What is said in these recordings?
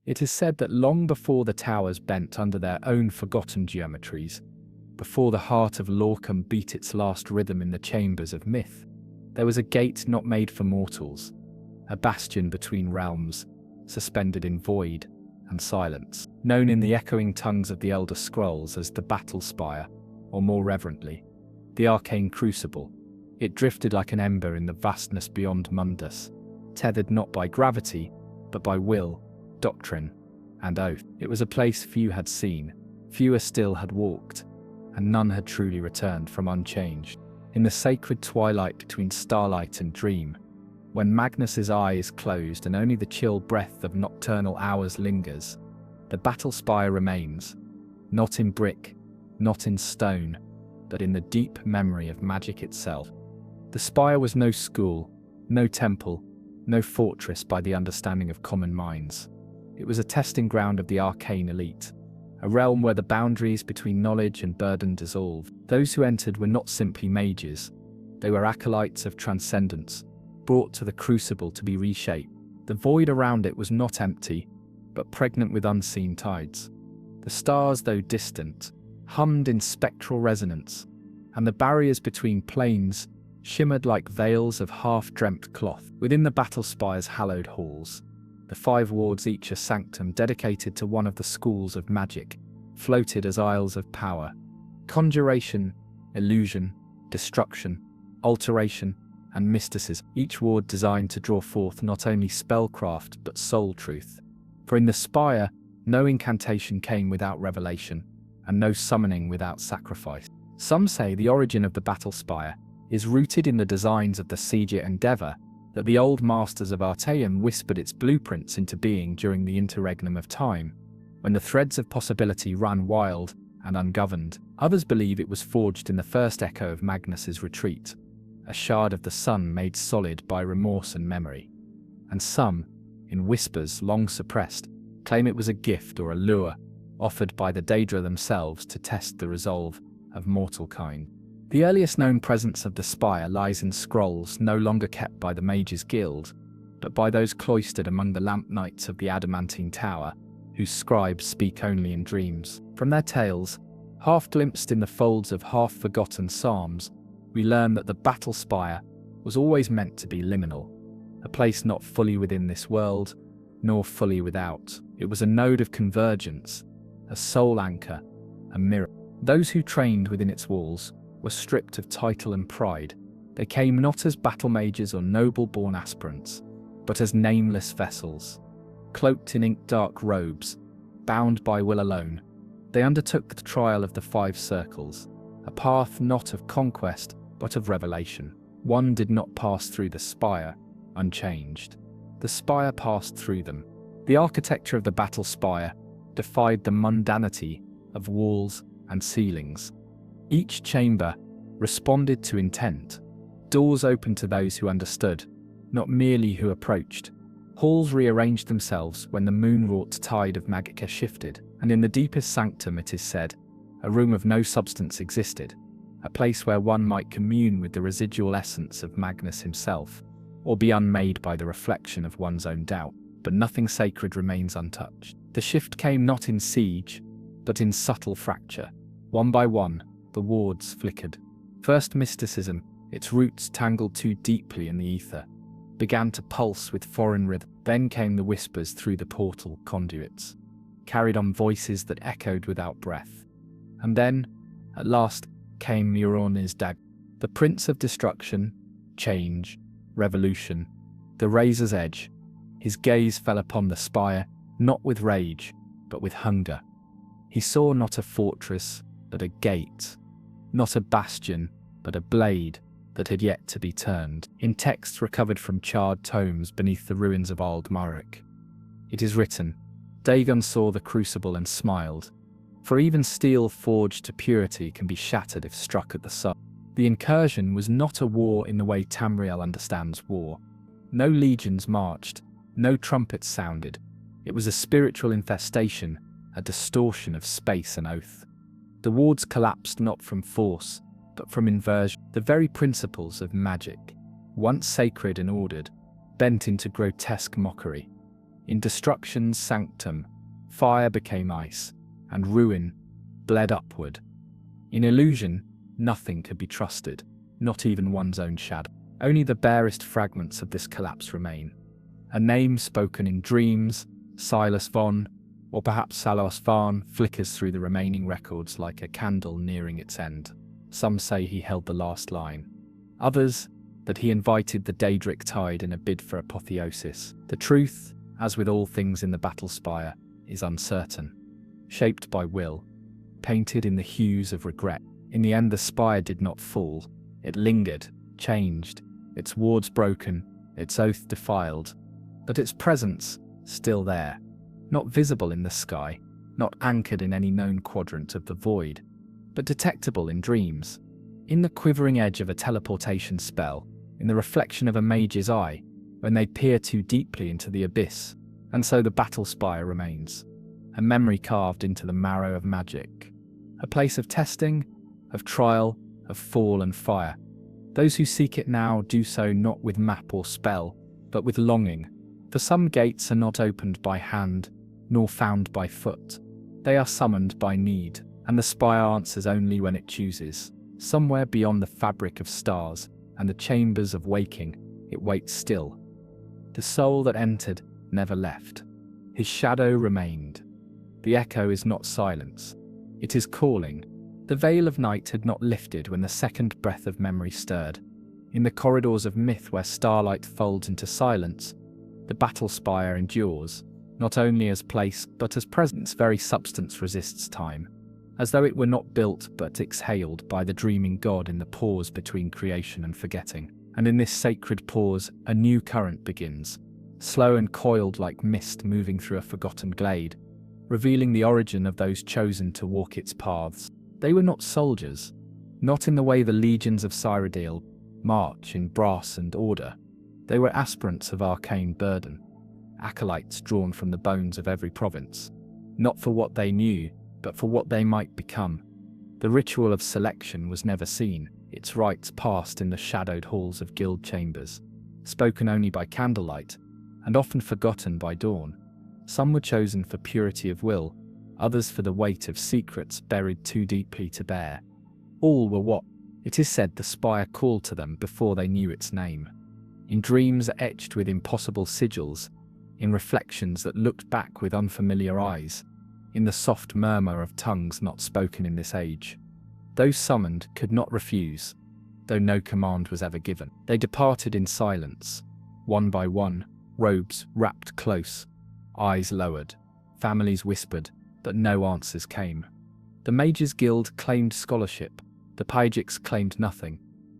It is said that long before the towers bent under their own forgotten geometries, before the heart of Lorcam beat its last rhythm in the chambers of myth, there was a gate not made for mortals, a bastion between realms, suspended in void and silence, known in the echoing tongues of the Elder Scrolls as the Battle Spire, or more reverently, the Arcane Crucible. It drifted like an ember in the vastness beyond Mundus, tethered not by gravity, but by will, doctrine, and oath. It was a place few had seen, fewer still had walked, and none had truly returned from unchanged. In the sacred twilight between starlight and dream, when Magnus's eye is closed and only the chill breath of nocturnal hours lingers, the battle spire remains, not in brick, not in stone, but in the deep memory of magic itself. The spire was no school, no temple, no fortress by the understanding of common minds. It was a testing ground of the arcane elite, a realm where the boundaries between knowledge and burden dissolved. Those who entered were not simply mages, they were acolytes of transcendence, brought to the crucible to be reshaped. The void around it was not empty, but pregnant with unseen tides. The stars, though distant, hummed in spectral resonance, and the barriers between planes shimmered like veils of half-dreamt cloth. Within the battle spire's hallowed halls, the 5 wards, each a sanctum dedicated to one of the schools of magic, floated as isles of power. Conjuration, illusion, destruction, alteration, and mysticism, each ward designed to draw forth not only spellcraft but soul truth. For in the spire, no incantation came without revelation, and no summoning without sacrifice. Some say the origin of the battle spire is rooted in the designs of the Siege Endeavour, that the old masters of Artaeum whispered its blueprints into being during the interregnum of time, when the threads of possibility ran wild and ungoverned. Others believe it was forged in the first echo of Magnus's retreat, a shard of the sun made solid by remorse and memory. And some, in whispers long suppressed, claim it was a gift or a lure offered by the Daedra themselves to test the resolve of mortal kind. The earliest known presence of the spire lies in scrolls no longer kept by the Mages Guild, but by those cloistered among the lamp knights of the Adamantine Tower, whose scribes speak only in dreams. From their tales, half glimpsed in the folds of half-forgotten psalms, we learn that the battle spire was always meant to be liminal, a place not fully within this world, nor fully without. It was a node of convergence, a soul anchor, a mirror. Those who trained within its walls were stripped of title and pride. They came not as battle mages or noble-born aspirants, but as nameless vessels. Cloaked in ink-dark robes, bound by will alone, they undertook the trial of the 5 circles, a path not of conquest, but of revelation. One did not pass through the spire, unchanged. The spire passed through them. The architecture of the battle spire defied the mundanity of walls and ceilings. Each chamber responded to intent. Doors opened to those who understood, not merely who approached. Halls rearranged themselves when the moon-wrought tide of Magica shifted, and in the deepest sanctum, it is said, a room of no substance existed, a place where one might commune with the residual essence of Magnus himself, or be unmade by the reflection of one's own doubt. But nothing sacred remains untouched. The shift came not in siege, but in subtle fracture. One by one, the wards flickered. First mysticism, its roots tangled too deeply in the ether, began to pulse with foreign rhythm. Then came the whispers through the portal conduits, carried on voices that echoed without breath. And then, at last, came Muroni's dagger, the prince of destruction, change, revolution, the razor's edge. His gaze fell upon the spire, not with rage, but with hunger. He saw not a fortress, but a gate, not a bastion, but a blade that had yet to be turned. In texts recovered from charred tomes beneath the ruins of Aldmaric, it is written, Dagon saw the crucible and smiled, for even steel forged to purity can be shattered if struck at the sun. The incursion was not a war in the way Tamriel understands war. No legions marched, no trumpets sounded. It was a spiritual infestation, a distortion of space and oath. The wards collapsed not from force, but from inversion. The very principles of magic, once sacred and ordered, bent into grotesque mockery. In destruction's sanctum, fire became ice, and ruin bled upward. In illusion, nothing could be trusted, not even one's own shadow. Only the barest fragments of this collapse remain. A name spoken in dreams, Silas Von, or perhaps Salos Van, flickers through the remaining records like a candle nearing its end. Some say he held the last line. Others, that he invited the Daedric tide in a bid for apotheosis. The truth, as with all things in the battle spire, is uncertain. Shaped by will, painted in the hues of regret. In the end the spire did not fall. It lingered, changed, its wards broken, its oath defiled. But its presence, still there. Not visible in the sky, not anchored in any known quadrant of the void, but detectable in dreams. In the quivering edge of a teleportation spell, in the reflection of a mage's eye, when they peer too deeply into the abyss. And so the battle spire remains, a memory carved into the marrow of magic. A place of testing, of trial, of fall and fire. Those who seek it now do so not with map or spell, but with longing. For some gates are not opened by hand, nor found by foot. They are summoned by need, and the spire answers only when it chooses. Somewhere beyond the fabric of stars and the chambers of waking, it waits still. The soul that entered never left. His shadow remained. The echo is not silence. It is calling. The veil of night had not lifted when the second breath of memory stirred. In the corridors of myth where starlight folds into silence, the battle spire endures, not only as place but as presence. Very substance resists time, as though it were not built but exhaled by the dreaming god in the pause between creation and forgetting. And in this sacred pause, a new current begins, slow and coiled like mist moving through a forgotten glade, revealing the origin of those chosen to walk its paths. They were not soldiers, not in the way the legions of Cyrodiil march in brass and order. They were aspirants of arcane burden, acolytes drawn from the bones of every province, not for what they knew, but for what they might become. The ritual of selection was never seen, its rites passed in the shadowed halls of guild chambers, spoken only by candlelight, and often forgotten by dawn. Some were chosen for purity of will, others for the weight of secrets buried too deeply to bear. All were what, it is said, the spire called to them before they knew its name. In dreams etched with impossible sigils, in reflections that looked back with unfamiliar eyes, in the soft murmur of tongues not spoken in this age. Those summoned could not refuse, though no command was ever given. They departed in silence, one by one, robes wrapped close, eyes lowered, families whispered, but no answers came. The Mages' Guild claimed scholarship, the Pygics claimed nothing,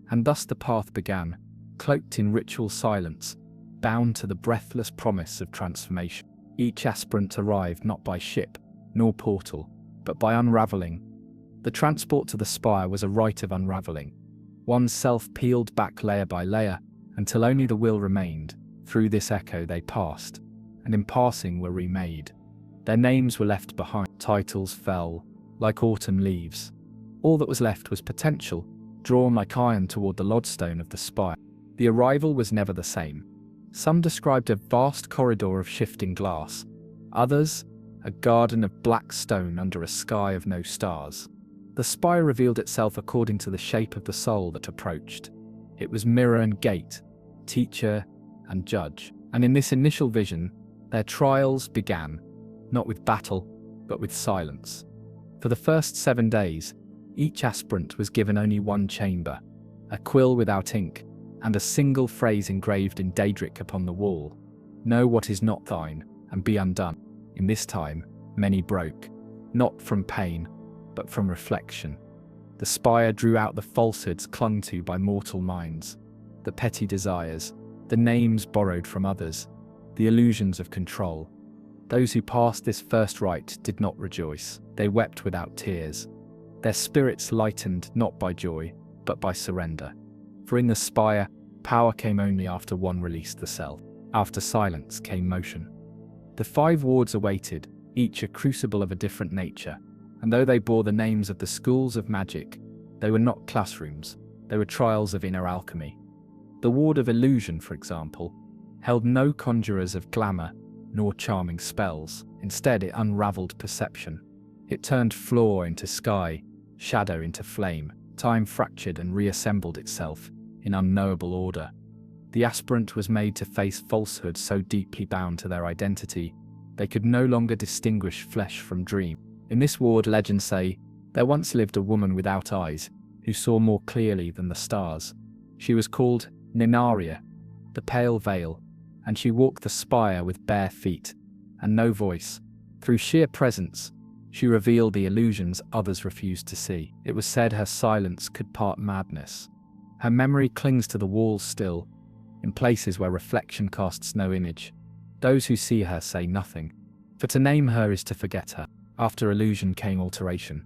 and thus the path began, cloaked in ritual silence, bound to the breathless promise of transformation. Each aspirant arrived not by ship, nor portal, but by unraveling. The transport to the spire was a rite of unraveling. One's self peeled back layer by layer, until only the will remained. Through this echo they passed, and in passing were remade. Their names were left behind, titles fell, like autumn leaves. All that was left was potential, drawn like iron toward the lodestone of the spire. The arrival was never the same. Some described a vast corridor of shifting glass, others, a garden of black stone under a sky of no stars. The spire revealed itself according to the shape of the soul that approached. It was mirror and gate, teacher and judge. And in this initial vision, their trials began, not with battle, but with silence. For the first 7 days, each aspirant was given only one chamber, a quill without ink, and a single phrase engraved in Daedric upon the wall. Know what is not thine, and be undone. In this time, many broke, not from pain, but from reflection. The spire drew out the falsehoods clung to by mortal minds, the petty desires, the names borrowed from others, the illusions of control. Those who passed this first rite did not rejoice. They wept without tears. Their spirits lightened not by joy, but by surrender. For in the spire, power came only after one released the self. After silence came motion. The 5 wards awaited, each a crucible of a different nature, and though they bore the names of the schools of magic, they were not classrooms, they were trials of inner alchemy. The ward of illusion, for example, held no conjurers of glamour, nor charming spells. Instead, it unraveled perception. It turned floor into sky, shadow into flame. Time fractured and reassembled itself in unknowable order. The aspirant was made to face falsehood so deeply bound to their identity, they could no longer distinguish flesh from dream. In this ward, legends say, there once lived a woman without eyes, who saw more clearly than the stars. She was called Ninaria, the Pale Veil, and she walked the spire with bare feet and no voice. Through sheer presence, she revealed the illusions others refused to see. It was said her silence could part madness. Her memory clings to the walls still, in places where reflection casts no image. Those who see her say nothing, for to name her is to forget her. After illusion came alteration,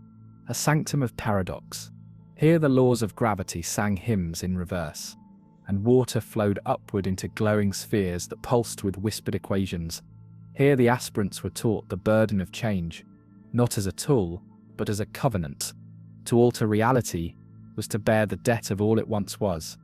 a sanctum of paradox. Here the laws of gravity sang hymns in reverse, and water flowed upward into glowing spheres that pulsed with whispered equations. Here the aspirants were taught the burden of change, not as a tool, but as a covenant. To alter reality was to bear the debt of all it once was.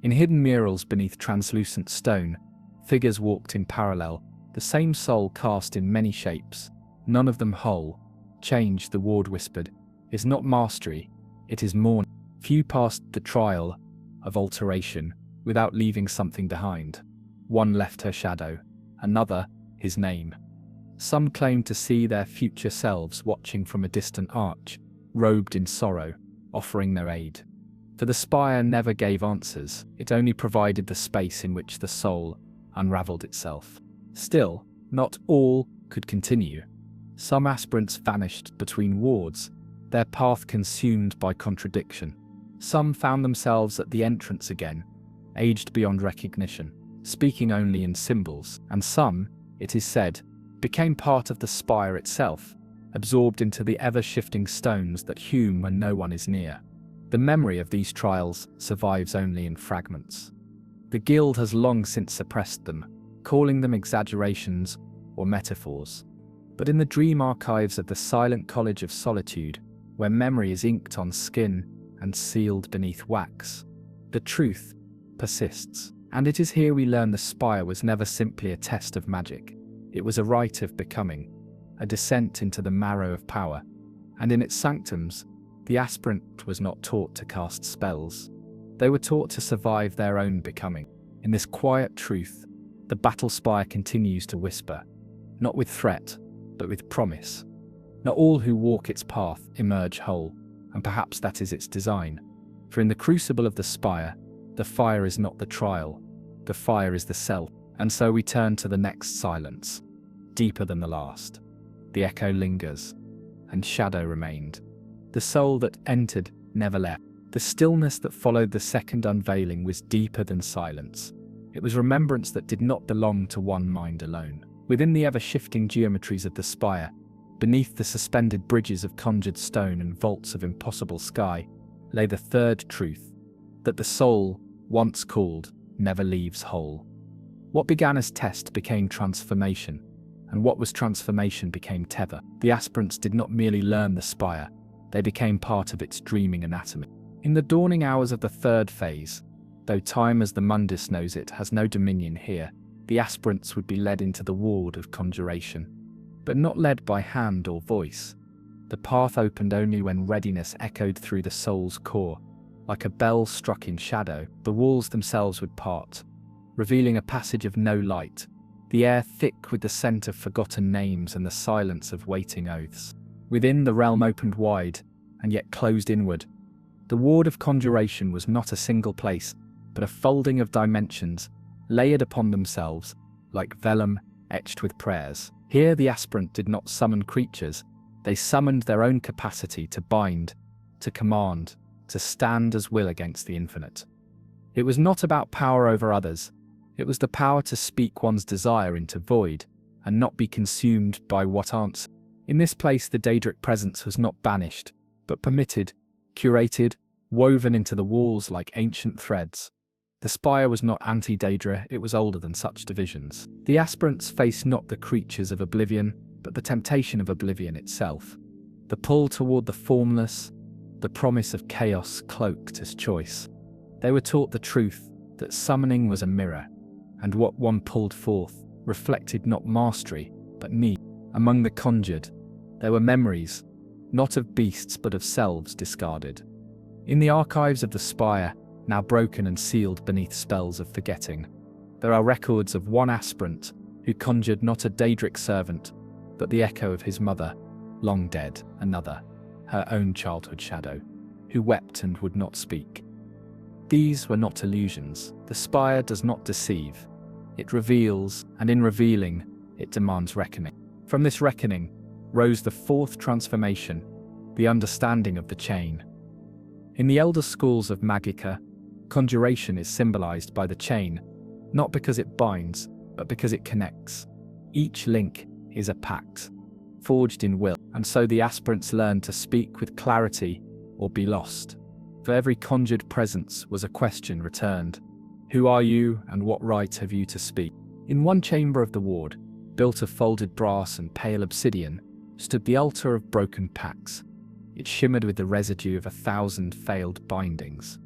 In hidden murals beneath translucent stone, figures walked in parallel, the same soul cast in many shapes, none of them whole. Change, the ward whispered, is not mastery, it is mourning. Few passed the trial of alteration without leaving something behind. One left her shadow, another his name. Some claimed to see their future selves watching from a distant arch, robed in sorrow, offering their aid. For the spire never gave answers, it only provided the space in which the soul unraveled itself. Still, not all could continue. Some aspirants vanished between wards, their path consumed by contradiction. Some found themselves at the entrance again, aged beyond recognition, speaking only in symbols, and some, it is said, became part of the spire itself, absorbed into the ever-shifting stones that hewn when no one is near. The memory of these trials survives only in fragments. The guild has long since suppressed them, calling them exaggerations or metaphors. But in the dream archives of the silent College of Solitude, where memory is inked on skin and sealed beneath wax, the truth persists. And it is here we learn the spire was never simply a test of magic. It was a rite of becoming, a descent into the marrow of power, and in its sanctums, the aspirant was not taught to cast spells. They were taught to survive their own becoming. In this quiet truth, the battle spire continues to whisper, not with threat, but with promise. Not all who walk its path emerge whole, and perhaps that is its design. For in the crucible of the spire, the fire is not the trial, the fire is the self. And so we turn to the next silence, deeper than the last. The echo lingers, and shadow remained. The soul that entered never left. The stillness that followed the second unveiling was deeper than silence. It was remembrance that did not belong to one mind alone. Within the ever-shifting geometries of the spire, beneath the suspended bridges of conjured stone and vaults of impossible sky, lay the third truth, that the soul, once called, never leaves whole. What began as test became transformation, and what was transformation became tether. The aspirants did not merely learn the spire, they became part of its dreaming anatomy. In the dawning hours of the third phase, though time as the Mundus knows it has no dominion here, the aspirants would be led into the ward of conjuration, but not led by hand or voice. The path opened only when readiness echoed through the soul's core. Like a bell struck in shadow, the walls themselves would part, revealing a passage of no light, the air thick with the scent of forgotten names and the silence of waiting oaths. Within, the realm opened wide, and yet closed inward. The ward of conjuration was not a single place, but a folding of dimensions, layered upon themselves, like vellum etched with prayers. Here the aspirant did not summon creatures, they summoned their own capacity to bind, to command, to stand as will against the infinite. It was not about power over others, it was the power to speak one's desire into void, and not be consumed by what answer. In this place the Daedric presence was not banished, but permitted, curated, woven into the walls like ancient threads. The spire was not anti-Daedra, it was older than such divisions. The aspirants faced not the creatures of oblivion, but the temptation of oblivion itself. The pull toward the formless, the promise of chaos cloaked as choice. They were taught the truth, that summoning was a mirror, and what one pulled forth reflected not mastery, but need. Among the conjured, there were memories, not of beasts but of selves discarded. In the archives of the spire, now broken and sealed beneath spells of forgetting, there are records of one aspirant who conjured not a Daedric servant, but the echo of his mother, long dead, another, her own childhood shadow, who wept and would not speak. These were not illusions. The spire does not deceive. It reveals, and in revealing, it demands reckoning. From this reckoning rose the fourth transformation, the understanding of the chain. In the elder schools of Magica, conjuration is symbolized by the chain, not because it binds, but because it connects. Each link is a pact, forged in will, and so the aspirants learn to speak with clarity or be lost. For every conjured presence was a question returned. Who are you, and what right have you to speak? In one chamber of the ward, built of folded brass and pale obsidian, stood the altar of broken pacts. It shimmered with the residue of 1,000 failed bindings.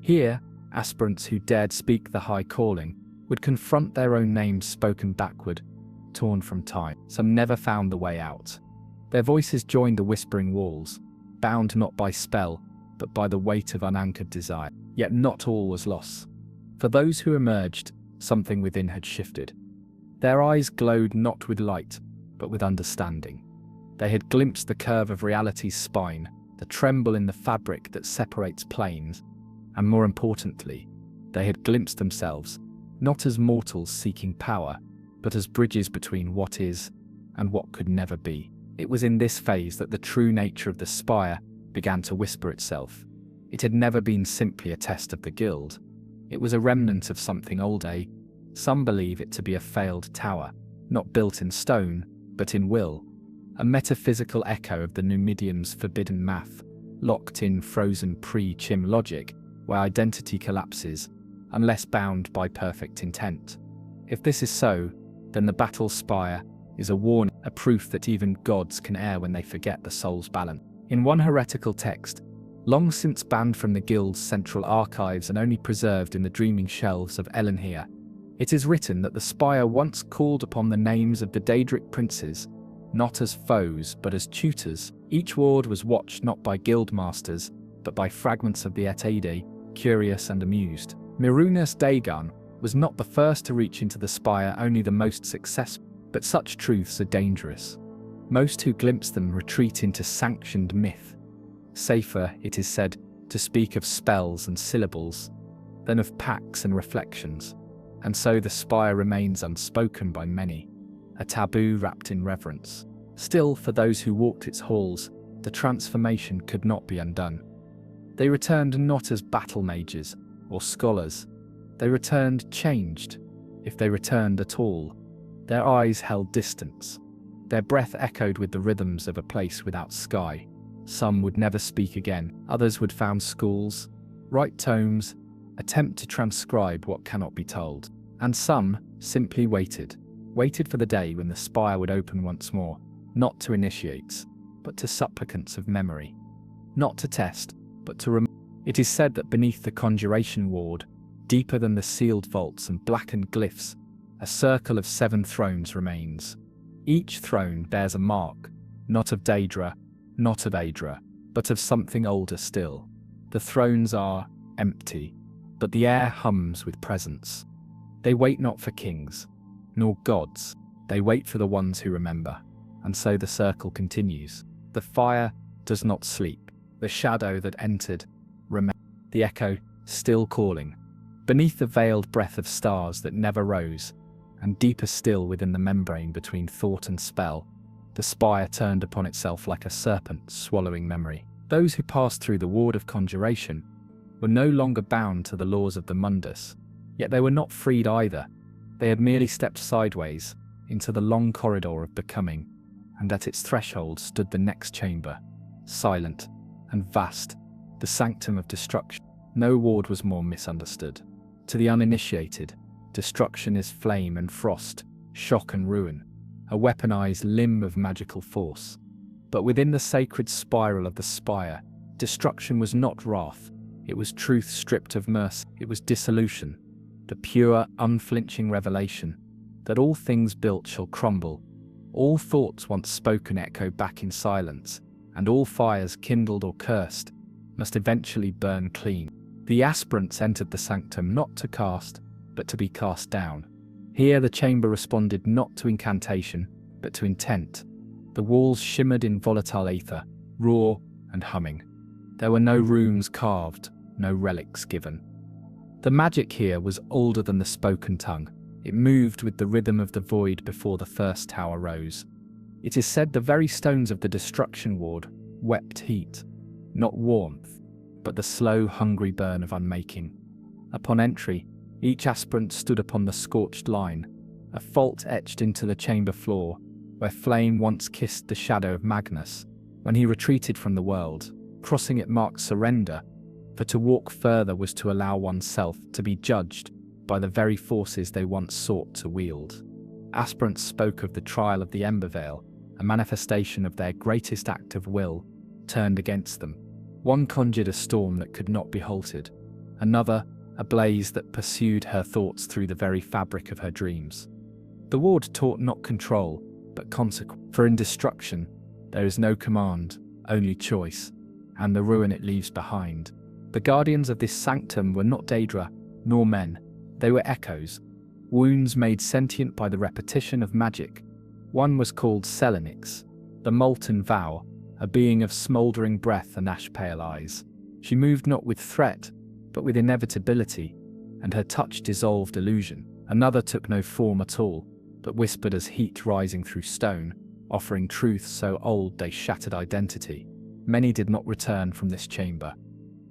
Here, aspirants who dared speak the high calling would confront their own names spoken backward, torn from time. Some never found the way out. Their voices joined the whispering walls, bound not by spell, but by the weight of unanchored desire. Yet not all was loss. For those who emerged, something within had shifted. Their eyes glowed not with light, but with understanding. They had glimpsed the curve of reality's spine, the tremble in the fabric that separates planes, and more importantly, they had glimpsed themselves, not as mortals seeking power, but as bridges between what is and what could never be. It was in this phase that the true nature of the spire began to whisper itself. It had never been simply a test of the guild. It was a remnant of something older. Some believe it to be a failed tower, not built in stone, but in will. A metaphysical echo of the Numidians' forbidden math, locked in frozen pre-Chim logic, where identity collapses, unless bound by perfect intent. If this is so, then the battle spire is a warning, a proof that even gods can err when they forget the soul's balance. In one heretical text, long since banned from the guild's central archives and only preserved in the dreaming shelves of Elenhir, it is written that the spire once called upon the names of the Daedric princes, not as foes but as tutors. Each ward was watched not by guild masters, but by fragments of the Etaide, curious and amused. Mirunus Dagon was not the first to reach into the spire, only the most successful. But such truths are dangerous. Most who glimpse them retreat into sanctioned myth. Safer, it is said, to speak of spells and syllables than of pacts and reflections. And so the spire remains unspoken by many, a taboo wrapped in reverence. Still, for those who walked its halls, the transformation could not be undone. They returned not as battle mages or scholars. They returned changed, if they returned at all. Their eyes held distance. Their breath echoed with the rhythms of a place without sky. Some would never speak again. Others would found schools, write tomes, attempt to transcribe what cannot be told. And some simply waited for the day when the spire would open once more, not to initiates, but to supplicants of memory. Not to test, but to It is said that beneath the conjuration ward, deeper than the sealed vaults and blackened glyphs, a circle of 7 thrones remains. Each throne bears a mark, not of Daedra, not of Aedra, but of something older still. The thrones are empty, but the air hums with presence. They wait not for kings, nor gods. They wait for the ones who remember. And so the circle continues. The fire does not sleep. The shadow that entered remains. The echo still calling. Beneath the veiled breath of stars that never rose, and deeper still within the membrane between thought and spell, the spire turned upon itself like a serpent swallowing memory. Those who passed through the ward of conjuration were no longer bound to the laws of the mundus, yet they were not freed either. They had merely stepped sideways into the long corridor of becoming, and at its threshold stood the next chamber, silent and vast, the sanctum of destruction. No ward was more misunderstood. To the uninitiated, destruction is flame and frost, shock and ruin, a weaponized limb of magical force. But within the sacred spiral of the spire, destruction was not wrath. It was truth stripped of mercy. It was dissolution, the pure, unflinching revelation that all things built shall crumble, all thoughts once spoken echo back in silence, and all fires kindled or cursed must eventually burn clean. The aspirants entered the sanctum not to cast, but to be cast down. Here the chamber responded not to incantation, but to intent. The walls shimmered in volatile aether, raw and humming. There were no runes carved, no relics given. The magic here was older than the spoken tongue. It moved with the rhythm of the void before the first tower rose. It is said the very stones of the destruction ward wept heat, not warmth, but the slow, hungry burn of unmaking. Upon entry, each aspirant stood upon the scorched line, a fault etched into the chamber floor, where flame once kissed the shadow of Magnus. When he retreated from the world, crossing it marked surrender, for to walk further was to allow oneself to be judged by the very forces they once sought to wield. Aspirants spoke of the trial of the Ember Veil, a manifestation of their greatest act of will, turned against them. One conjured a storm that could not be halted, another a blaze that pursued her thoughts through the very fabric of her dreams. The ward taught not control, but consequence, for in destruction there is no command, only choice, and the ruin it leaves behind. The guardians of this sanctum were not Daedra, nor men. They were echoes, wounds made sentient by the repetition of magic. One was called Selenix, the molten vow, a being of smouldering breath and ash-pale eyes. She moved not with threat, but with inevitability, and her touch dissolved illusion. Another took no form at all, but whispered as heat rising through stone, offering truths so old they shattered identity. Many did not return from this chamber.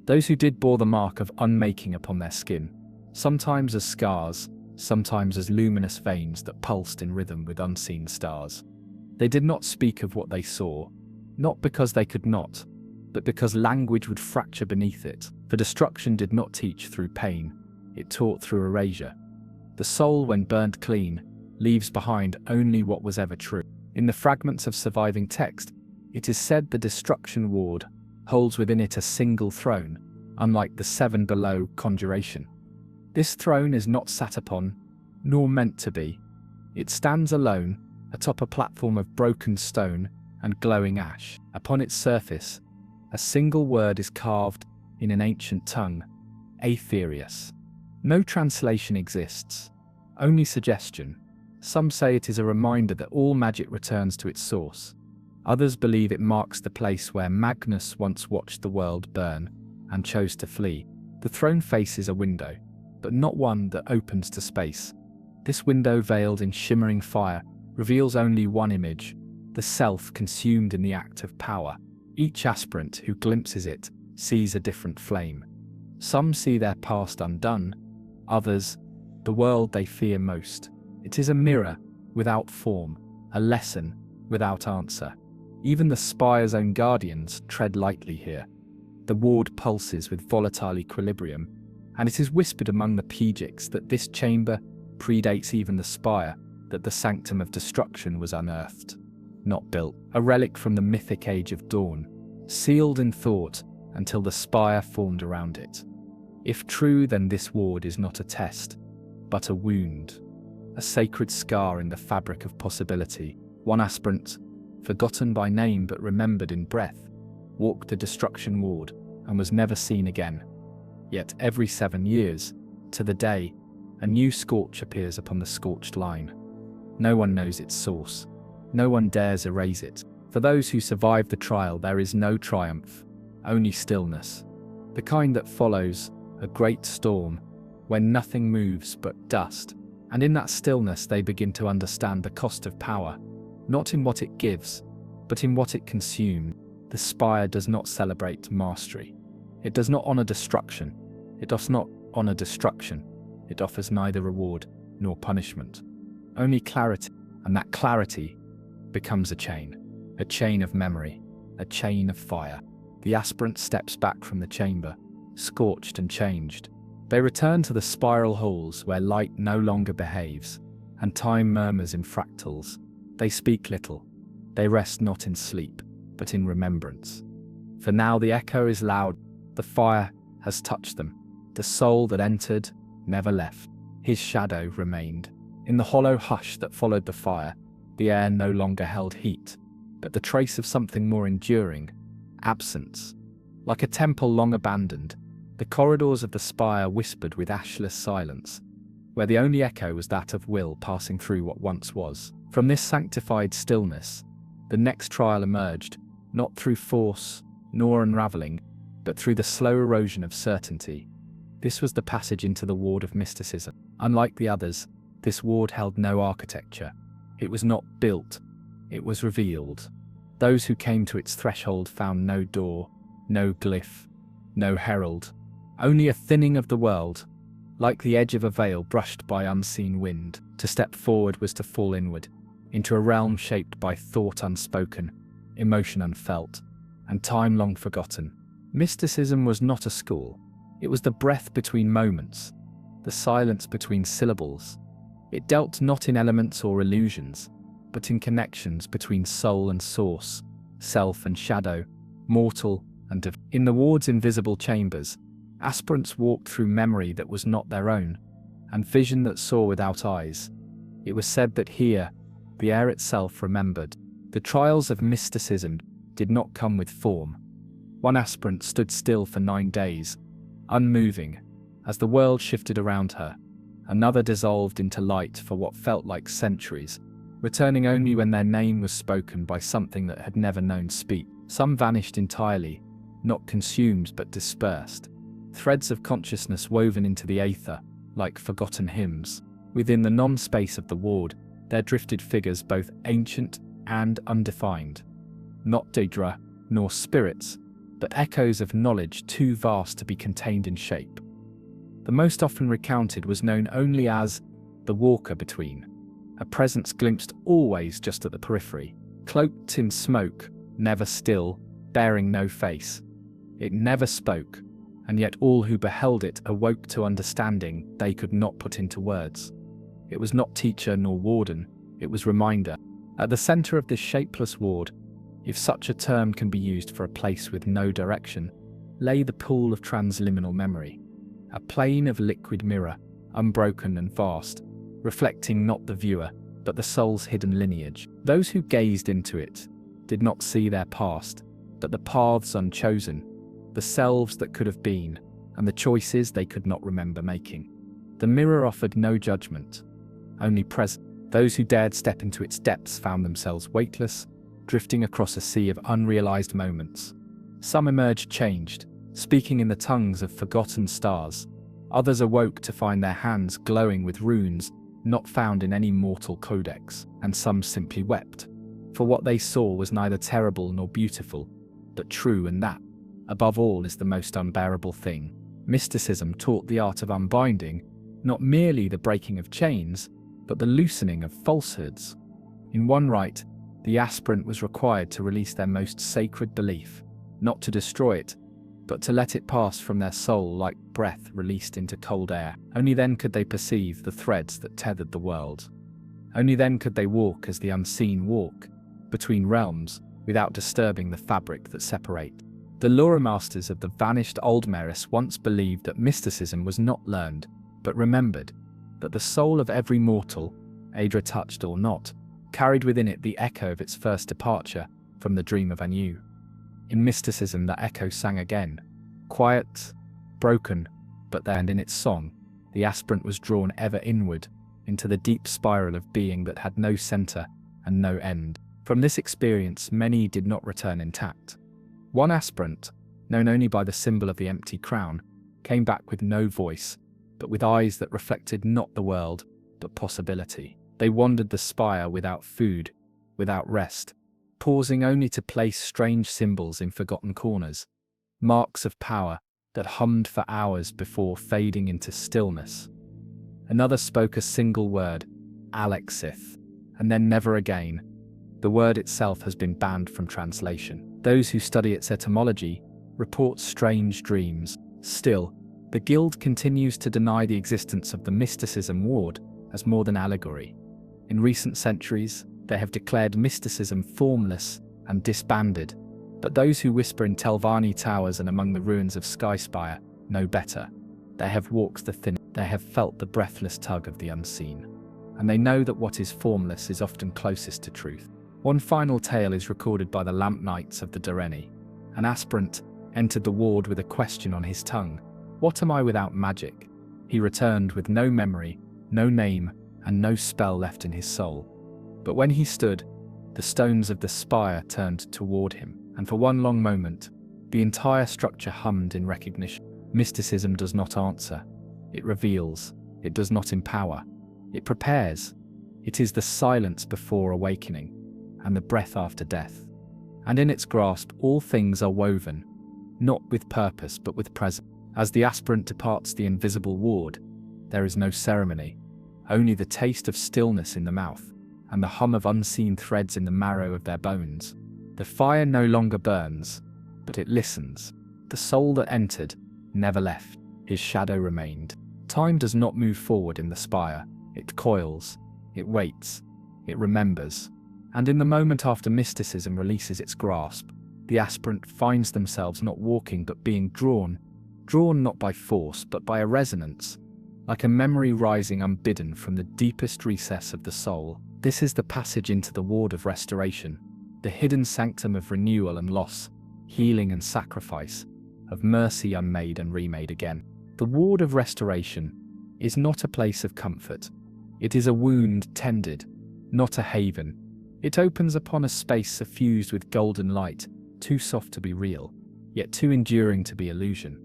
Those who did bore the mark of unmaking upon their skin, sometimes as scars, sometimes as luminous veins that pulsed in rhythm with unseen stars. They did not speak of what they saw, not because they could not, but because language would fracture beneath it. For destruction did not teach through pain, it taught through erasure. The soul, when burnt clean, leaves behind only what was ever true. In the fragments of surviving text, it is said the destruction ward holds within it a single throne, unlike the seven below conjuration. This throne is not sat upon, nor meant to be. It stands alone, atop a platform of broken stone and glowing ash. Upon its surface, a single word is carved in an ancient tongue, Aetherius. No translation exists, only suggestion. Some say it is a reminder that all magic returns to its source. Others believe it marks the place where Magnus once watched the world burn and chose to flee. The throne faces a window, but not one that opens to space. This window, veiled in shimmering fire, reveals only one image, the self consumed in the act of power. Each aspirant who glimpses it sees a different flame. Some see their past undone, others, the world they fear most. It is a mirror without form, a lesson without answer. Even the spire's own guardians tread lightly here. The ward pulses with volatile equilibrium, and it is whispered among the Pgics that this chamber predates even the spire, that the sanctum of destruction was unearthed, not built, a relic from the mythic age of dawn, sealed in thought until the spire formed around it. If true, then this ward is not a test, but a wound, a sacred scar in the fabric of possibility. One aspirant, forgotten by name but remembered in breath, walked the destruction ward and was never seen again. Yet every 7 years, to the day, a new scorch appears upon the scorched line. No one knows its source. No one dares erase it. For those who survive the trial, there is no triumph, only stillness. The kind that follows a great storm, when nothing moves but dust. And in that stillness they begin to understand the cost of power, not in what it gives, but in what it consumes. The spire does not celebrate mastery. It does not honor destruction. It does not honor destruction. It offers neither reward nor punishment, only clarity, and that clarity becomes a chain of memory, a chain of fire. The aspirant steps back from the chamber, scorched and changed. They return to the spiral halls where light no longer behaves, and time murmurs in fractals. They speak little. They rest not in sleep, but in remembrance. For now the echo is loud. The fire has touched them. The soul that entered never left. His shadow remained. In the hollow hush that followed the fire, the air no longer held heat, but the trace of something more enduring, absence. Like a temple long abandoned, the corridors of the spire whispered with ashless silence, where the only echo was that of will passing through what once was. From this sanctified stillness, the next trial emerged, not through force nor unraveling, but through the slow erosion of certainty. This was the passage into the ward of mysticism. Unlike the others, this ward held no architecture. It was not built, it was revealed. Those who came to its threshold found no door, no glyph, no herald, only a thinning of the world, like the edge of a veil brushed by unseen wind. To step forward was to fall inward, into a realm shaped by thought unspoken, emotion unfelt, and time long forgotten. Mysticism was not a school. It was the breath between moments, the silence between syllables. It dealt not in elements or illusions, but in connections between soul and source, self and shadow, mortal and divine. In the ward's invisible chambers, aspirants walked through memory that was not their own, and vision that saw without eyes. It was said that here, the air itself remembered. The trials of mysticism did not come with form. One aspirant stood still for 9 days, unmoving, as the world shifted around her. Another dissolved into light for what felt like centuries, returning only when their name was spoken by something that had never known speech. Some vanished entirely, not consumed but dispersed. Threads of consciousness woven into the aether, like forgotten hymns. Within the non-space of the ward, there drifted figures both ancient and undefined. Not Daedra, nor spirits, but echoes of knowledge too vast to be contained in shape. The most often recounted was known only as the Walker Between, a presence glimpsed always just at the periphery, cloaked in smoke, never still, bearing no face. It never spoke, and yet all who beheld it awoke to understanding they could not put into words. It was not teacher nor warden, it was reminder. At the center of this shapeless ward, if such a term can be used for a place with no direction, lay the pool of transliminal memory, a plane of liquid mirror, unbroken and vast, reflecting not the viewer, but the soul's hidden lineage. Those who gazed into it did not see their past, but the paths unchosen, the selves that could have been, and the choices they could not remember making. The mirror offered no judgment, only presence. Those who dared step into its depths found themselves weightless, drifting across a sea of unrealized moments. Some emerged changed, speaking in the tongues of forgotten stars. Others awoke to find their hands glowing with runes not found in any mortal codex, and some simply wept, for what they saw was neither terrible nor beautiful, but true, and that, above all, is the most unbearable thing. Mysticism taught the art of unbinding, not merely the breaking of chains, but the loosening of falsehoods. In one rite, the aspirant was required to release their most sacred belief, not to destroy it, but to let it pass from their soul like breath released into cold air. Only then could they perceive the threads that tethered the world. Only then could they walk as the unseen walk, between realms, without disturbing the fabric that separates. The lore masters of the vanished Old Meris once believed that mysticism was not learned, but remembered, that the soul of every mortal, Aedra touched or not, carried within it the echo of its first departure from the dream of Anu. In mysticism that echo sang again, quiet, broken, but then in its song, the aspirant was drawn ever inward, into the deep spiral of being that had no center and no end. From this experience, many did not return intact. One aspirant, known only by the symbol of the empty crown, came back with no voice, but with eyes that reflected not the world, but possibility. They wandered the spire without food, without rest, pausing only to place strange symbols in forgotten corners, marks of power that hummed for hours before fading into stillness. Another spoke a single word, Alexith, and then never again. The word itself has been banned from translation. Those who study its etymology report strange dreams. Still, the Guild continues to deny the existence of the mysticism ward as more than allegory. In recent centuries, they have declared mysticism formless and disbanded, but those who whisper in Telvanni towers and among the ruins of Skyspire know better. They have walked the thin, they have felt the breathless tug of the unseen. and they know that what is formless is often closest to truth. One final tale is recorded by the Lamp Knights of the Doreni. An aspirant entered the ward with a question on his tongue. "What am I without magic?" He returned with no memory, no name, and no spell left in his soul. But when he stood, the stones of the spire turned toward him, and for one long moment, the entire structure hummed in recognition. Mysticism does not answer. It reveals. It does not empower. It prepares. It is the silence before awakening, and the breath after death. And in its grasp, all things are woven, not with purpose, but with presence. As the aspirant departs the invisible ward, there is no ceremony, only the taste of stillness in the mouth, and the hum of unseen threads in the marrow of their bones. The fire no longer burns, but it listens. The soul that entered never left. His shadow remained. Time does not move forward in the spire. It coils. It waits. It remembers. And in the moment after mysticism releases its grasp, the aspirant finds themselves not walking but being drawn not by force but by a resonance, like a memory rising unbidden from the deepest recess of the soul. This is the passage into the ward of restoration, the hidden sanctum of renewal and loss, healing and sacrifice, of mercy unmade and remade again. The ward of restoration is not a place of comfort. It is a wound tended, not a haven. It opens upon a space suffused with golden light, too soft to be real, yet too enduring to be illusion.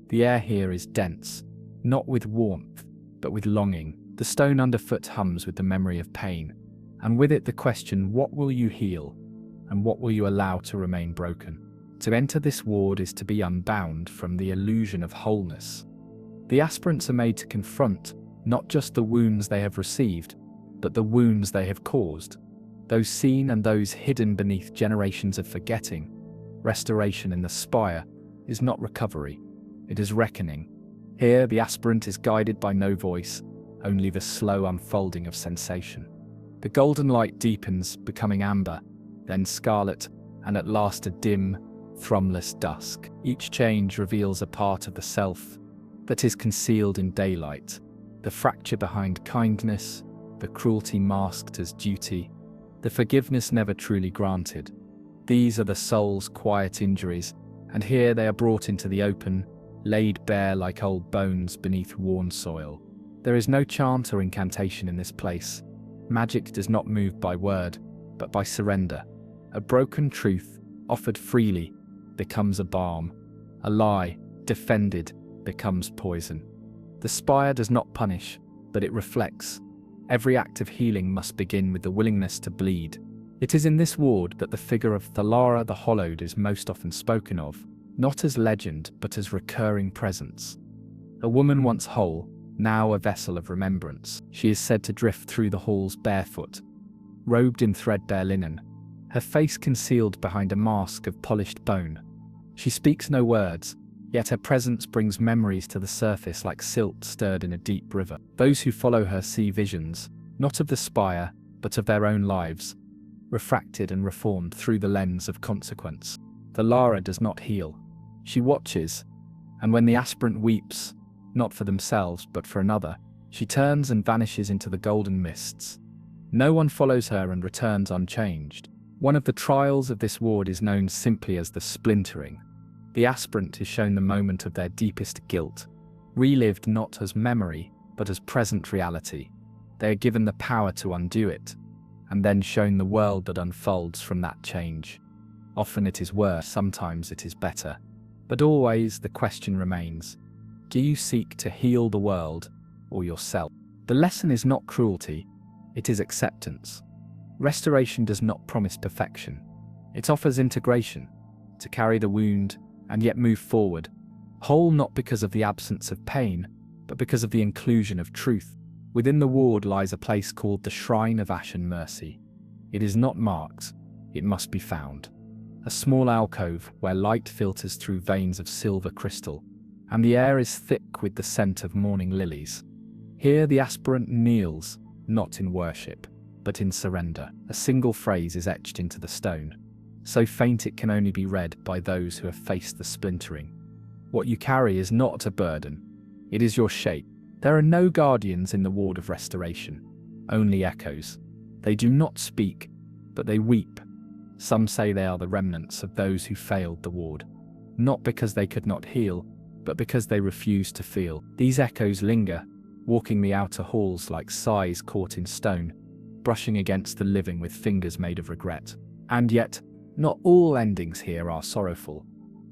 The air here is dense, not with warmth, but with longing. The stone underfoot hums with the memory of pain, and with it the question, what will you heal, and what will you allow to remain broken? To enter this ward is to be unbound from the illusion of wholeness. The aspirants are made to confront not just the wounds they have received, but the wounds they have caused, those seen and those hidden beneath generations of forgetting. Restoration in the spire is not recovery, it is reckoning. Here the aspirant is guided by no voice, only the slow unfolding of sensation. The golden light deepens, becoming amber, then scarlet, and at last a dim, thrumless dusk. Each change reveals a part of the self that is concealed in daylight, the fracture behind kindness, the cruelty masked as duty, the forgiveness never truly granted. These are the soul's quiet injuries, and here they are brought into the open, laid bare like old bones beneath worn soil. There is no chant or incantation in this place. Magic does not move by word, but by surrender. A broken truth, offered freely, becomes a balm. A lie, defended, becomes poison. The spire does not punish, but it reflects. Every act of healing must begin with the willingness to bleed. It is in this ward that the figure of Thalara the Hollowed is most often spoken of, not as legend but as recurring presence. A woman once whole, now a vessel of remembrance. She is said to drift through the halls barefoot, robed in threadbare linen, her face concealed behind a mask of polished bone. She speaks no words, yet her presence brings memories to the surface like silt stirred in a deep river. Those who follow her see visions, not of the spire, but of their own lives, refracted and reformed through the lens of consequence. The Lara does not heal. She watches, and when the aspirant weeps, not for themselves but for another, she turns and vanishes into the golden mists. No one follows her and returns unchanged. One of the trials of this ward is known simply as the splintering. The aspirant is shown the moment of their deepest guilt, relived not as memory, but as present reality. They are given the power to undo it, and then shown the world that unfolds from that change. Often it is worse, sometimes it is better. But always the question remains, do you seek to heal the world or yourself? The lesson is not cruelty, it is acceptance. Restoration does not promise perfection. It offers integration, to carry the wound and yet move forward, whole not because of the absence of pain, but because of the inclusion of truth. Within the ward lies a place called the Shrine of Ashen Mercy. It is not marked, it must be found. A small alcove where light filters through veins of silver crystal, and the air is thick with the scent of morning lilies. Here the aspirant kneels, not in worship, but in surrender. A single phrase is etched into the stone, so faint it can only be read by those who have faced the splintering. What you carry is not a burden, it is your shape. There are no guardians in the ward of restoration. only echoes. They do not speak, but they weep. Some say they are the remnants of those who failed the ward, not because they could not heal, but because they refused to feel. These echoes linger, walking the outer halls like sighs caught in stone, brushing against the living with fingers made of regret. And yet, not all endings here are sorrowful.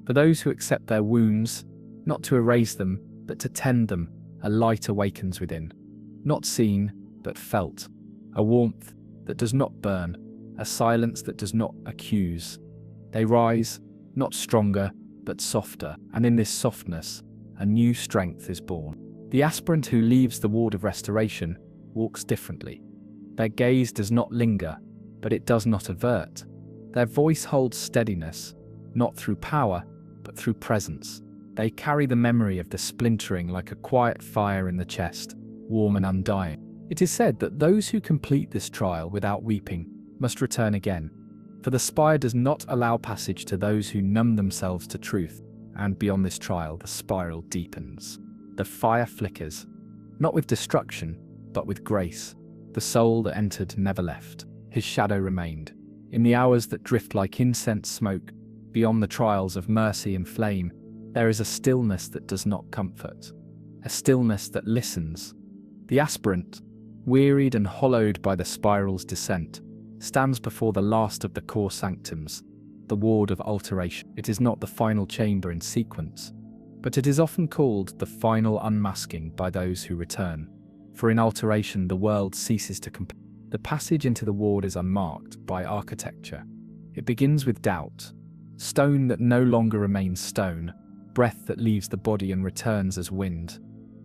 For those who accept their wounds, not to erase them, but to tend them, a light awakens within. Not seen, but felt. A warmth that does not burn, a silence that does not accuse. They rise, not stronger, but softer, and in this softness, a new strength is born. The aspirant who leaves the ward of restoration walks differently. Their gaze does not linger, but it does not avert. Their voice holds steadiness, not through power, but through presence. They carry the memory of the splintering like a quiet fire in the chest, warm and undying. It is said that those who complete this trial without weeping must return again, for the spire does not allow passage to those who numb themselves to truth, and beyond this trial the spiral deepens. The fire flickers, not with destruction, but with grace. The soul that entered never left. His shadow remained. In the hours that drift like incense smoke, beyond the trials of mercy and flame, there is a stillness that does not comfort, a stillness that listens. The aspirant, wearied and hollowed by the spiral's descent, stands before the last of the core sanctums, the ward of alteration. It is not the final chamber in sequence, but it is often called the final unmasking by those who return. For in alteration the world ceases to compare. The passage into the ward is unmarked by architecture. It begins with doubt, stone that no longer remains stone, breath that leaves the body and returns as wind.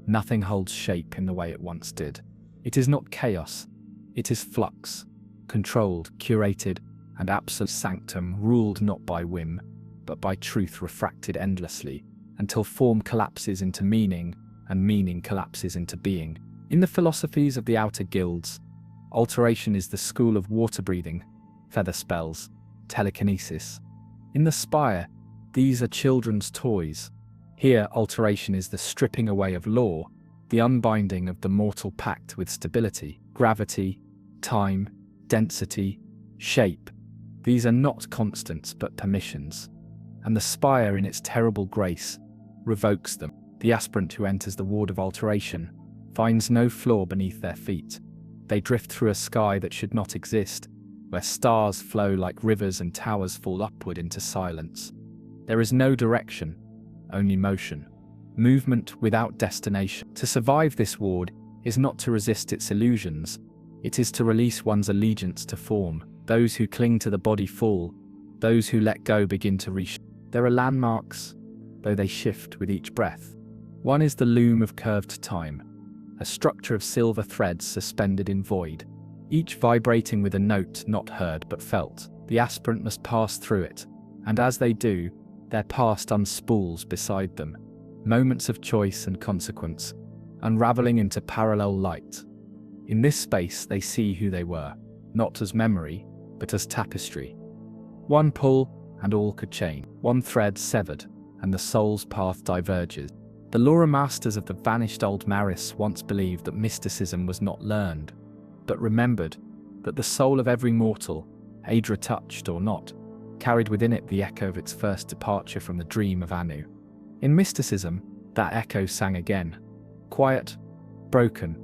Nothing holds shape in the way it once did. It is not chaos, it is flux, controlled, curated, and absolute sanctum ruled not by whim, but by truth refracted endlessly, until form collapses into meaning, and meaning collapses into being. In the philosophies of the outer guilds, alteration is the school of water breathing, feather spells, telekinesis. In the spire, these are children's toys. Here, alteration is the stripping away of law, the unbinding of the mortal pact with stability, gravity, time, density, shape. These are not constants but permissions. And the spire in its terrible grace revokes them. The aspirant who enters the ward of alteration finds no floor beneath their feet. They drift through a sky that should not exist, where stars flow like rivers and towers fall upward into silence. There is no direction, only motion. Movement without destination. To survive this ward is not to resist its illusions, it is to release one's allegiance to form. Those who cling to the body fall, those who let go begin to reshape. There are landmarks, though they shift with each breath. One is the loom of curved time, a structure of silver threads suspended in void, each vibrating with a note not heard but felt. The aspirant must pass through it, and as they do, their past unspools beside them, moments of choice and consequence, unraveling into parallel light. In this space they see who they were, not as memory, but as tapestry. One pull, and all could change. One thread severed, and the soul's path diverges. The lore masters of the vanished old Maris once believed that mysticism was not learned, but remembered that the soul of every mortal, Aedra touched or not, carried within it the echo of its first departure from the dream of Anu. In mysticism, that echo sang again, quiet, broken,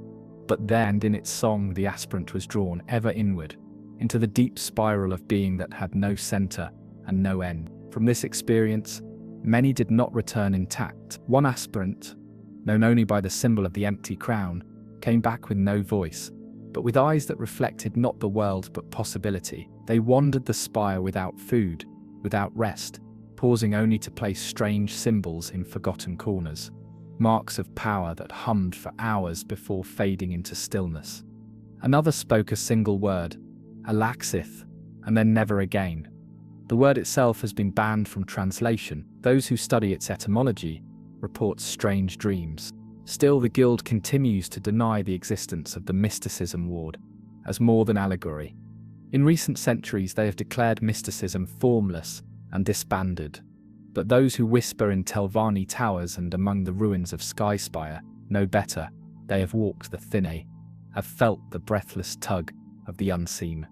but then and in its song the aspirant was drawn ever inward, into the deep spiral of being that had no center and no end. From this experience, many did not return intact. One aspirant, known only by the symbol of the empty crown, came back with no voice, but with eyes that reflected not the world but possibility. They wandered the spire without food, without rest, pausing only to place strange symbols in forgotten corners, marks of power that hummed for hours before fading into stillness. Another spoke a single word, Alaxith, and then never again. The word itself has been banned from translation. Those who study its etymology report strange dreams. Still, the guild continues to deny the existence of the mysticism ward as more than allegory. In recent centuries, they have declared mysticism formless and disbanded. But those who whisper in Telvanni towers and among the ruins of Skyspire know better. They have walked the thin have felt the breathless tug of the unseen.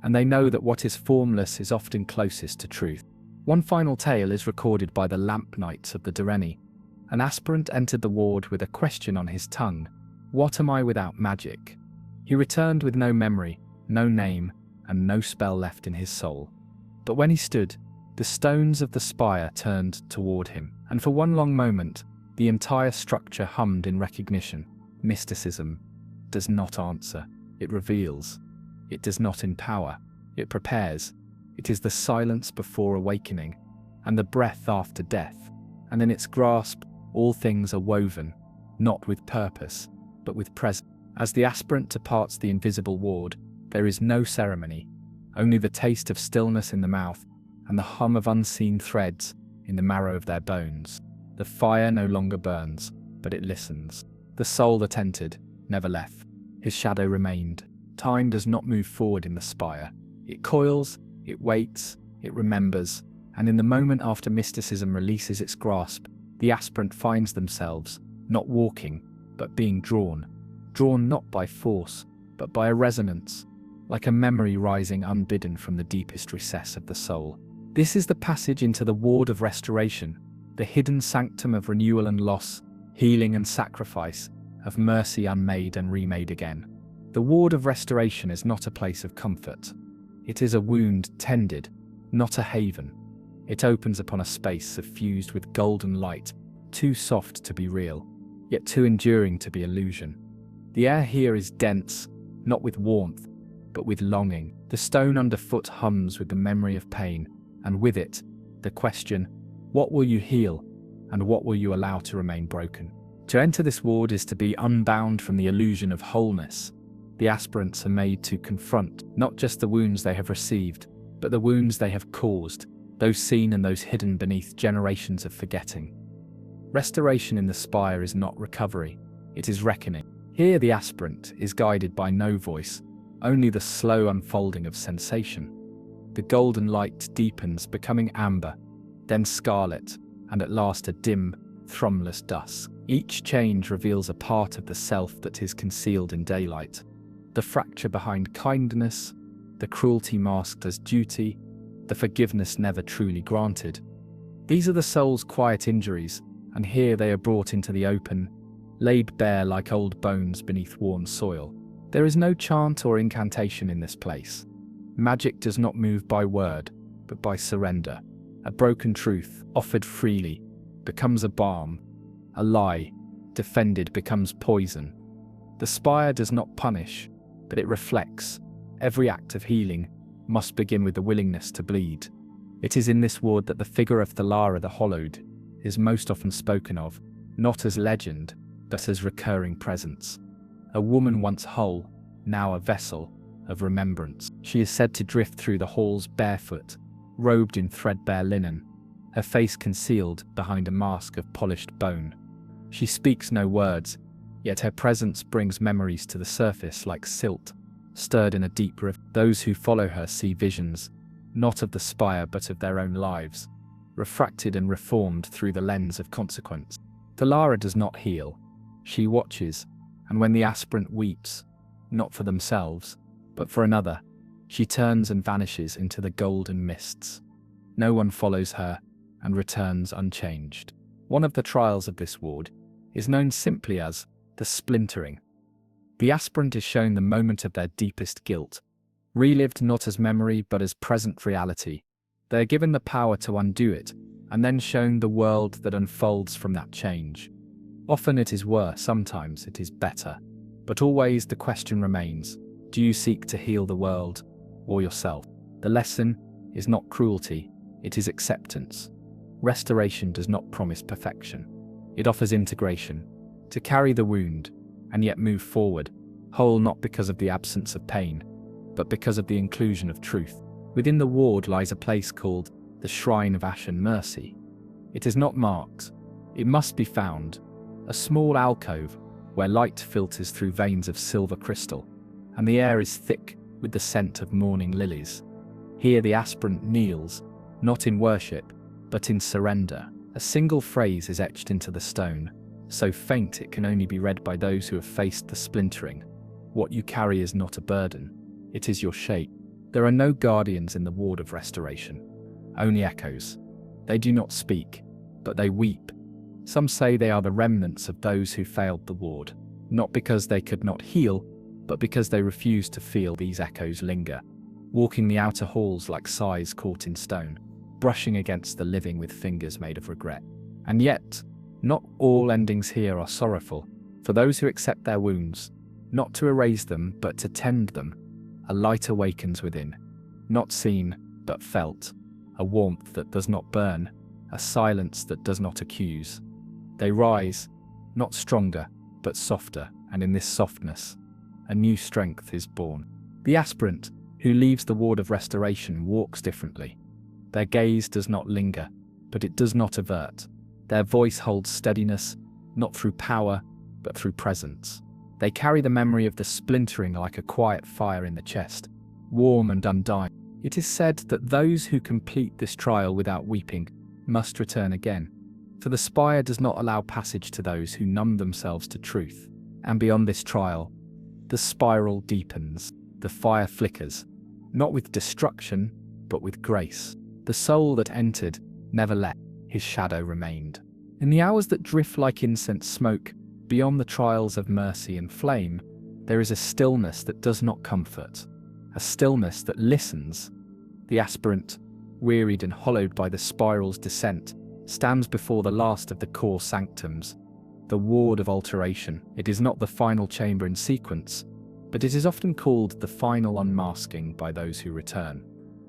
And they know that what is formless is often closest to truth. One final tale is recorded by the Lamp Knights of the Durrani. An aspirant entered the ward with a question on his tongue. What am I without magic? He returned with no memory, no name, and no spell left in his soul. But when he stood, the stones of the spire turned toward him, and for one long moment, the entire structure hummed in recognition. Mysticism does not answer, it reveals. It does not empower, it prepares. It is the silence before awakening, and the breath after death, and in its grasp, all things are woven, not with purpose, but with presence. As the aspirant departs the invisible ward, there is no ceremony, only the taste of stillness in the mouth and the hum of unseen threads in the marrow of their bones. The fire no longer burns, but it listens. The soul that entered never left. His shadow remained. Time does not move forward in the spire. It coils, it waits, it remembers, and in the moment after mysticism releases its grasp, the aspirant finds themselves, not walking, but being drawn. Drawn not by force, but by a resonance, like a memory rising unbidden from the deepest recess of the soul. This is the passage into the ward of restoration, the hidden sanctum of renewal and loss, healing and sacrifice, of mercy unmade and remade again. The ward of restoration is not a place of comfort. It is a wound tended, not a haven. It opens upon a space suffused with golden light, too soft to be real, yet too enduring to be illusion. The air here is dense, not with warmth, but with longing. The stone underfoot hums with the memory of pain, and with it, the question, what will you heal, and what will you allow to remain broken? To enter this ward is to be unbound from the illusion of wholeness. The aspirants are made to confront not just the wounds they have received, but the wounds they have caused, those seen and those hidden beneath generations of forgetting. Restoration in the spire is not recovery, it is reckoning. Here the aspirant is guided by no voice, only the slow unfolding of sensation. The golden light deepens, becoming amber, then scarlet, and at last a dim, thrumless dusk. Each change reveals a part of the self that is concealed in daylight. The fracture behind kindness, the cruelty masked as duty, the forgiveness never truly granted. These are the soul's quiet injuries, and here they are brought into the open, laid bare like old bones beneath worn soil. There is no chant or incantation in this place. Magic does not move by word, but by surrender. A broken truth, offered freely, becomes a balm. A lie, defended, becomes poison. The spire does not punish, but it reflects. Every act of healing must begin with the willingness to bleed. It is in this ward that the figure of Thalara the Hollowed is most often spoken of, not as legend, but as recurring presence. A woman once whole, now a vessel of remembrance. She is said to drift through the halls barefoot, robed in threadbare linen, her face concealed behind a mask of polished bone. She speaks no words, yet her presence brings memories to the surface like silt, stirred in a deep river. Those who follow her see visions, not of the spire but of their own lives, refracted and reformed through the lens of consequence. Thalara does not heal, she watches, and when the aspirant weeps, not for themselves, but for another, she turns and vanishes into the golden mists. No one follows her, and returns unchanged. One of the trials of this ward is known simply as the splintering. The aspirant is shown the moment of their deepest guilt, relived not as memory but as present reality. They are given the power to undo it, and then shown the world that unfolds from that change. Often it is worse, sometimes it is better, but always the question remains, do you seek to heal the world or yourself? The lesson is not cruelty, it is acceptance. Restoration does not promise perfection. It offers integration, to carry the wound, and yet move forward, whole not because of the absence of pain, but because of the inclusion of truth. Within the ward lies a place called the Shrine of Ashen Mercy. It is not marked, it must be found, a small alcove where light filters through veins of silver crystal, and the air is thick with the scent of morning lilies. Here the aspirant kneels, not in worship, but in surrender. A single phrase is etched into the stone, so faint it can only be read by those who have faced the splintering. What you carry is not a burden. It is your shape. There are no guardians in the ward of restoration, only echoes. They do not speak, but they weep. Some say they are the remnants of those who failed the ward, not because they could not heal, but because they refused to feel. These echoes linger, walking the outer halls like sighs caught in stone, brushing against the living with fingers made of regret. And yet, not all endings here are sorrowful. For those who accept their wounds, not to erase them, but to tend them, a light awakens within, not seen, but felt, a warmth that does not burn, a silence that does not accuse. They rise, not stronger, but softer, and in this softness, a new strength is born. The aspirant who leaves the ward of restoration walks differently. Their gaze does not linger, but it does not avert. Their voice holds steadiness, not through power, but through presence. They carry the memory of the splintering like a quiet fire in the chest, warm and undying. It is said that those who complete this trial without weeping must return again. For the spire does not allow passage to those who numb themselves to truth. And beyond this trial, the spiral deepens, the fire flickers, not with destruction, but with grace. The soul that entered never left, his shadow remained. In the hours that drift like incense smoke, beyond the trials of mercy and flame, there is a stillness that does not comfort, a stillness that listens. The aspirant, wearied and hollowed by the spiral's descent, stands before the last of the core sanctums, the ward of alteration. It is not the final chamber in sequence, but it is often called the final unmasking by those who return.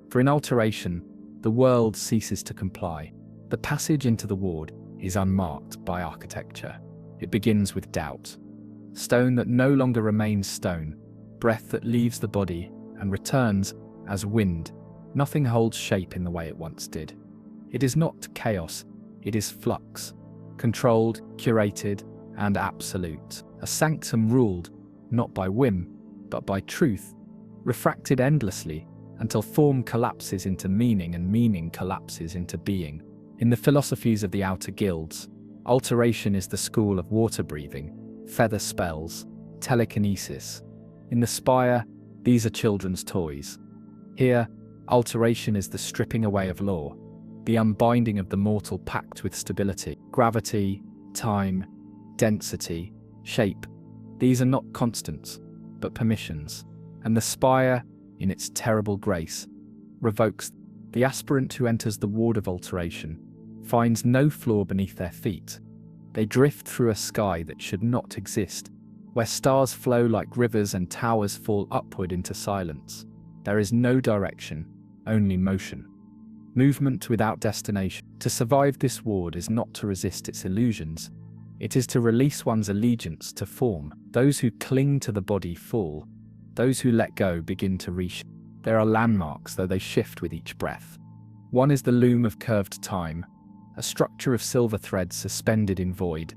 For in alteration, the world ceases to comply. The passage into the ward is unmarked by architecture. It begins with doubt. Stone that no longer remains stone, breath that leaves the body and returns as wind. Nothing holds shape in the way it once did. It is not chaos, it is flux, controlled, curated, and absolute. A sanctum ruled, not by whim, but by truth, refracted endlessly until form collapses into meaning and meaning collapses into being. In the philosophies of the outer guilds, alteration is the school of water breathing, feather spells, telekinesis. In the spire, these are children's toys. Here, alteration is the stripping away of law, the unbinding of the mortal pact with stability, gravity, time, density, shape. These are not constants, but permissions. And the spire, in its terrible grace, revokes. The aspirant who enters the ward of alteration finds no floor beneath their feet. They drift through a sky that should not exist, where stars flow like rivers and towers fall upward into silence. There is no direction, only motion. Movement without destination. To survive this ward is not to resist its illusions. It is to release one's allegiance to form. Those who cling to the body fall. Those who let go begin to reshape. There are landmarks, though they shift with each breath. One is the loom of curved time, a structure of silver threads suspended in void,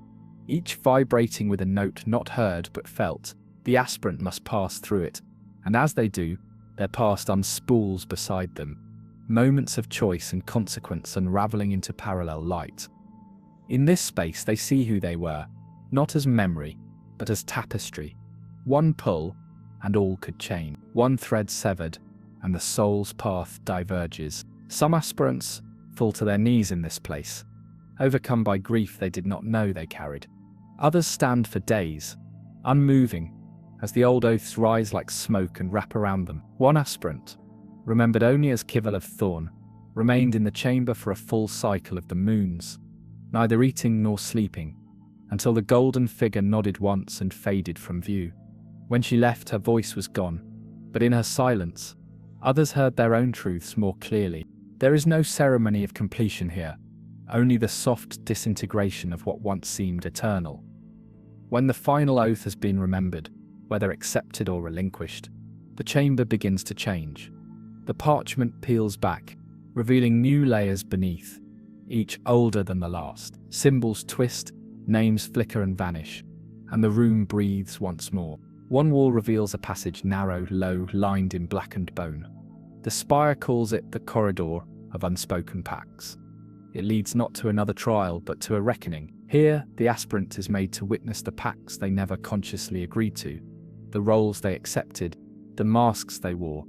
each vibrating with a note not heard but felt. The aspirant must pass through it, and as they do, their past unspools beside them, moments of choice and consequence unraveling into parallel light. In this space they see who they were, not as memory, but as tapestry. One pull, and all could change. One thread severed, and the soul's path diverges. Some aspirants fall to their knees in this place, overcome by grief they did not know they carried. Others stand for days, unmoving, as the old oaths rise like smoke and wrap around them. One aspirant, remembered only as Kivel of Thorn, remained in the chamber for a full cycle of the moons, neither eating nor sleeping, until the golden figure nodded once and faded from view. When she left, her voice was gone, but in her silence, others heard their own truths more clearly. There is no ceremony of completion here, only the soft disintegration of what once seemed eternal. When the final oath has been remembered, whether accepted or relinquished, the chamber begins to change. The parchment peels back, revealing new layers beneath, each older than the last. Symbols twist, names flicker and vanish, and the room breathes once more. One wall reveals a passage narrow, low, lined in blackened bone. The spire calls it the corridor of unspoken pacts. It leads not to another trial, but to a reckoning. Here, the aspirant is made to witness the pacts they never consciously agreed to. the roles they accepted, the masks they wore,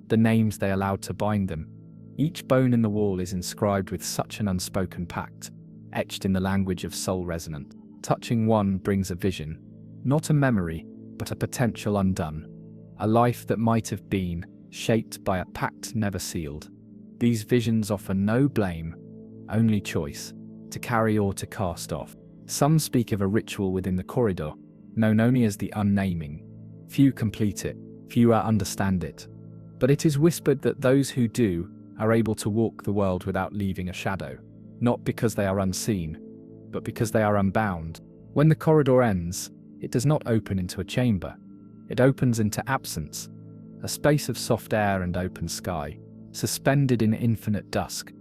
the names they allowed to bind them. Each bone in the wall is inscribed with such an unspoken pact, etched in the language of soul resonant. Touching one brings a vision, not a memory, but a potential undone. A life that might have been, shaped by a pact never sealed. These visions offer no blame, only choice, to carry or to cast off. Some speak of a ritual within the corridor, known only as the unnaming. Few complete it, fewer understand it. But it is whispered that those who do are able to walk the world without leaving a shadow, not because they are unseen, but because they are unbound. When the corridor ends, it does not open into a chamber. It opens into absence, a space of soft air and open sky, suspended in infinite dusk.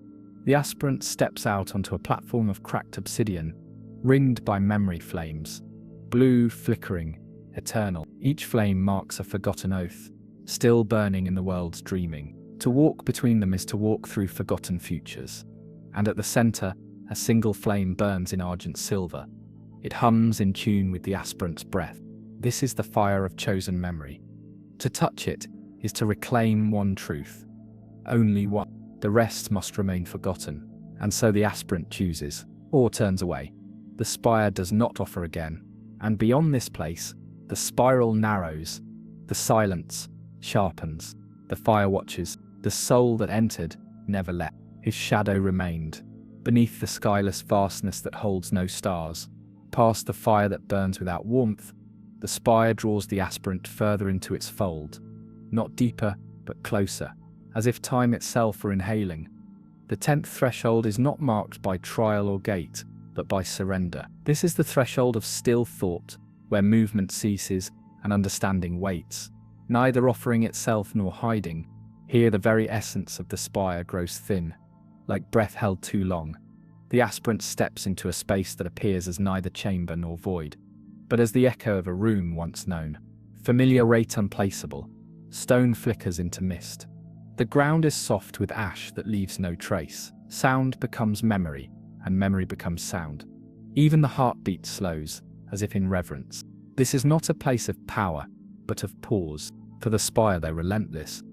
The aspirant steps out onto a platform of cracked obsidian, ringed by memory flames, blue, flickering, eternal. Each flame marks a forgotten oath, still burning in the world's dreaming. To walk between them is to walk through forgotten futures. And at the center, a single flame burns in argent silver. It hums in tune with the aspirant's breath. This is the fire of chosen memory. To touch it is to reclaim one truth. Only one. The rest must remain forgotten. And so the aspirant chooses, or turns away. The spire does not offer again. And beyond this place, the spiral narrows. The silence sharpens. The fire watches. The soul that entered never left. His shadow remained. Beneath the skyless vastness that holds no stars, past the fire that burns without warmth, the spire draws the aspirant further into its fold. Not deeper, but closer, as if time itself were inhaling. The 10th threshold is not marked by trial or gate, but by surrender. This is the threshold of still thought, where movement ceases and understanding waits, neither offering itself nor hiding. Here the very essence of the spire grows thin, like breath held too long. The aspirant steps into a space that appears as neither chamber nor void, but as the echo of a room once known. Familiar rate unplaceable, stone flickers into mist. The ground is soft with ash that leaves no trace. Sound becomes memory, and memory becomes sound. Even the heartbeat slows, as if in reverence. This is not a place of power, but of pause. For the spire they're relentless.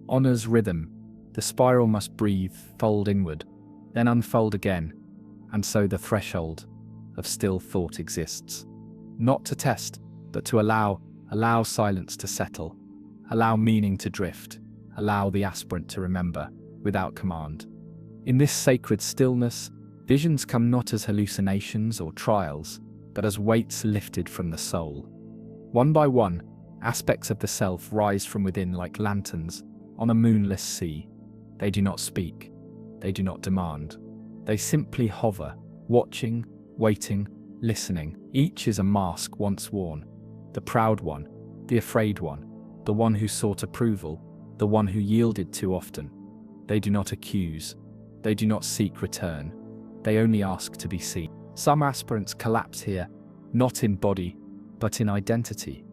Honor's rhythm. The spiral must breathe, fold inward, then unfold again. And so the threshold of still thought exists. Not to test, but to allow silence to settle, allow meaning to drift, allow the aspirant to remember, without command. In this sacred stillness, visions come not as hallucinations or trials, but as weights lifted from the soul. One by one, aspects of the self rise from within like lanterns on a moonless sea. They do not speak, they do not demand. They simply hover, watching, waiting, listening. Each is a mask once worn. The proud one, the afraid one, the one who sought approval, the one who yielded too often. They do not accuse, they do not seek return. They only ask to be seen. Some aspirants collapse here, not in body, but in identity.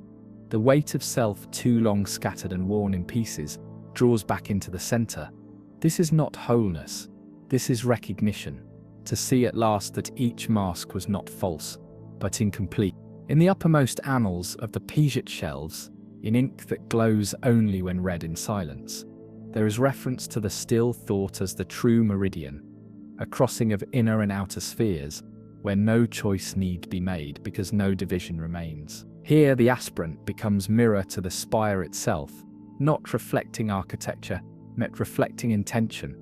The weight of self, too long scattered and worn in pieces, draws back into the center. This is not wholeness, this is recognition. To see at last that each mask was not false, but incomplete. In the uppermost annals of the Piget shelves, in ink that glows only when read in silence, there is reference to the still thought as the true meridian, a crossing of inner and outer spheres, where no choice need be made because no division remains. Here the aspirant becomes mirror to the spire itself, not reflecting architecture, but reflecting intention.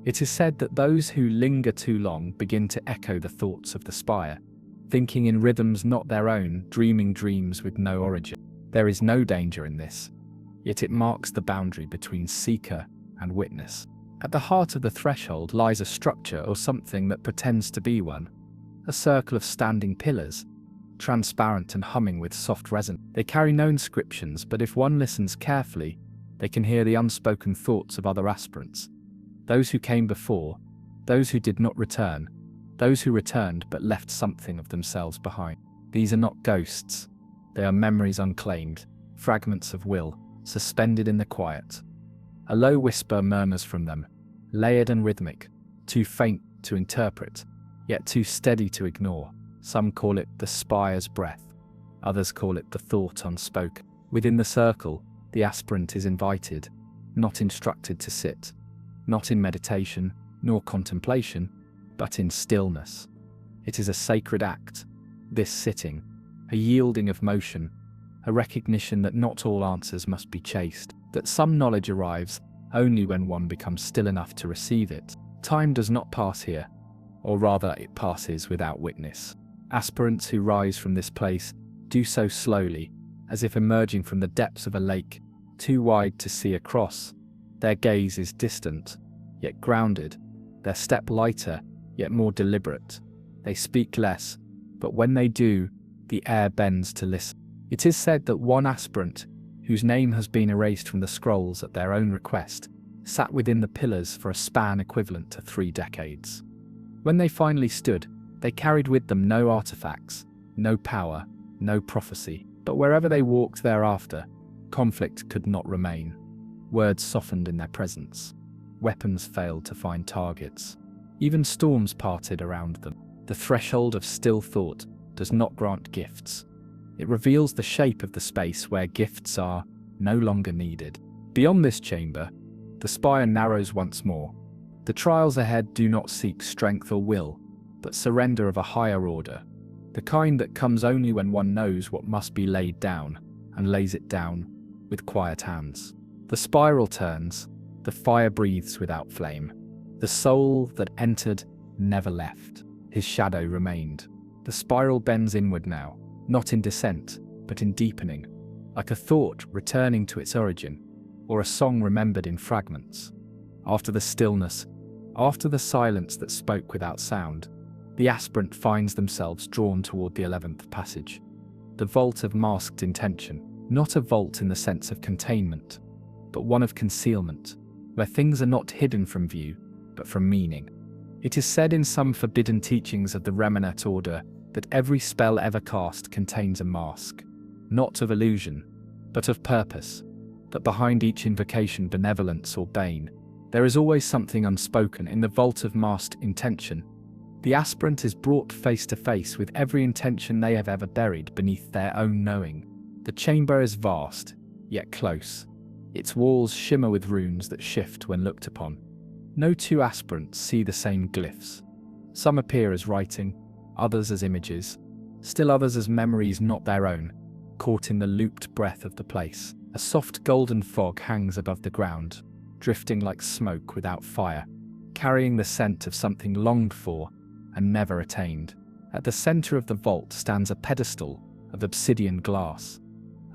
It is said that those who linger too long begin to echo the thoughts of the spire, thinking in rhythms not their own, dreaming dreams with no origin. There is no danger in this, yet it marks the boundary between seeker and witness. At the heart of the threshold lies a structure or something that pretends to be one, a circle of standing pillars, transparent and humming with soft resonance. They carry no inscriptions, but if one listens carefully, they can hear the unspoken thoughts of other aspirants. Those who came before, those who did not return, those who returned but left something of themselves behind. These are not ghosts. They are memories unclaimed, fragments of will, suspended in the quiet. A low whisper murmurs from them, layered and rhythmic, too faint to interpret, yet too steady to ignore. Some call it the spire's breath, others call it the thought unspoken. Within the circle, the aspirant is invited, not instructed to sit, not in meditation nor contemplation, but in stillness. It is a sacred act, this sitting, a yielding of motion, a recognition that not all answers must be chased, that some knowledge arrives only when one becomes still enough to receive it. Time does not pass here, or rather it passes without witness. Aspirants who rise from this place do so slowly, as if emerging from the depths of a lake, too wide to see across. Their gaze is distant, yet grounded, their step lighter, yet more deliberate. They speak less, but when they do, the air bends to listen. It is said that one aspirant, whose name has been erased from the scrolls at their own request, sat within the pillars for a span equivalent to 3 decades. When they finally stood, they carried with them no artifacts, no power, no prophecy, but wherever they walked thereafter, conflict could not remain. Words softened in their presence. Weapons failed to find targets. Even storms parted around them. The threshold of still thought does not grant gifts. It reveals the shape of the space where gifts are no longer needed. Beyond this chamber, the spire narrows once more. The trials ahead do not seek strength or will, but surrender of a higher order, the kind that comes only when one knows what must be laid down, and lays it down with quiet hands. The spiral turns, the fire breathes without flame. The soul that entered never left. His shadow remained. The spiral bends inward now, not in descent, but in deepening, like a thought returning to its origin, or a song remembered in fragments. After the stillness, after the silence that spoke without sound, the aspirant finds themselves drawn toward the 11th passage. The vault of masked intention, not a vault in the sense of containment, but one of concealment, where things are not hidden from view, but from meaning. It is said in some forbidden teachings of the Remanent order that every spell ever cast contains a mask, not of illusion, but of purpose, that behind each invocation, benevolence or bane, there is always something unspoken. In the vault of masked intention, the aspirant is brought face to face with every intention they have ever buried beneath their own knowing. The chamber is vast, yet close. Its walls shimmer with runes that shift when looked upon. No two aspirants see the same glyphs. Some appear as writing, others as images, still others as memories not their own, caught in the looped breath of the place. A soft golden fog hangs above the ground, drifting like smoke without fire, carrying the scent of something longed for and never attained. At the center of the vault stands a pedestal of obsidian glass.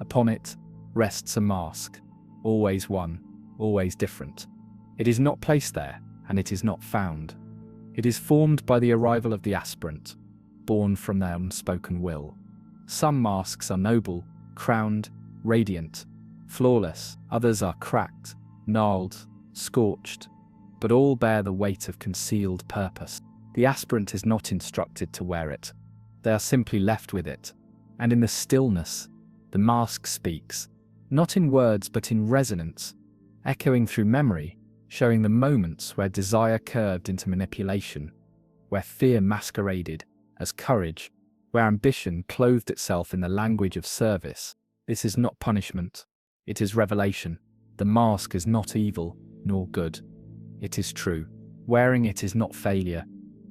Upon it rests a mask, always one, always different. It is not placed there, and it is not found. It is formed by the arrival of the aspirant, born from their unspoken will. Some masks are noble, crowned, radiant, flawless. Others are cracked, gnarled, scorched, but all bear the weight of concealed purpose. The aspirant is not instructed to wear it. They are simply left with it. And in the stillness, the mask speaks, not in words but in resonance, echoing through memory, showing the moments where desire curved into manipulation, where fear masqueraded as courage, where ambition clothed itself in the language of service. This is not punishment, it is revelation. The mask is not evil, nor good. It is true. Wearing it is not failure,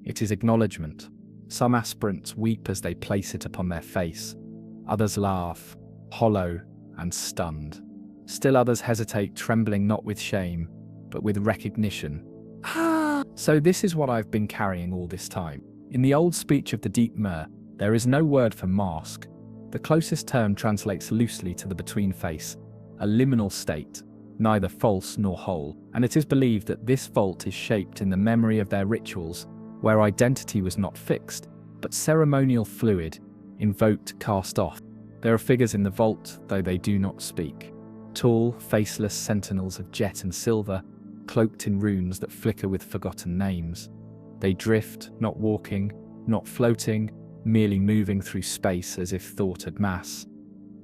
it is acknowledgement. Some aspirants weep as they place it upon their face. Others laugh, hollow and stunned. Still others hesitate, trembling not with shame, but with recognition. So this is what I've been carrying all this time. In the old speech of the deep myrrh, there is no word for mask. The closest term translates loosely to the between face, a liminal state, neither false nor whole, and it is believed that this vault is shaped in the memory of their rituals, where identity was not fixed, but ceremonial fluid, invoked, cast off. There are figures in the vault, though they do not speak. Tall, faceless sentinels of jet and silver, cloaked in runes that flicker with forgotten names. They drift, not walking, not floating, merely moving through space as if thought had mass.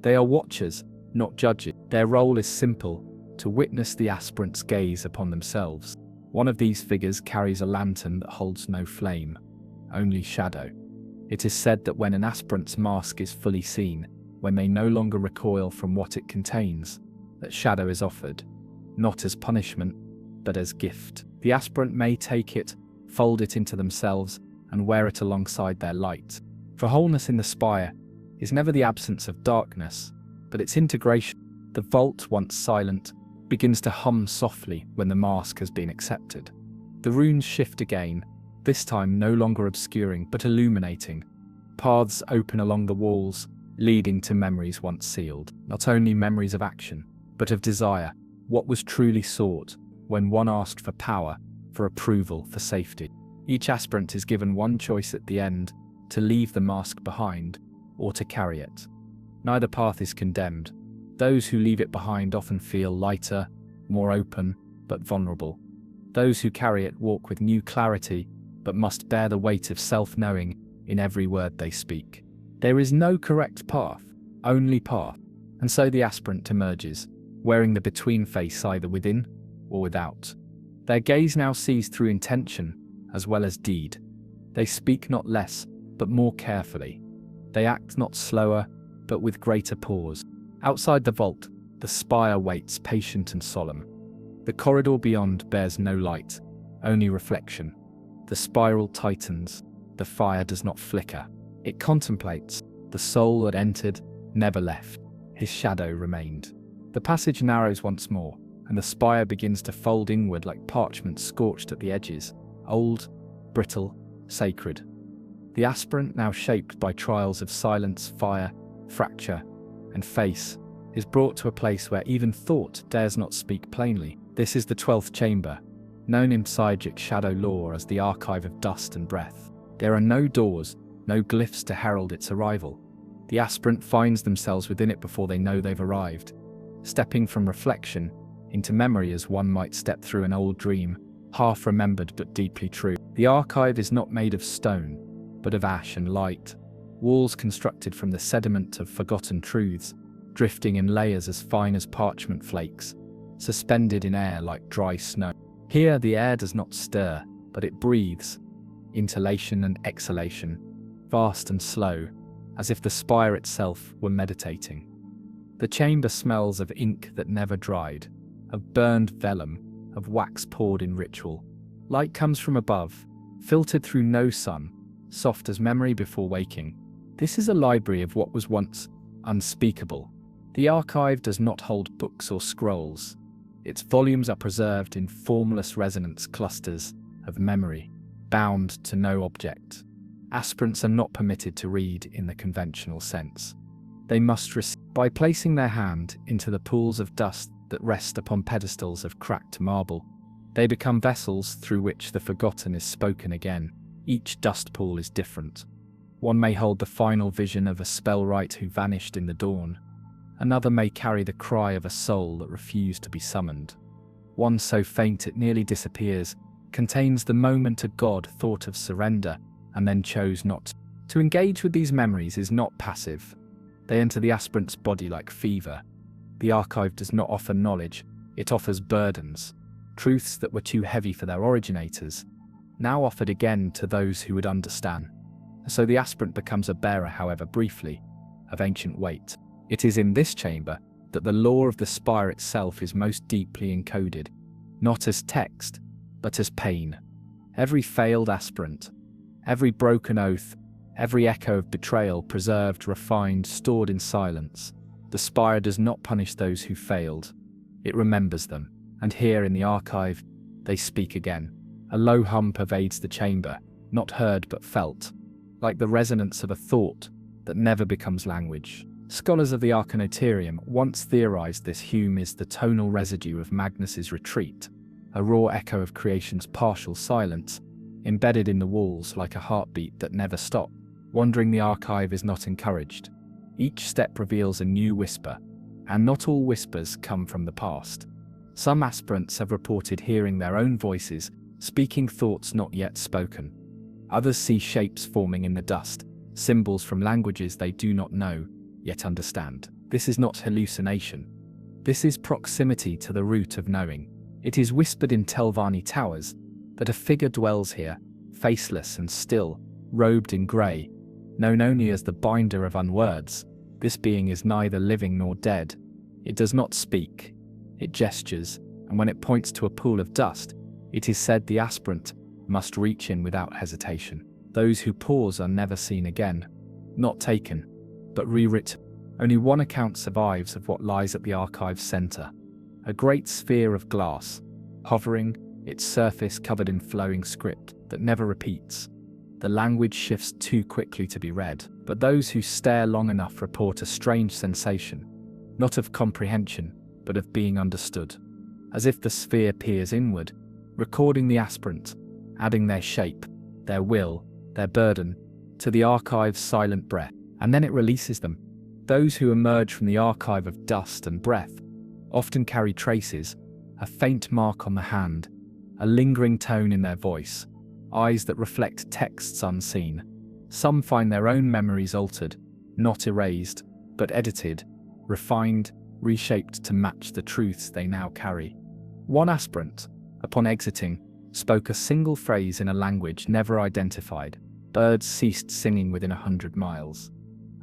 They are watchers, not judges. Their role is simple, to witness the aspirant's gaze upon themselves. One of these figures carries a lantern that holds no flame, only shadow. It is said that when an aspirant's mask is fully seen, when they no longer recoil from what it contains, that shadow is offered, not as punishment, but as gift. The aspirant may take it, fold it into themselves, and wear it alongside their light. For wholeness in the spire is never the absence of darkness, but its integration. The vault, once silent, begins to hum softly when the mask has been accepted. The runes shift again, this time no longer obscuring but illuminating. Paths open along the walls, leading to memories once sealed. Not only memories of action, but of desire, what was truly sought when one asked for power, for approval, for safety. Each aspirant is given one choice at the end, to leave the mask behind, or to carry it. Neither path is condemned. Those who leave it behind often feel lighter, more open, but vulnerable. Those who carry it walk with new clarity, but must bear the weight of self-knowing in every word they speak. There is no correct path, only path. And so the aspirant emerges, wearing the between face either within or without. Their gaze now sees through intention as well as deed. They speak not less, but more carefully. They act not slower, but with greater pause. Outside the vault, the spire waits patient and solemn. The corridor beyond bears no light, only reflection. The spiral tightens, the fire does not flicker. It contemplates, the soul that entered never left. His shadow remained. The passage narrows once more, and the spire begins to fold inward like parchment scorched at the edges, old, brittle, sacred. The aspirant, now shaped by trials of silence, fire, fracture, and face, is brought to a place where even thought dares not speak plainly. This is the 12th chamber, known in Psychic shadow lore as the Archive of Dust and Breath. There are no doors, no glyphs to herald its arrival. The aspirant finds themselves within it before they know they've arrived, stepping from reflection into memory as one might step through an old dream, half remembered but deeply true. The archive is not made of stone, but of ash and light, walls constructed from the sediment of forgotten truths, drifting in layers as fine as parchment flakes, suspended in air like dry snow. Here the air does not stir, but it breathes, inhalation and exhalation, vast and slow, as if the spire itself were meditating. The chamber smells of ink that never dried, of burned vellum, of wax poured in ritual. Light comes from above, filtered through no sun, soft as memory before waking. This is a library of what was once unspeakable. The archive does not hold books or scrolls. Its volumes are preserved in formless resonance clusters of memory, bound to no object. Aspirants are not permitted to read in the conventional sense. They must receive by placing their hand into the pools of dust that rest upon pedestals of cracked marble. They become vessels through which the forgotten is spoken again. Each dust pool is different. One may hold the final vision of a spellwright who vanished in the dawn. Another may carry the cry of a soul that refused to be summoned. One so faint it nearly disappears, contains the moment a god thought of surrender and then chose not. To engage with these memories is not passive. They enter the aspirant's body like fever. The archive does not offer knowledge, it offers burdens. Truths that were too heavy for their originators, now offered again to those who would understand. So the aspirant becomes a bearer, however briefly, of ancient weight. It is in this chamber that the lore of the spire itself is most deeply encoded, not as text, but as pain. Every failed aspirant, every broken oath, every echo of betrayal preserved, refined, stored in silence. The spire does not punish those who failed. It remembers them, and here in the archive, they speak again. A low hum pervades the chamber, not heard but felt, like the resonance of a thought that never becomes language. Scholars of the Arcanotarium once theorized this hum is the tonal residue of Magnus's retreat, a raw echo of creation's partial silence, embedded in the walls like a heartbeat that never stopped. Wandering the archive is not encouraged. Each step reveals a new whisper, and not all whispers come from the past. Some aspirants have reported hearing their own voices, speaking thoughts not yet spoken. Others see shapes forming in the dust, symbols from languages they do not know, yet understand. This is not hallucination. This is proximity to the root of knowing. It is whispered in Telvanni towers that a figure dwells here, faceless and still, robed in grey, known only as the binder of unwords, This being is neither living nor dead. It does not speak. It gestures, and when it points to a pool of dust, it is said the aspirant must reach in without hesitation. Those who pause are never seen again. Not taken, but rewritten. Only one account survives of what lies at the archive's center. A great sphere of glass, hovering, its surface covered in flowing script that never repeats. The language shifts too quickly to be read, but those who stare long enough report a strange sensation, not of comprehension, but of being understood. As if the sphere peers inward, recording the aspirant, adding their shape, their will, their burden, to the archive's silent breath, and then it releases them. Those who emerge from the archive of dust and breath often carry traces, a faint mark on the hand, a lingering tone in their voice, eyes that reflect texts unseen. Some find their own memories altered, not erased, but edited, refined, reshaped to match the truths they now carry. One aspirant, upon exiting, spoke a single phrase in a language never identified. Birds ceased singing within 100 miles.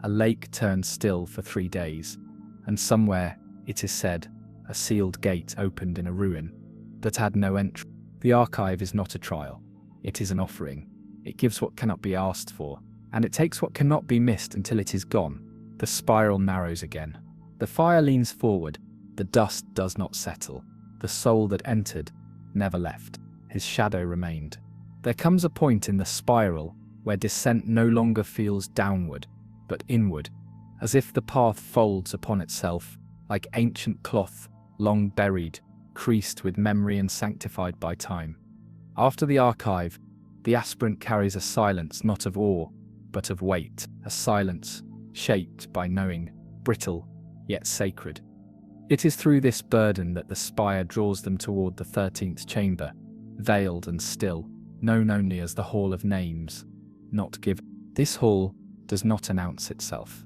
A lake turned still for 3 days, and somewhere, it is said, a sealed gate opened in a ruin that had no entry. The archive is not a trial. It is an offering. It gives what cannot be asked for, and it takes what cannot be missed until it is gone. The spiral narrows again. The fire leans forward. The dust does not settle. The soul that entered never left. His shadow remained. There comes a point in the spiral where descent no longer feels downward, but inward, as if the path folds upon itself, like ancient cloth, long buried, creased with memory and sanctified by time. After the archive, the aspirant carries a silence not of awe, but of weight, a silence shaped by knowing, brittle, yet sacred. It is through this burden that the spire draws them toward the 13th chamber, veiled and still, known only as the Hall of Names, not given. This hall does not announce itself.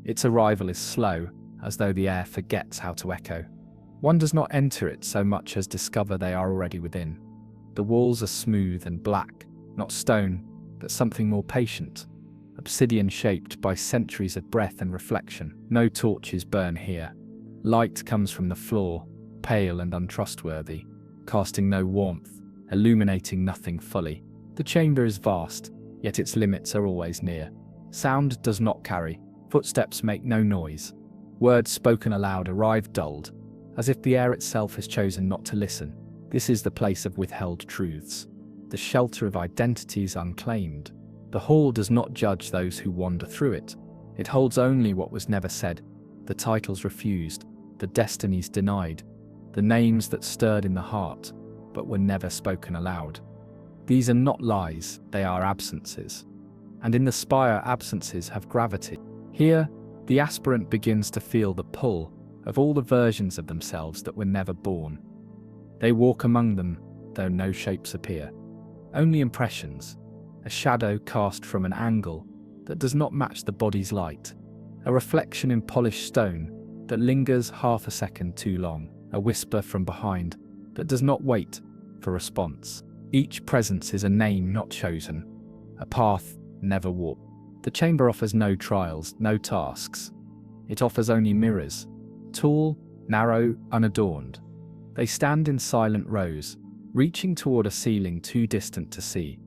Its arrival is slow, as though the air forgets how to echo. One does not enter it so much as discover they are already within. The walls are smooth and black, not stone, but something more patient, obsidian shaped by centuries of breath and reflection. No torches burn here. Light comes from the floor, pale and untrustworthy, casting no warmth, illuminating nothing fully. The chamber is vast, yet its limits are always near. Sound does not carry, footsteps make no noise. Words spoken aloud arrive dulled, as if the air itself has chosen not to listen. This is the place of withheld truths, the shelter of identities unclaimed. The hall does not judge those who wander through it. It holds only what was never said, the titles refused, the destinies denied, the names that stirred in the heart, but were never spoken aloud. These are not lies, they are absences. And in the spire, absences have gravity. Here, the aspirant begins to feel the pull of all the versions of themselves that were never born. They walk among them, though no shapes appear. Only impressions, a shadow cast from an angle that does not match the body's light, a reflection in polished stone that lingers half a second too long, a whisper from behind that does not wait for response. Each presence is a name not chosen, a path never walked. The chamber offers no trials, no tasks. It offers only mirrors, tall, narrow, unadorned. They stand in silent rows, reaching toward a ceiling too distant to see.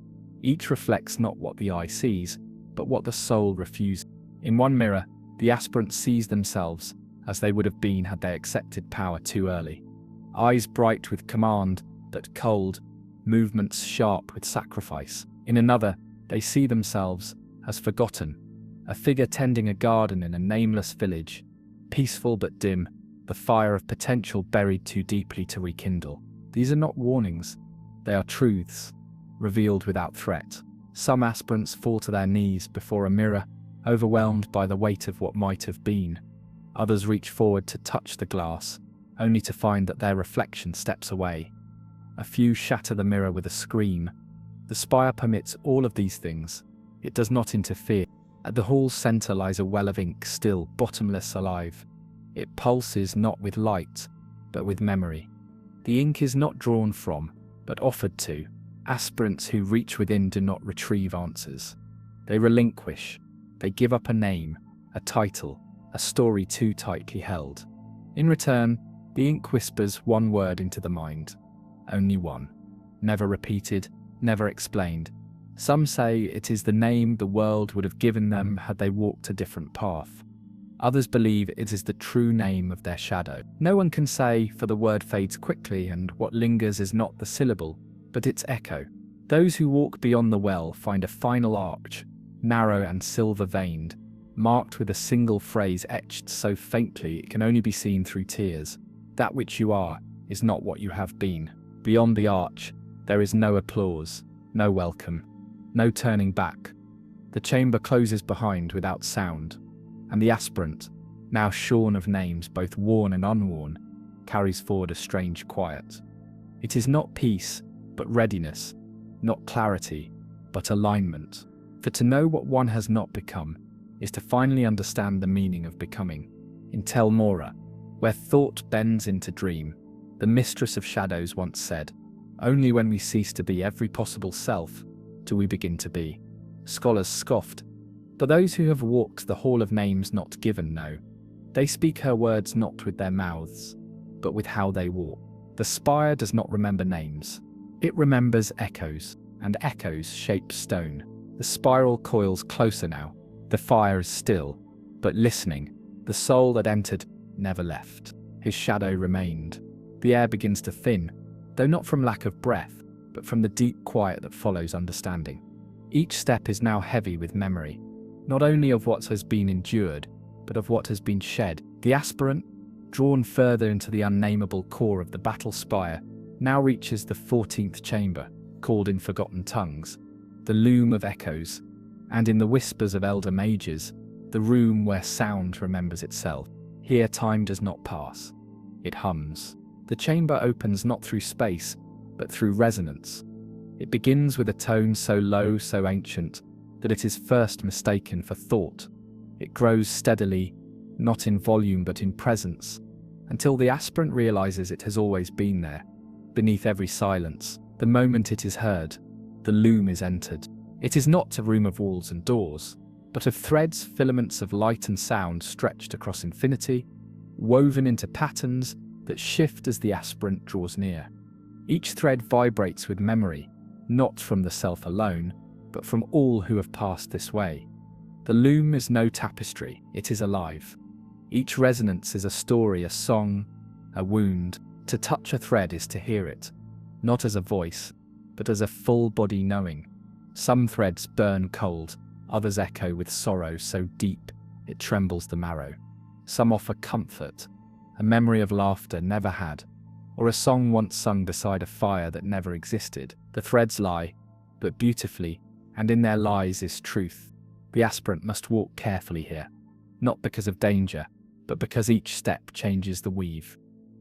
Each reflects not what the eye sees, but what the soul refuses. In one mirror, the aspirants sees themselves as they would have been had they accepted power too early. Eyes bright with command, but cold, movements sharp with sacrifice. In another, they see themselves as forgotten, a figure tending a garden in a nameless village, peaceful but dim, the fire of potential buried too deeply to rekindle. These are not warnings, they are truths, revealed without threat. Some aspirants fall to their knees before a mirror, overwhelmed by the weight of what might have been. Others reach forward to touch the glass, only to find that their reflection steps away. A few shatter the mirror with a scream. The spire permits all of these things. It does not interfere. At the hall's center lies a well of ink, still, bottomless, alive. It pulses not with light, but with memory. The ink is not drawn from, but offered to. Aspirants who reach within do not retrieve answers. They relinquish. They give up a name, a title, a story too tightly held. In return, the ink whispers one word into the mind. Only one. Never repeated, never explained. Some say it is the name the world would have given them had they walked a different path. Others believe it is the true name of their shadow. No one can say, for the word fades quickly, and what lingers is not the syllable, but its echo. Those who walk beyond the well find a final arch, narrow and silver-veined, marked with a single phrase etched so faintly it can only be seen through tears. That which you are is not what you have been. Beyond the arch, there is no applause, no welcome, no turning back. The chamber closes behind without sound, and the aspirant, now shorn of names both worn and unworn, carries forward a strange quiet. It is not peace, but readiness, not clarity, but alignment. For to know what one has not become is to finally understand the meaning of becoming. In Tel Mora, where thought bends into dream, the mistress of shadows once said, "Only when we cease to be every possible self do we begin to be." Scholars scoffed, but those who have walked the hall of names not given know. They speak her words not with their mouths, but with how they walk. The spire does not remember names. It remembers echoes, and echoes shape stone. The spiral coils closer now. The fire is still, but listening. The soul that entered never left. His shadow remained. The air begins to thin, though not from lack of breath, but from the deep quiet that follows understanding. Each step is now heavy with memory, not only of what has been endured, but of what has been shed. The aspirant, drawn further into the unnameable core of the battle spire, now reaches the 14th chamber, called in forgotten tongues, the loom of echoes, and in the whispers of elder mages, the room where sound remembers itself. Here time does not pass. It hums. The chamber opens not through space, but through resonance. It begins with a tone so low, so ancient, that it is first mistaken for thought. It grows steadily, not in volume but in presence, until the aspirant realizes it has always been there. Beneath every silence, the moment it is heard, the loom is entered. It is not a room of walls and doors, but of threads, filaments of light and sound stretched across infinity, woven into patterns that shift as the aspirant draws near. Each thread vibrates with memory, not from the self alone, but from all who have passed this way. The loom is no tapestry, it is alive. Each resonance is a story, a song, a wound. To touch a thread is to hear it, not as a voice, but as a full body knowing. Some threads burn cold, others echo with sorrow so deep it trembles the marrow. Some offer comfort, a memory of laughter never had, or a song once sung beside a fire that never existed. The threads lie, but beautifully, and in their lies is truth. The aspirant must walk carefully here, not because of danger, but because each step changes the weave.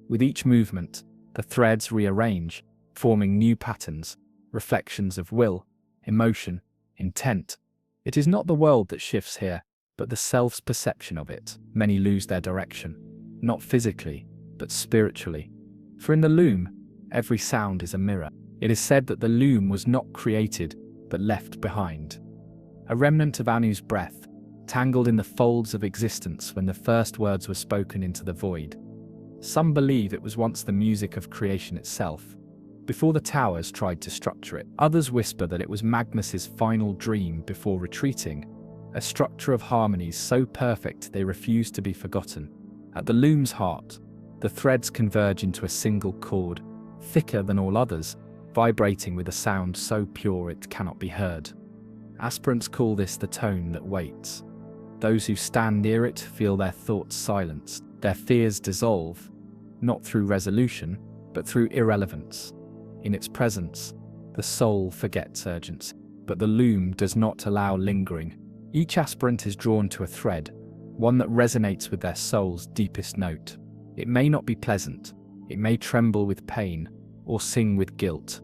With each movement, the threads rearrange, forming new patterns, reflections of will, emotion, intent. It is not the world that shifts here, but the self's perception of it. Many lose their direction, not physically, but spiritually. For in the loom, every sound is a mirror. It is said that the loom was not created, but left behind. A remnant of Anu's breath, tangled in the folds of existence when the first words were spoken into the void. Some believe it was once the music of creation itself, before the towers tried to structure it. Others whisper that it was Magnus's final dream before retreating, a structure of harmonies so perfect they refuse to be forgotten. At the loom's heart, the threads converge into a single chord, thicker than all others, vibrating with a sound so pure it cannot be heard. Aspirants call this the tone that waits. Those who stand near it feel their thoughts silenced, their fears dissolve, not through resolution, but through irrelevance. In its presence, the soul forgets urgency, but the loom does not allow lingering. Each aspirant is drawn to a thread, one that resonates with their soul's deepest note. It may not be pleasant, it may tremble with pain, or sing with guilt.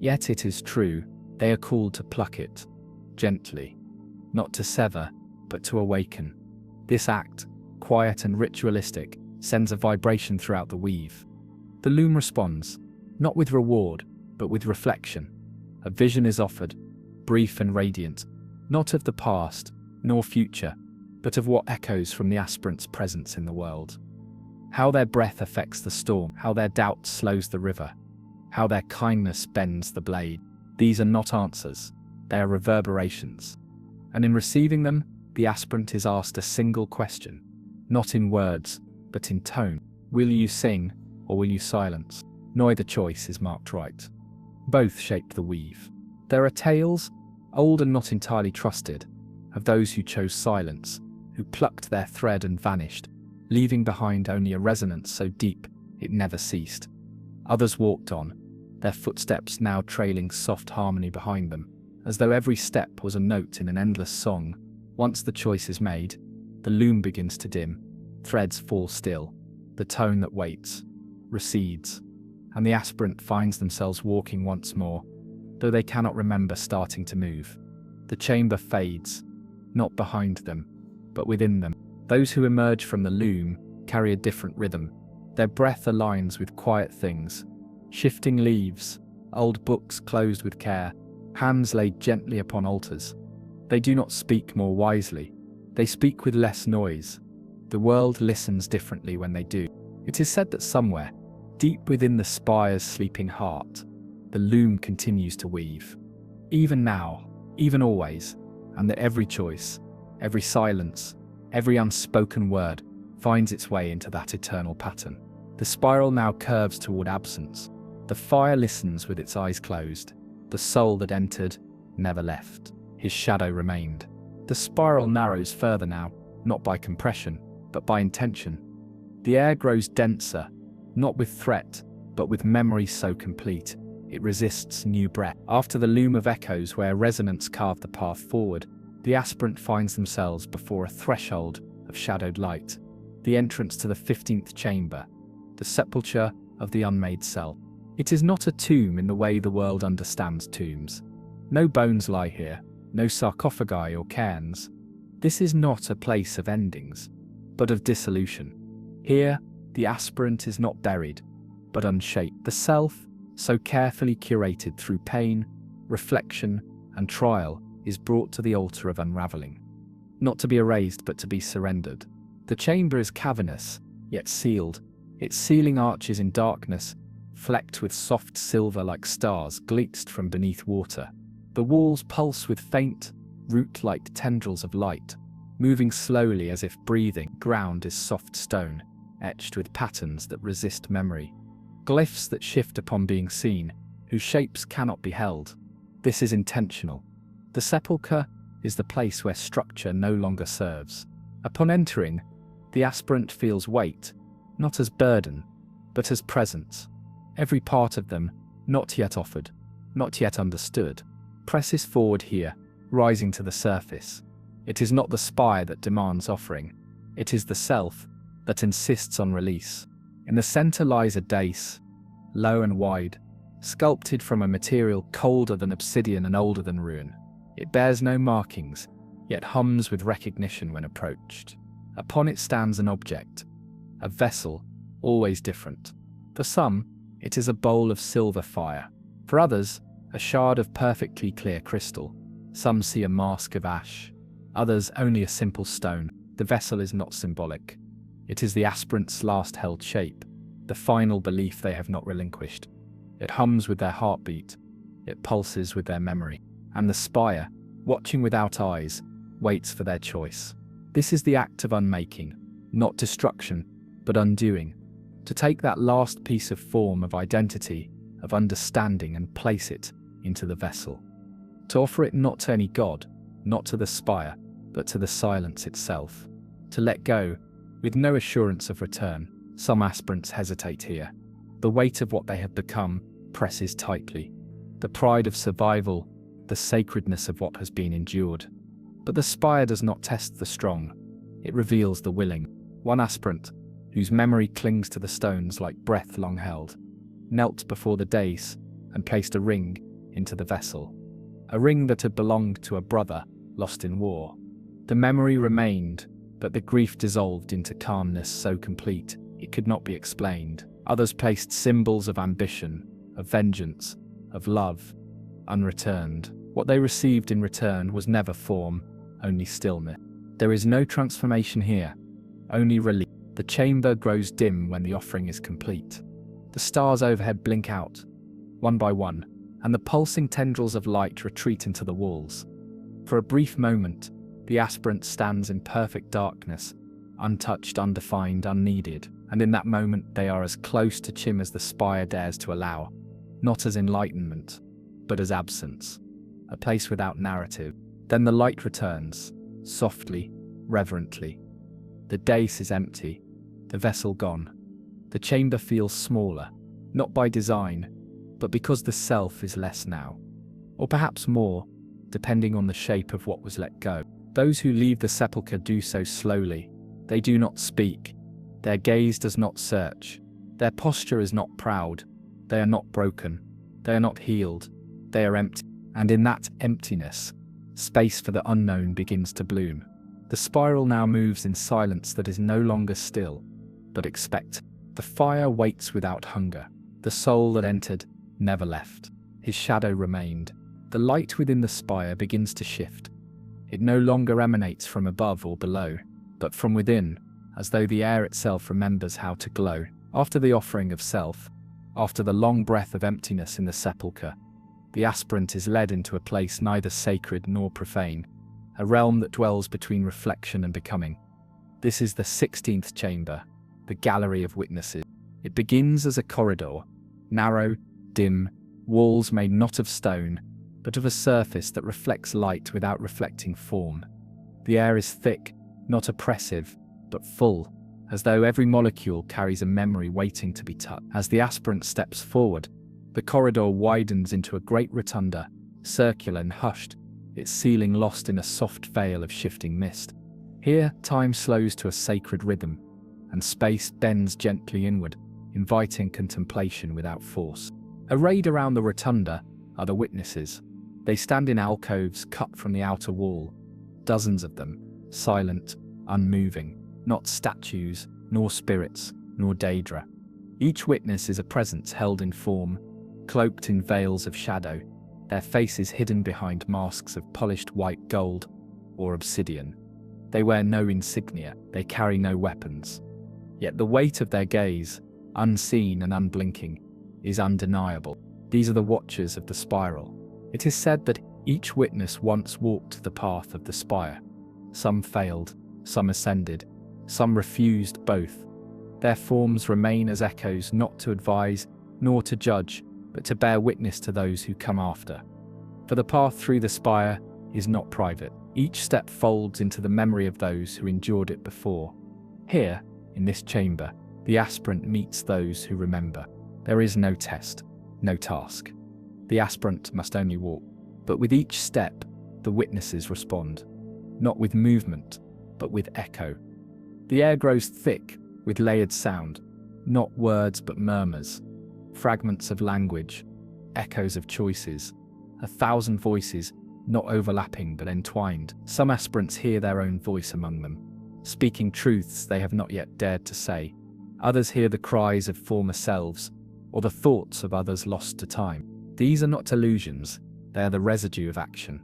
Yet it is true, they are called to pluck it, gently, not to sever, but to awaken. This act, quiet and ritualistic, sends a vibration throughout the weave. The loom responds, not with reward, but with reflection. A vision is offered, brief and radiant, not of the past, nor future, but of what echoes from the aspirant's presence in the world. How their breath affects the storm, how their doubt slows the river, how their kindness bends the blade. These are not answers, they are reverberations. And in receiving them, the aspirant is asked a single question, not in words, but in tone. Will you sing, or will you silence? Neither choice is marked right. Both shape the weave. There are tales, old and not entirely trusted, of those who chose silence, who plucked their thread and vanished, leaving behind only a resonance so deep it never ceased. Others walked on, their footsteps now trailing soft harmony behind them, as though every step was a note in an endless song. Once the choice is made, the loom begins to dim, threads fall still, the tone that waits recedes, and the aspirant finds themselves walking once more, though they cannot remember starting to move. The chamber fades, not behind them, but within them. Those who emerge from the loom carry a different rhythm. Their breath aligns with quiet things, shifting leaves, old books closed with care, hands laid gently upon altars. They do not speak more wisely, they speak with less noise. The world listens differently when they do. It is said that somewhere, deep within the spire's sleeping heart, the loom continues to weave. Even now, even always, and that every choice, every silence, every unspoken word finds its way into that eternal pattern. The spiral now curves toward absence. The fire listens with its eyes closed. The soul that entered never left. His shadow remained. The spiral narrows further now, not by compression, but by intention. The air grows denser, not with threat, but with memory so complete, it resists new breath. After the loom of echoes where resonance carved the path forward, the aspirant finds themselves before a threshold of shadowed light, the entrance to the 15th chamber, the sepulchre of the unmade cell. It is not a tomb in the way the world understands tombs. No bones lie here, no sarcophagi or cairns. This is not a place of endings, but of dissolution. Here, the aspirant is not buried, but unshaped. The self, so carefully curated through pain, reflection, and trial, is brought to the altar of unraveling. Not to be erased, but to be surrendered. The chamber is cavernous, yet sealed, its ceiling arches in darkness, flecked with soft silver like stars glitzed from beneath water. The walls pulse with faint, root-like tendrils of light, moving slowly as if breathing. Ground is soft stone, etched with patterns that resist memory. Glyphs that shift upon being seen, whose shapes cannot be held. This is intentional. The sepulchre is the place where structure no longer serves. Upon entering, the aspirant feels weight, not as burden, but as presence. Every part of them, not yet offered, not yet understood, presses forward here, rising to the surface. It is not the spire that demands offering. It is the self that insists on release. In the center lies a dais, low and wide, sculpted from a material colder than obsidian and older than ruin. It bears no markings, yet hums with recognition when approached. Upon it stands an object, a vessel, always different. For some, it is a bowl of silver fire. For others, a shard of perfectly clear crystal. Some see a mask of ash, others only a simple stone. The vessel is not symbolic. It is the aspirant's last held shape, the final belief they have not relinquished. It hums with their heartbeat, it pulses with their memory, and the spire, watching without eyes, waits for their choice. This is the act of unmaking, not destruction, but undoing. To take that last piece of form, of identity, of understanding, and place it into the vessel. To offer it not to any god, not to the spire, but to the silence itself. To let go, with no assurance of return. Some aspirants hesitate here. The weight of what they have become presses tightly. The pride of survival, the sacredness of what has been endured. But the spire does not test the strong. It reveals the willing. One aspirant, whose memory clings to the stones like breath long held, knelt before the dais and placed a ring into the vessel. A ring that had belonged to a brother lost in war. The memory remained, but the grief dissolved into calmness so complete it could not be explained. Others placed symbols of ambition, of vengeance, of love, unreturned. What they received in return was never form, only stillness. There is no transformation here, only relief. The chamber grows dim when the offering is complete. The stars overhead blink out, one by one, and the pulsing tendrils of light retreat into the walls. For a brief moment, the aspirant stands in perfect darkness, untouched, undefined, unneeded, and in that moment they are as close to Chim as the spire dares to allow, not as enlightenment, but as absence, a place without narrative. Then the light returns, softly, reverently. The dais is empty, the vessel gone. The chamber feels smaller, not by design, but because the self is less now. Or perhaps more, depending on the shape of what was let go. Those who leave the sepulchre do so slowly. They do not speak. Their gaze does not search. Their posture is not proud. They are not broken. They are not healed. They are empty. And in that emptiness, space for the unknown begins to bloom. The spiral now moves in silence that is no longer still, but expect. The fire waits without hunger. The soul that entered never left. His shadow remained. The light within the spire begins to shift. It no longer emanates from above or below, but from within, as though the air itself remembers how to glow. After the offering of self, after the long breath of emptiness in the sepulchre, the aspirant is led into a place neither sacred nor profane, a realm that dwells between reflection and becoming. This is the 16th chamber, the gallery of witnesses. It begins as a corridor, narrow, dim, walls made not of stone, but of a surface that reflects light without reflecting form. The air is thick, not oppressive, but full, as though every molecule carries a memory waiting to be touched. As the aspirant steps forward, the corridor widens into a great rotunda, circular and hushed, its ceiling lost in a soft veil of shifting mist. Here, time slows to a sacred rhythm, and space bends gently inward, inviting contemplation without force. Arrayed around the rotunda are the witnesses. They stand in alcoves cut from the outer wall, dozens of them, silent, unmoving, not statues, nor spirits, nor daedra. Each witness is a presence held in form, cloaked in veils of shadow, their faces hidden behind masks of polished white gold or obsidian. They wear no insignia, they carry no weapons. Yet the weight of their gaze, unseen and unblinking, is undeniable. These are the watchers of the spiral. It is said that each witness once walked the path of the spire. Some failed, some ascended, some refused both. Their forms remain as echoes, not to advise, nor to judge, but to bear witness to those who come after. For the path through the spire is not private. Each step folds into the memory of those who endured it before. Here, in this chamber, the aspirant meets those who remember. There is no test, no task. The aspirant must only walk. But with each step, the witnesses respond. Not with movement, but with echo. The air grows thick with layered sound, not words but murmurs, fragments of language, echoes of choices, 1,000 voices, not overlapping but entwined. Some aspirants hear their own voice among them, speaking truths they have not yet dared to say. Others hear the cries of former selves, or the thoughts of others lost to time. These are not illusions, they are the residue of action.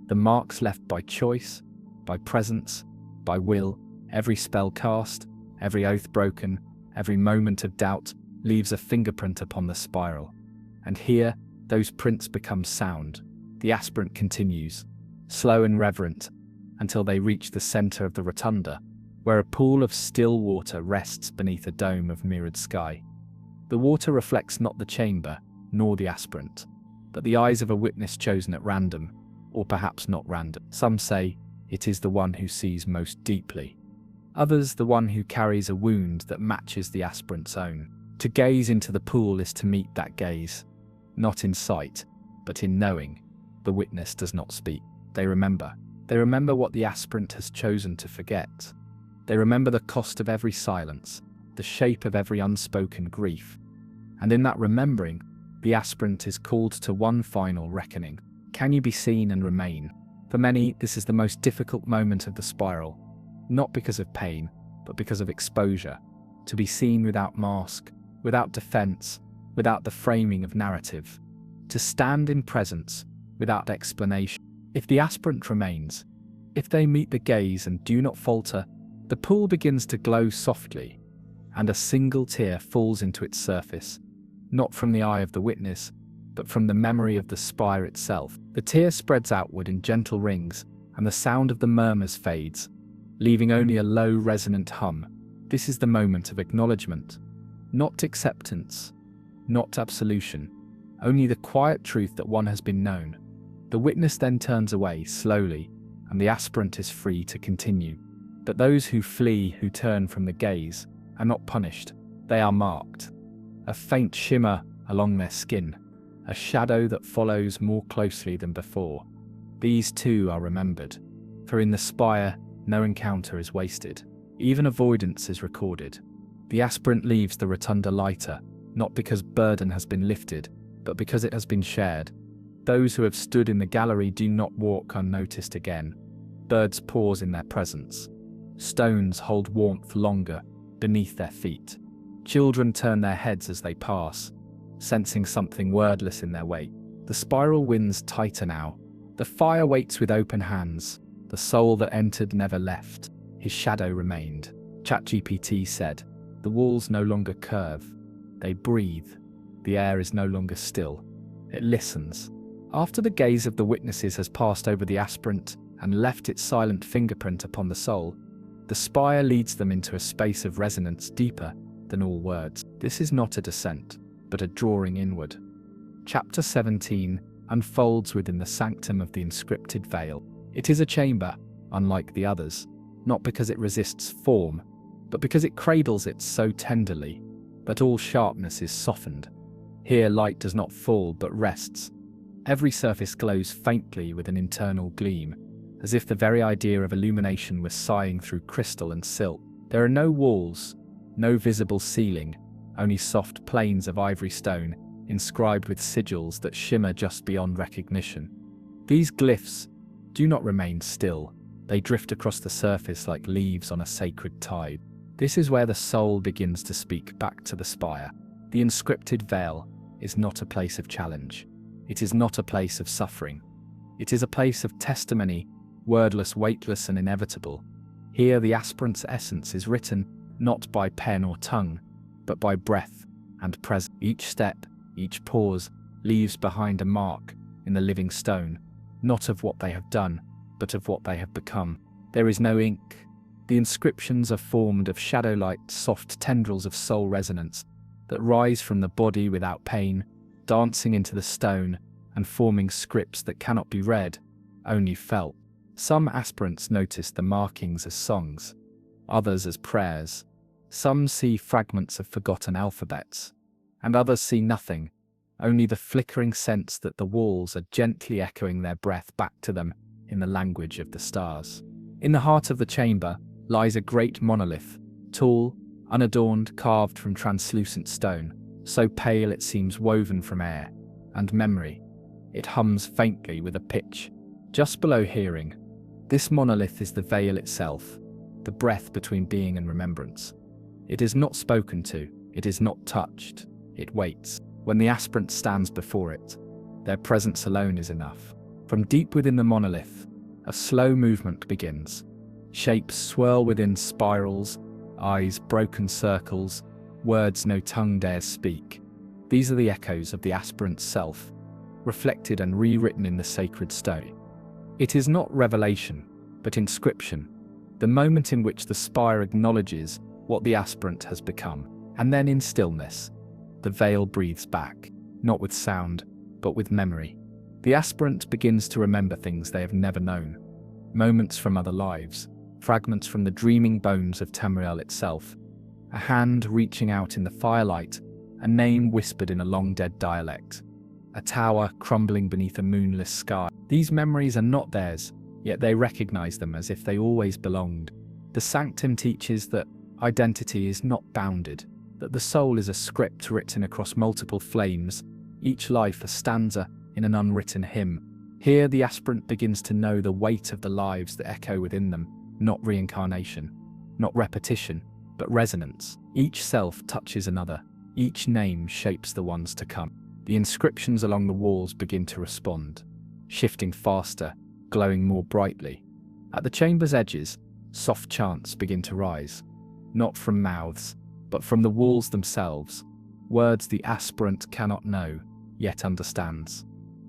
The marks left by choice, by presence, by will. Every spell cast, every oath broken, every moment of doubt leaves a fingerprint upon the spiral. And here, those prints become sound. The aspirant continues, slow and reverent, until they reach the center of the rotunda, where a pool of still water rests beneath a dome of mirrored sky. The water reflects not the chamber, nor the aspirant, but the eyes of a witness chosen at random, or perhaps not random. Some say it is the one who sees most deeply. Others, the one who carries a wound that matches the aspirant's own. To gaze into the pool is to meet that gaze, not in sight, but in knowing. The witness does not speak. They remember. They remember what the aspirant has chosen to forget. They remember the cost of every silence, the shape of every unspoken grief. And in that remembering, the aspirant is called to one final reckoning. Can you be seen and remain? For many, this is the most difficult moment of the spiral, not because of pain, but because of exposure. To be seen without mask, without defense, without the framing of narrative. To stand in presence, without explanation. If the aspirant remains, If they meet the gaze and do not falter, the pool begins to glow softly, and a single tear falls into its surface, not from the eye of the witness, but from the memory of the spire itself. The tear spreads outward in gentle rings, and the sound of the murmurs fades, leaving only a low, resonant hum. This is the moment of acknowledgement, not acceptance, not absolution, only the quiet truth that one has been known. The witness then turns away slowly, and the aspirant is free to continue. But those who flee, who turn from the gaze, are not punished. They are marked. A faint shimmer along their skin, a shadow that follows more closely than before. These too are remembered, for in the spire, no encounter is wasted. Even avoidance is recorded. The aspirant leaves the rotunda lighter, not because burden has been lifted, but because it has been shared. Those who have stood in the gallery do not walk unnoticed again. Birds pause in their presence. Stones hold warmth longer beneath their feet. Children turn their heads as they pass, sensing something wordless in their wake. The spiral winds tighter now. The fire waits with open hands. The soul that entered never left. His shadow remained. ChatGPT said, "The walls no longer curve. They breathe. The air is no longer still. It listens." After the gaze of the witnesses has passed over the aspirant and left its silent fingerprint upon the soul, the spire leads them into a space of resonance deeper than all words. This is not a descent, but a drawing inward. Chapter 17 unfolds within the sanctum of the inscripted veil. It is a chamber, unlike the others, not because it resists form, but because it cradles it so tenderly that all sharpness is softened. Here light does not fall but rests. Every surface glows faintly with an internal gleam, as if the very idea of illumination was sighing through crystal and silk. There are no walls, no visible ceiling, only soft plains of ivory stone, inscribed with sigils that shimmer just beyond recognition. These glyphs do not remain still. They drift across the surface like leaves on a sacred tide. This is where the soul begins to speak back to the spire. The inscripted veil is not a place of challenge. It is not a place of suffering. It is a place of testimony, wordless, weightless, and inevitable. Here the aspirant's essence is written not by pen or tongue, but by breath and presence. Each step, each pause, leaves behind a mark in the living stone, not of what they have done, but of what they have become. There is no ink. The inscriptions are formed of shadow-light, soft tendrils of soul resonance that rise from the body without pain, dancing into the stone and forming scripts that cannot be read, only felt. Some aspirants notice the markings as songs, others as prayers. Some see fragments of forgotten alphabets, and others see nothing, only the flickering sense that the walls are gently echoing their breath back to them in the language of the stars. In the heart of the chamber lies a great monolith, tall, unadorned, carved from translucent stone, so pale it seems woven from air and memory. It hums faintly with a pitch, just below hearing. This monolith is the veil itself, the breath between being and remembrance. It is not spoken to, it is not touched, it waits. When the aspirant stands before it, their presence alone is enough. From deep within the monolith, a slow movement begins. Shapes swirl within spirals, eyes broken circles, words no tongue dares speak. These are the echoes of the aspirant's self, reflected and rewritten in the sacred stone. It is not revelation, but inscription, the moment in which the spire acknowledges what the aspirant has become. And then in stillness, the veil breathes back, not with sound, but with memory. The aspirant begins to remember things they have never known, moments from other lives, fragments from the dreaming bones of Tamriel itself, a hand reaching out in the firelight, a name whispered in a long-dead dialect, a tower crumbling beneath a moonless sky. These memories are not theirs, yet they recognize them as if they always belonged. The sanctum teaches that identity is not bounded, that the soul is a script written across multiple flames, each life a stanza in an unwritten hymn. Here the aspirant begins to know the weight of the lives that echo within them, not reincarnation, not repetition, but resonance. Each self touches another, each name shapes the ones to come. The inscriptions along the walls begin to respond, shifting faster, glowing more brightly. At the chamber's edges, soft chants begin to rise, not from mouths, but from the walls themselves, words the aspirant cannot know, yet understands.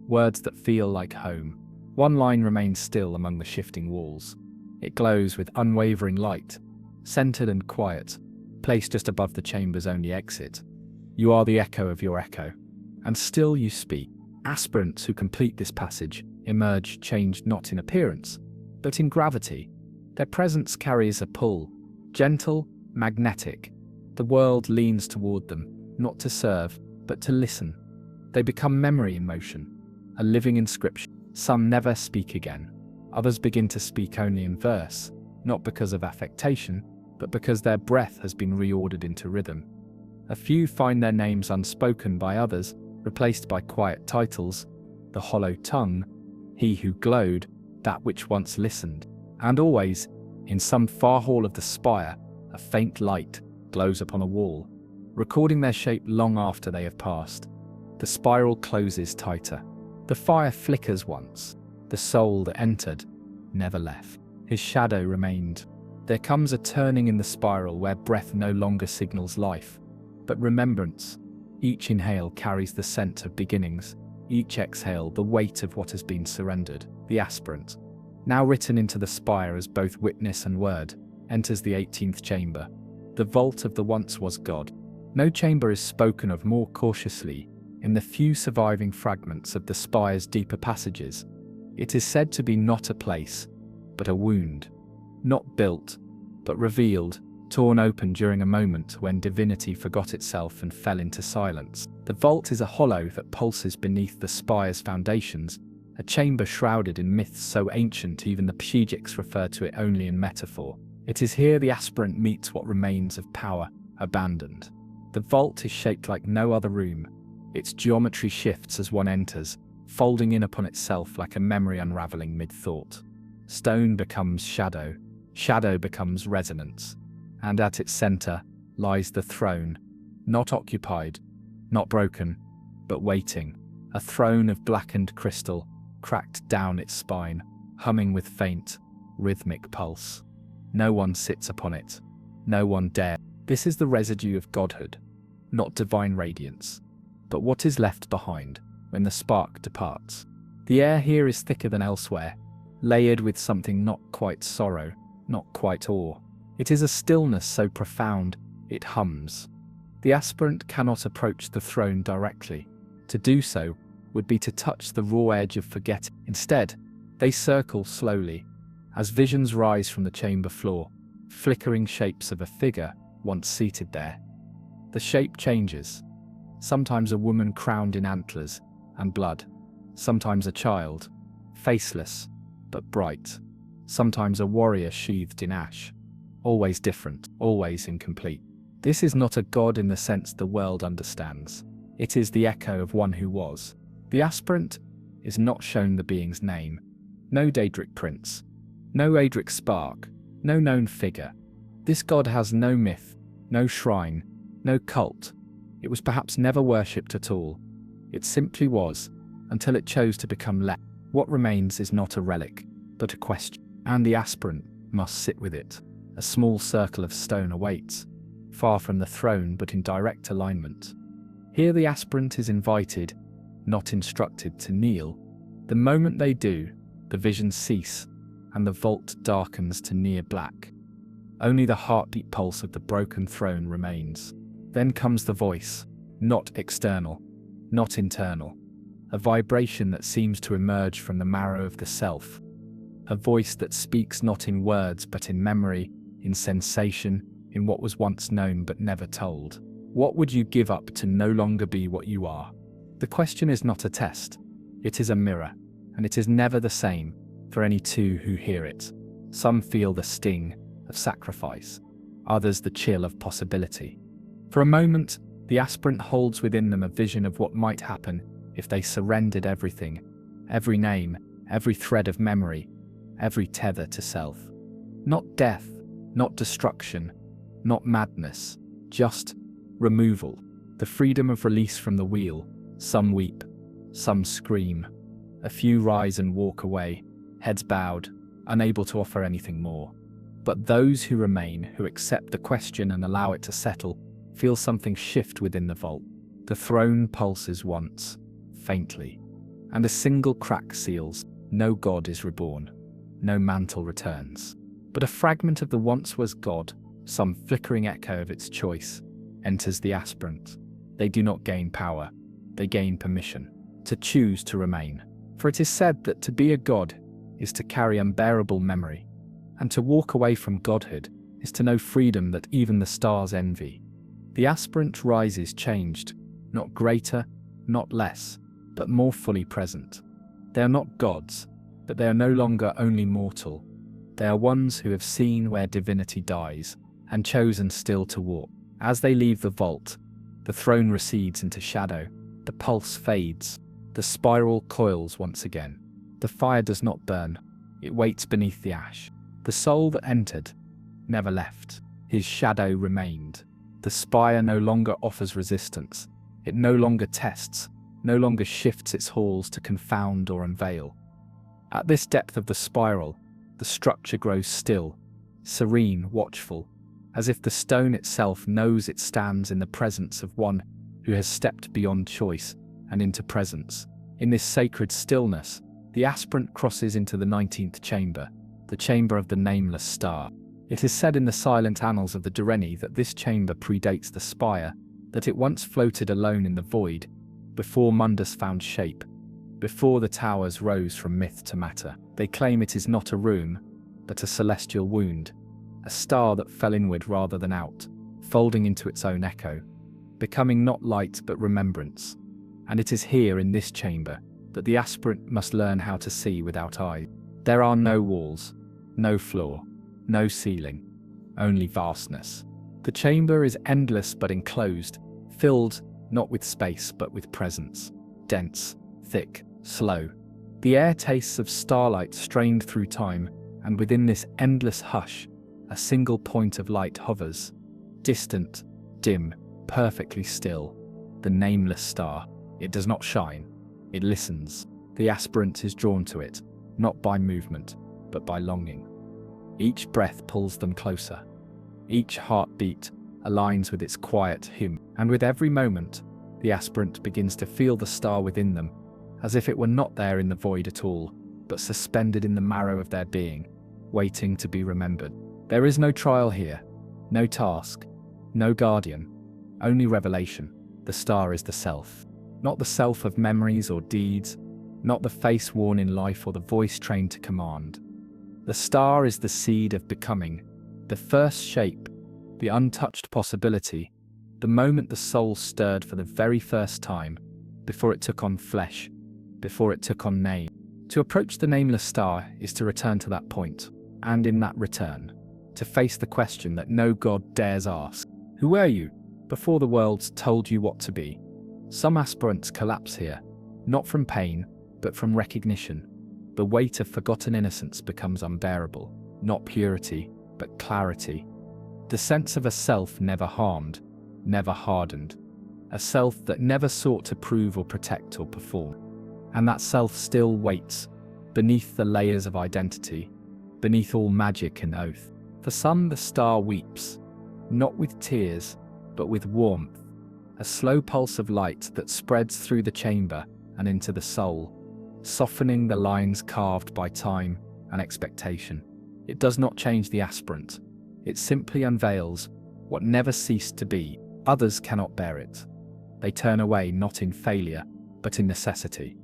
Words that feel like home. One line remains still among the shifting walls. It glows with unwavering light, centered and quiet, placed just above the chamber's only exit. You are the echo of your echo, and still you speak. Aspirants who complete this passage emerge changed not in appearance, but in gravity. Their presence carries a pull, gentle, magnetic. The world leans toward them, not to serve, but to listen. They become memory in motion, a living inscription. Some never speak again. Others begin to speak only in verse, not because of affectation, but because their breath has been reordered into rhythm. A few find their names unspoken by others, replaced by quiet titles: the hollow tongue, he who glowed, that which once listened. And always, in some far hall of the spire, a faint light glows upon a wall, recording their shape long after they have passed. The spiral closes tighter. The fire flickers once. The soul that entered never left. His shadow remained. There comes a turning in the spiral where breath no longer signals life, but remembrance. Each inhale carries the scent of beginnings. Each exhale the weight of what has been surrendered. The aspirant, now written into the spire as both witness and word, enters the 18th chamber. The vault of the once was God. No chamber is spoken of more cautiously in the few surviving fragments of the spire's deeper passages. It is said to be not a place, but a wound. Not built, but revealed, torn open during a moment when divinity forgot itself and fell into silence. The vault is a hollow that pulses beneath the spire's foundations, a chamber shrouded in myths so ancient even the Pshijix refer to it only in metaphor. It is here the aspirant meets what remains of power, abandoned. The vault is shaped like no other room. Its geometry shifts as one enters, folding in upon itself like a memory unraveling mid-thought. Stone becomes shadow, shadow becomes resonance, and at its center lies the throne, not occupied, not broken, but waiting. A throne of blackened crystal, cracked down its spine, humming with faint, rhythmic pulse. No one sits upon it. No one dare. This is the residue of godhood, not divine radiance, but what is left behind when the spark departs. The air here is thicker than elsewhere, layered with something not quite sorrow, not quite awe. It is a stillness so profound, it hums. The aspirant cannot approach the throne directly. To do so would be to touch the raw edge of forgetting. Instead, they circle slowly, as visions rise from the chamber floor, flickering shapes of a figure once seated there. The shape changes. Sometimes a woman crowned in antlers and blood. Sometimes a child, faceless but bright. Sometimes a warrior sheathed in ash. Always different, always incomplete. This is not a god in the sense the world understands. It is the echo of one who was. The aspirant is not shown the being's name. No Daedric prince. No Aedric spark. No known figure. This god has no myth, no shrine, no cult. It was perhaps never worshipped at all. It simply was, until it chose to become less. What remains is not a relic, but a question, and the aspirant must sit with it. A small circle of stone awaits, far from the throne but in direct alignment. Here the aspirant is invited, not instructed, to kneel. The moment they do, the visions cease, and the vault darkens to near black. Only the heartbeat pulse of the broken throne remains. Then comes the voice, not external, not internal. A vibration that seems to emerge from the marrow of the self. A voice that speaks not in words but in memory, in sensation, in what was once known but never told. What would you give up to no longer be what you are? The question is not a test. It is a mirror, and it is never the same for any two who hear it. Some feel the sting of sacrifice, others the chill of possibility. For a moment, the aspirant holds within them a vision of what might happen if they surrendered everything, every name, every thread of memory, every tether to self. Not death, not destruction, not madness, just removal, the freedom of release from the wheel. Some weep, some scream. A few rise and walk away, heads bowed, unable to offer anything more. But those who remain, who accept the question and allow it to settle, feel something shift within the vault. The throne pulses once, faintly, and a single crack seals. No god is reborn. No mantle returns. But a fragment of the once was god, some flickering echo of its choice, enters the aspirant. They do not gain power. They gain permission to choose to remain. For it is said that to be a god is to carry unbearable memory, and to walk away from godhood is to know freedom that even the stars envy. The aspirant rises changed, not greater, not less, but more fully present. They are not gods, but they are no longer only mortal. They are ones who have seen where divinity dies, and chosen still to walk. As they leave the vault, the throne recedes into shadow, the pulse fades, the spiral coils once again. The fire does not burn, it waits beneath the ash. The soul that entered never left. His shadow remained. The spire no longer offers resistance. It no longer tests, no longer shifts its halls to confound or unveil. At this depth of the spiral, the structure grows still, serene, watchful, as if the stone itself knows it stands in the presence of one who has stepped beyond choice and into presence. In this sacred stillness, the aspirant crosses into the 19th chamber, the chamber of the nameless star. It is said in the silent annals of the Dureni that this chamber predates the spire, that it once floated alone in the void, before Mundus found shape, before the towers rose from myth to matter. They claim it is not a room, but a celestial wound, a star that fell inward rather than out, folding into its own echo, becoming not light but remembrance. And it is here in this chamber that the aspirant must learn how to see without eyes. There are no walls, no floor, no ceiling, only vastness. The chamber is endless but enclosed, filled not with space but with presence, dense, thick, slow. The air tastes of starlight strained through time, and within this endless hush, a single point of light hovers, distant, dim, perfectly still, the nameless star. It does not shine, it listens. The aspirant is drawn to it, not by movement, but by longing. Each breath pulls them closer. Each heartbeat aligns with its quiet hymn, and with every moment, the aspirant begins to feel the star within them, as if it were not there in the void at all, but suspended in the marrow of their being, waiting to be remembered. There is no trial here, no task, no guardian, only revelation. The star is the self, not the self of memories or deeds, not the face worn in life or the voice trained to command. The star is the seed of becoming, the first shape, the untouched possibility, the moment the soul stirred for the very first time, before it took on flesh, before it took on name. To approach the nameless star is to return to that point, and in that return, to face the question that no god dares ask. Who were you before the world told you what to be? Some aspirants collapse here, not from pain, but from recognition. The weight of forgotten innocence becomes unbearable, not purity, but clarity. The sense of a self never harmed, never hardened. A self that never sought to prove or protect or perform. And that self still waits, beneath the layers of identity, beneath all magic and oath. For some, the star weeps, not with tears, but with warmth, a slow pulse of light that spreads through the chamber and into the soul, softening the lines carved by time and expectation. It does not change the aspirant. It simply unveils what never ceased to be. Others cannot bear it. They turn away not in failure, but in necessity.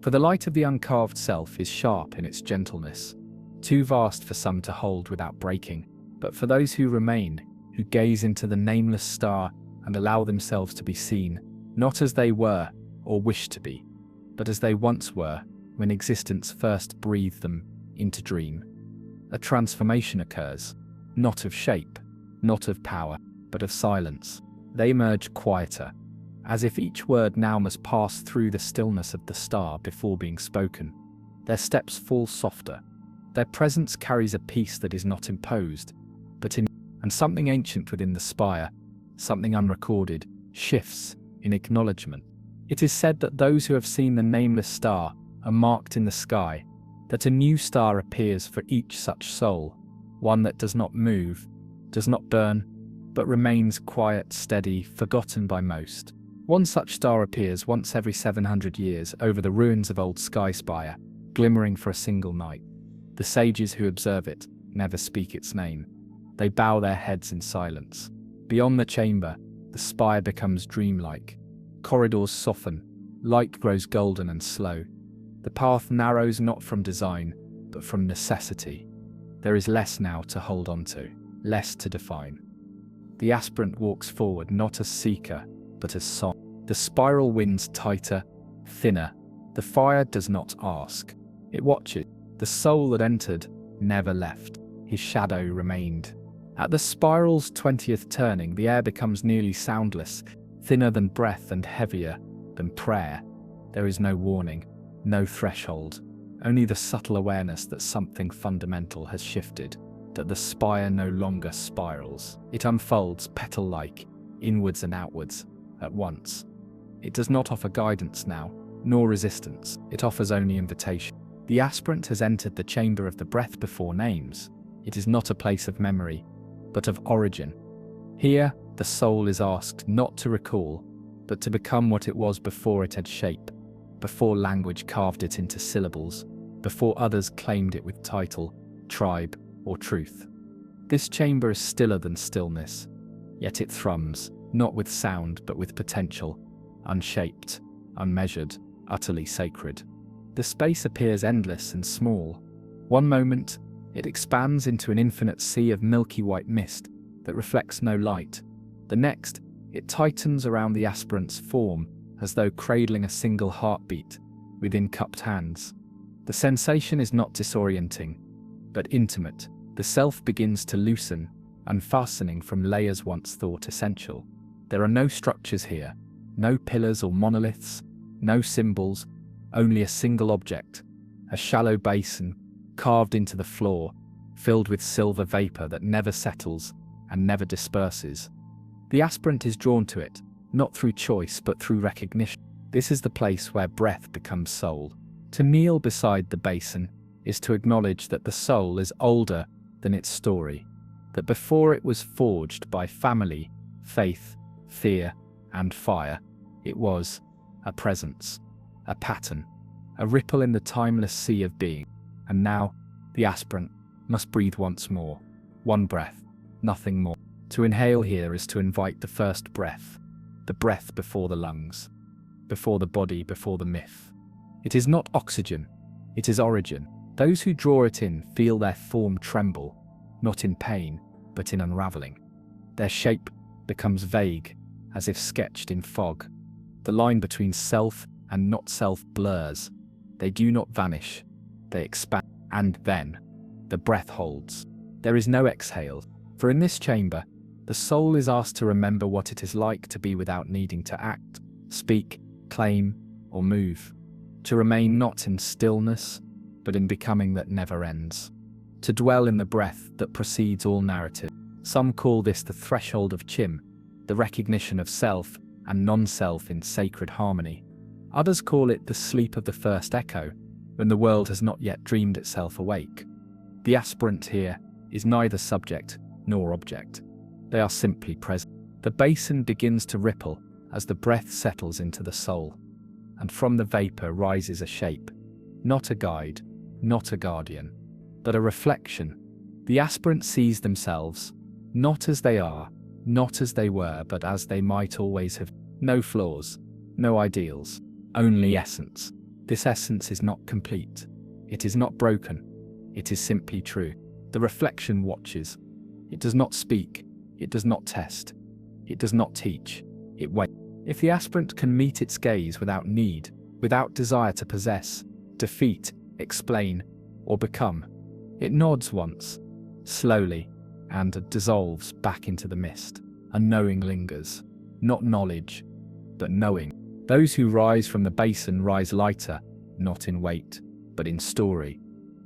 For the light of the uncarved self is sharp in its gentleness, too vast for some to hold without breaking. But for those who remain, who gaze into the nameless star and allow themselves to be seen, not as they were or wish to be, but as they once were when existence first breathed them into dream, a transformation occurs, not of shape, not of power, but of silence. They emerge quieter, as if each word now must pass through the stillness of the star before being spoken. Their steps fall softer. Their presence carries a peace that is not imposed, and something ancient within the spire, something unrecorded, shifts in acknowledgement. It is said that those who have seen the nameless star are marked in the sky, that a new star appears for each such soul, one that does not move, does not burn, but remains quiet, steady, forgotten by most. One such star appears once every 700 years over the ruins of old Skyspire, glimmering for a single night. The sages who observe it never speak its name. They bow their heads in silence. Beyond the chamber, the spire becomes dreamlike. Corridors soften, light grows golden and slow. The path narrows not from design, but from necessity. There is less now to hold on to, less to define. The aspirant walks forward not as seeker, but as song. The spiral winds tighter, thinner. The fire does not ask. It watches. The soul that entered never left. His shadow remained. At the spiral's 20th turning, the air becomes nearly soundless, thinner than breath and heavier than prayer. There is no warning, no threshold, only the subtle awareness that something fundamental has shifted, that the spire no longer spirals. It unfolds petal-like, inwards and outwards, at once. It does not offer guidance now, nor resistance. It offers only invitation. The aspirant has entered the chamber of the breath before names. It is not a place of memory, but of origin. Here, the soul is asked not to recall, but to become what it was before it had shape, before language carved it into syllables, before others claimed it with title, tribe, or truth. This chamber is stiller than stillness, yet it thrums, not with sound but with potential, unshaped, unmeasured, utterly sacred. The space appears endless and small. One moment, it expands into an infinite sea of milky white mist that reflects no light. The next, it tightens around the aspirant's form as though cradling a single heartbeat within cupped hands. The sensation is not disorienting, but intimate. The self begins to loosen, unfastening from layers once thought essential. There are no structures here, no pillars or monoliths, no symbols, only a single object, a shallow basin carved into the floor, filled with silver vapor that never settles and never disperses. The aspirant is drawn to it, not through choice but through recognition. This is the place where breath becomes soul. To kneel beside the basin is to acknowledge that the soul is older than its story, that before it was forged by family, faith, fear, and fire, it was a presence, a pattern, a ripple in the timeless sea of being. And now, the aspirant must breathe once more. One breath, nothing more. To inhale here is to invite the first breath, the breath before the lungs, before the body, before the myth. It is not oxygen, it is origin. Those who draw it in feel their form tremble, not in pain, but in unraveling. Their shape becomes vague, as if sketched in fog. The line between self and not self blurs. They do not vanish, they expand. And then, the breath holds. There is no exhale, for in this chamber, the soul is asked to remember what it is like to be without needing to act, speak, claim, or move. To remain not in stillness, but in becoming that never ends. To dwell in the breath that precedes all narrative. Some call this the threshold of Chim, the recognition of self and non-self in sacred harmony. Others call it the sleep of the first echo, when the world has not yet dreamed itself awake. The aspirant here is neither subject nor object. They are simply present. The basin begins to ripple as the breath settles into the soul, and from the vapor rises a shape, not a guide, not a guardian, but a reflection. The aspirant sees themselves, not as they are, not as they were, but as they might always have. No flaws, no ideals, only essence. This essence is not complete. It is not broken. It is simply true. The reflection watches. It does not speak. It does not test. It does not teach. It waits. If the aspirant can meet its gaze without need, without desire to possess, defeat, explain, or become, it nods once, slowly, and dissolves back into the mist. Unknowing lingers. Not knowledge, but knowing. Those who rise from the basin rise lighter, not in weight, but in story.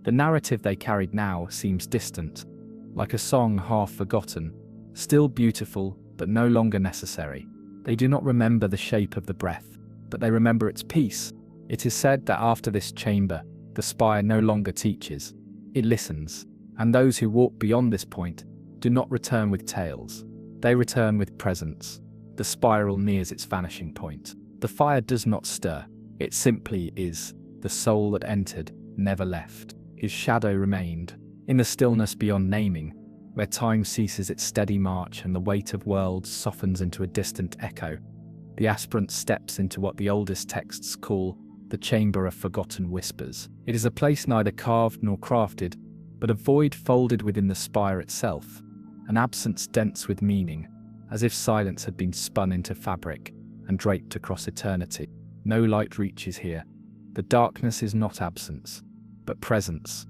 The narrative they carried now seems distant, like a song half forgotten, still beautiful, but no longer necessary. They do not remember the shape of the breath, but they remember its peace. It is said that after this chamber, The spire no longer teaches, it listens, and those who walk beyond this point do not return with tales. They return with presence. The spiral nears its vanishing point. The fire does not stir, it simply is. The soul that entered never left. His shadow remained. In the stillness beyond naming, where time ceases its steady march and the weight of worlds softens into a distant echo, the aspirant steps into what the oldest texts call the Chamber of Forgotten Whispers. It is a place neither carved nor crafted, but a void folded within the spire itself, an absence dense with meaning, as if silence had been spun into fabric and draped across eternity. No light reaches here. The darkness is not absence, but presence,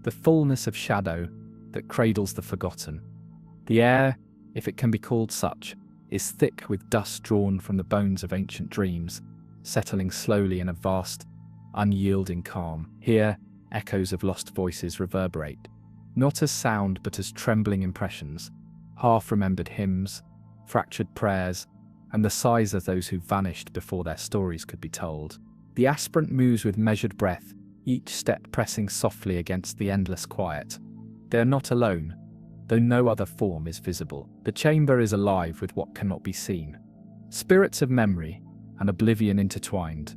the fullness of shadow that cradles the forgotten. The air, if it can be called such, is thick with dust drawn from the bones of ancient dreams, settling slowly in a vast, unyielding calm. Here, echoes of lost voices reverberate, not as sound but as trembling impressions, half-remembered hymns, fractured prayers, and the sighs of those who vanished before their stories could be told. The aspirant moves with measured breath, each step pressing softly against the endless quiet. They are not alone, though no other form is visible. The chamber is alive with what cannot be seen. Spirits of memory and oblivion intertwined,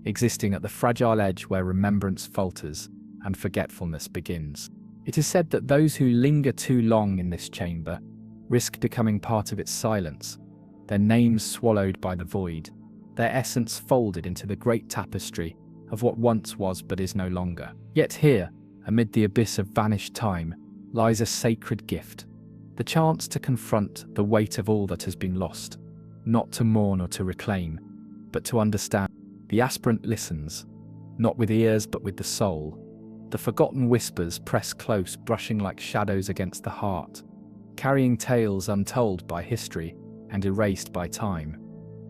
existing at the fragile edge where remembrance falters and forgetfulness begins. It is said that those who linger too long in this chamber risk becoming part of its silence, their names swallowed by the void, their essence folded into the great tapestry of what once was but is no longer. Yet here, amid the abyss of vanished time, lies a sacred gift, the chance to confront the weight of all that has been lost, not to mourn or to reclaim, but to understand. The aspirant listens, not with ears but with the soul. The forgotten whispers press close, brushing like shadows against the heart, carrying tales untold by history and erased by time.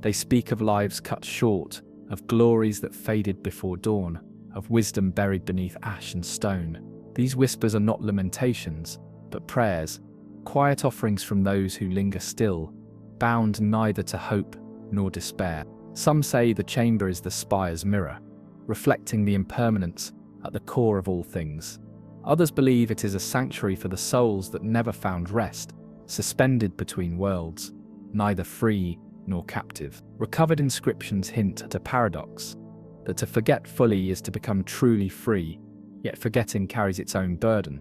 They speak of lives cut short, of glories that faded before dawn, of wisdom buried beneath ash and stone. These whispers are not lamentations, but prayers, quiet offerings from those who linger still, bound neither to hope nor despair. Some say the chamber is the spire's mirror, reflecting the impermanence at the core of all things. Others believe it is a sanctuary for the souls that never found rest, suspended between worlds, neither free nor captive. Recovered inscriptions hint at a paradox, that to forget fully is to become truly free, yet forgetting carries its own burden.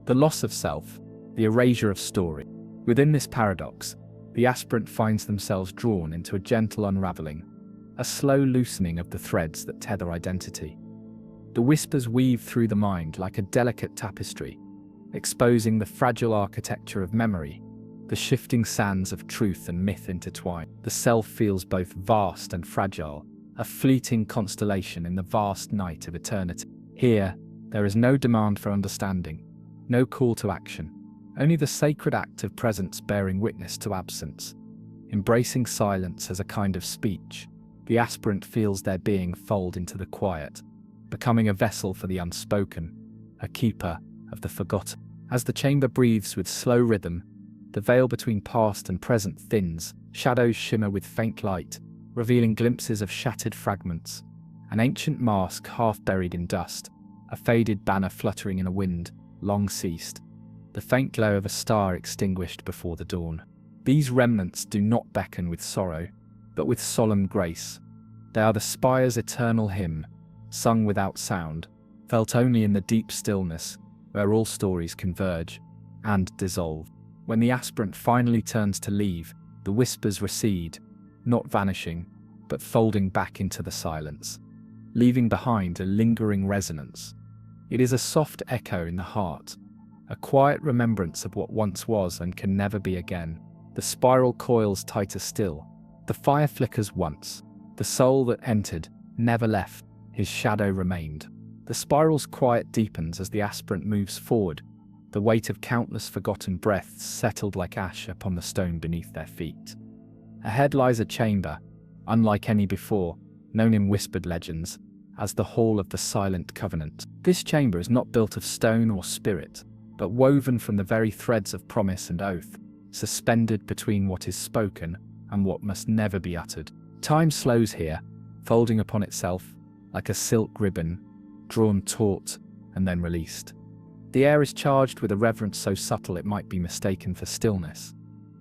The loss of self, the erasure of story. Within this paradox, the aspirant finds themselves drawn into a gentle unraveling, a slow loosening of the threads that tether identity. The whispers weave through the mind like a delicate tapestry, exposing the fragile architecture of memory, the shifting sands of truth and myth intertwine. The self feels both vast and fragile, a fleeting constellation in the vast night of eternity. Here, there is no demand for understanding, no call to action, only the sacred act of presence bearing witness to absence. Embracing silence as a kind of speech, the aspirant feels their being fold into the quiet, becoming a vessel for the unspoken, a keeper of the forgotten. As the chamber breathes with slow rhythm, the veil between past and present thins, shadows shimmer with faint light, revealing glimpses of shattered fragments, an ancient mask half buried in dust, a faded banner fluttering in a wind long ceased, the faint glow of a star extinguished before the dawn. These remnants do not beckon with sorrow, but with solemn grace. They are the spire's eternal hymn, sung without sound, felt only in the deep stillness, where all stories converge and dissolve. When the aspirant finally turns to leave, the whispers recede, not vanishing, but folding back into the silence, leaving behind a lingering resonance. It is a soft echo in the heart, a quiet remembrance of what once was and can never be again. The spiral coils tighter still. The fire flickers once. The soul that entered never left. His shadow remained. The spiral's quiet deepens as the aspirant moves forward, the weight of countless forgotten breaths settled like ash upon the stone beneath their feet. Ahead lies a chamber, unlike any before, known in whispered legends as the Hall of the Silent Covenant. This chamber is not built of stone or spirit, but woven from the very threads of promise and oath, suspended between what is spoken and what must never be uttered. Time slows here, folding upon itself like a silk ribbon, drawn taut, and then released. The air is charged with a reverence so subtle it might be mistaken for stillness.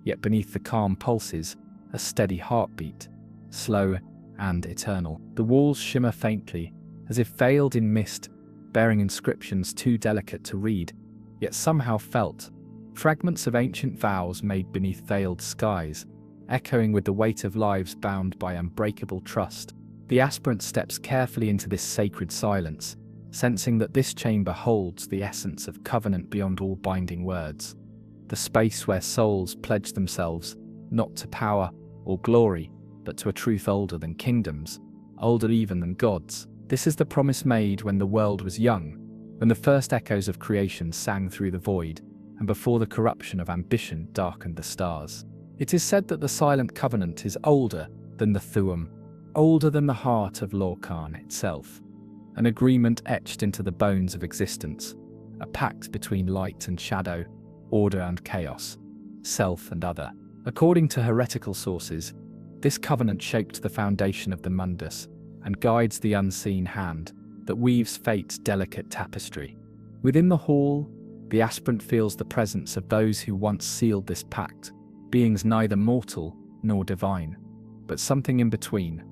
Yet beneath the calm pulses, a steady heartbeat, slow and eternal. The walls shimmer faintly, as if veiled in mist, bearing inscriptions too delicate to read, yet somehow felt. Fragments of ancient vows made beneath veiled skies, echoing with the weight of lives bound by unbreakable trust. The aspirant steps carefully into this sacred silence, sensing that this chamber holds the essence of covenant beyond all binding words. The space where souls pledge themselves, not to power or glory, but to a truth older than kingdoms, older even than gods. This is the promise made when the world was young, when the first echoes of creation sang through the void, and before the corruption of ambition darkened the stars. It is said that the silent covenant is older than the Thuum, older than the heart of Lorcan itself, an agreement etched into the bones of existence, a pact between light and shadow, order and chaos, self and other. According to heretical sources, this covenant shaped the foundation of the mundus and guides the unseen hand that weaves fate's delicate tapestry. Within the hall, the aspirant feels the presence of those who once sealed this pact, beings neither mortal nor divine, but something in between.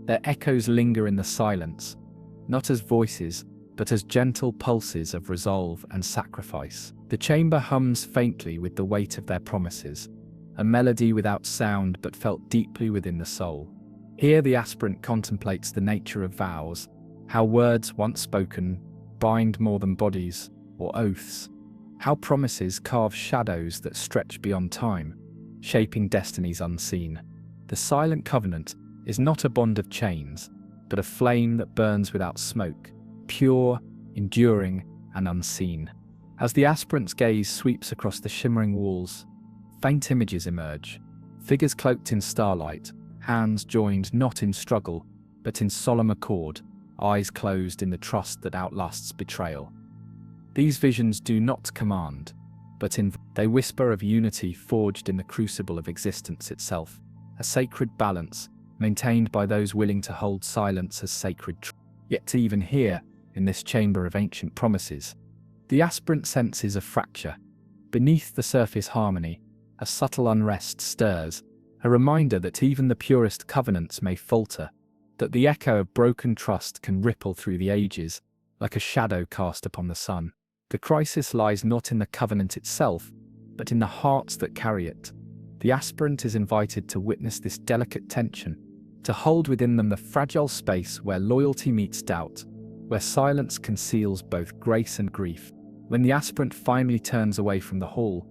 Their echoes linger in the silence, not as voices, but as gentle pulses of resolve and sacrifice. The chamber hums faintly with the weight of their promises, a melody without sound but felt deeply within the soul. Here the aspirant contemplates the nature of vows, how words once spoken bind more than bodies or oaths, how promises carve shadows that stretch beyond time, shaping destinies unseen. The silent covenant is not a bond of chains, but a flame that burns without smoke, pure, enduring, and unseen. As the aspirant's gaze sweeps across the shimmering walls, faint images emerge, figures cloaked in starlight, hands joined not in struggle, but in solemn accord, eyes closed in the trust that outlasts betrayal. These visions do not command, but they whisper of unity forged in the crucible of existence itself, a sacred balance maintained by those willing to hold silence as sacred truth. Yet even here, in this chamber of ancient promises, the aspirant senses a fracture. Beneath the surface harmony, a subtle unrest stirs, a reminder that even the purest covenants may falter, that the echo of broken trust can ripple through the ages, like a shadow cast upon the sun. The crisis lies not in the covenant itself, but in the hearts that carry it. The aspirant is invited to witness this delicate tension, to hold within them the fragile space where loyalty meets doubt, where silence conceals both grace and grief. When the aspirant finally turns away from the hall,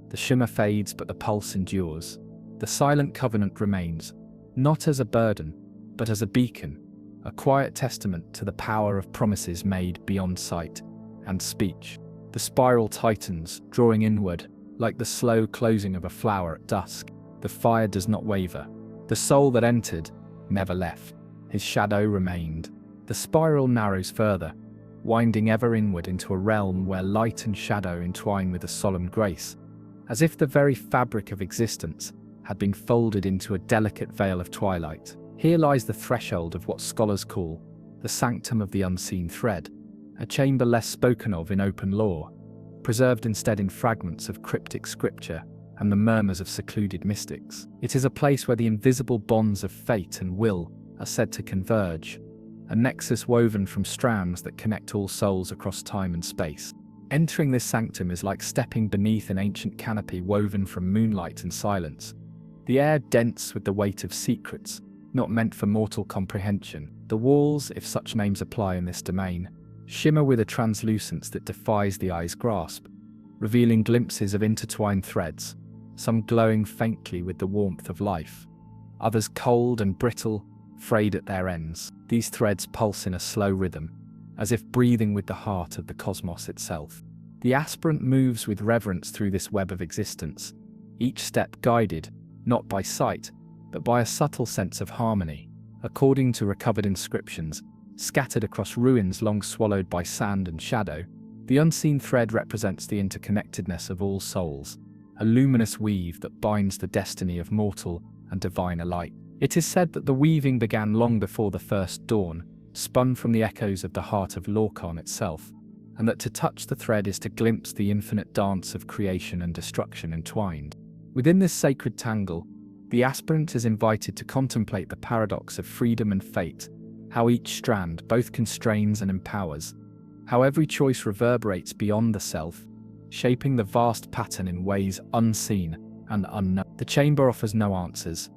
the shimmer fades but the pulse endures. The silent covenant remains, not as a burden, but as a beacon, a quiet testament to the power of promises made beyond sight and speech. The spiral tightens, drawing inward, like the slow closing of a flower at dusk. The fire does not waver. The soul that entered never left. His shadow remained. The spiral narrows further, winding ever inward into a realm where light and shadow entwine with a solemn grace, as if the very fabric of existence had been folded into a delicate veil of twilight. Here lies the threshold of what scholars call the sanctum of the unseen thread, a chamber less spoken of in open lore, preserved instead in fragments of cryptic scripture and the murmurs of secluded mystics. It is a place where the invisible bonds of fate and will are said to converge, a nexus woven from strands that connect all souls across time and space. Entering this sanctum is like stepping beneath an ancient canopy woven from moonlight and silence, the air dense with the weight of secrets, not meant for mortal comprehension. The walls, if such names apply in this domain, shimmer with a translucence that defies the eye's grasp, revealing glimpses of intertwined threads, some glowing faintly with the warmth of life, others cold and brittle, frayed at their ends. These threads pulse in a slow rhythm, as if breathing with the heart of the cosmos itself. The aspirant moves with reverence through this web of existence, each step guided, not by sight, but by a subtle sense of harmony. According to recovered inscriptions, scattered across ruins long swallowed by sand and shadow, the unseen thread represents the interconnectedness of all souls, a luminous weave that binds the destiny of mortal and divine alike. It is said that the weaving began long before the first dawn, spun from the echoes of the heart of Lorcan itself, and that to touch the thread is to glimpse the infinite dance of creation and destruction entwined. Within this sacred tangle, the aspirant is invited to contemplate the paradox of freedom and fate, how each strand both constrains and empowers, how every choice reverberates beyond the self, shaping the vast pattern in ways unseen and unknown. The chamber offers no answers,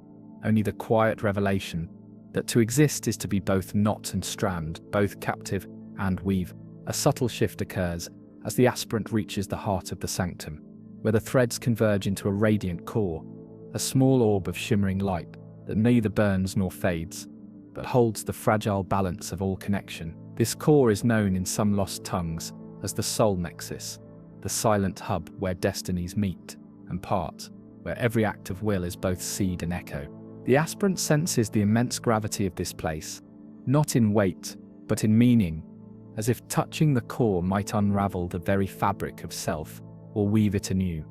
only the quiet revelation that to exist is to be both knot and strand, both captive and weave. A subtle shift occurs as the aspirant reaches the heart of the sanctum, where the threads converge into a radiant core, a small orb of shimmering light that neither burns nor fades, but holds the fragile balance of all connection. This core is known in some lost tongues as the soul nexus, the silent hub where destinies meet and part, where every act of will is both seed and echo. The aspirant senses the immense gravity of this place, not in weight, but in meaning, as if touching the core might unravel the very fabric of self or weave it anew.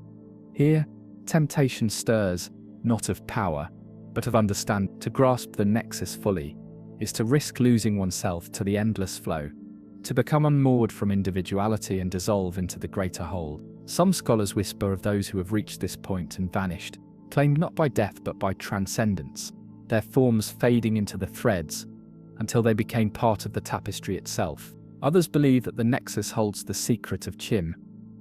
Here, temptation stirs, not of power, but of understanding. To grasp the nexus fully is to risk losing oneself to the endless flow, to become unmoored from individuality and dissolve into the greater whole. Some scholars whisper of those who have reached this point and vanished, claimed not by death but by transcendence, their forms fading into the threads until they became part of the tapestry itself. Others believe that the nexus holds the secret of Chim,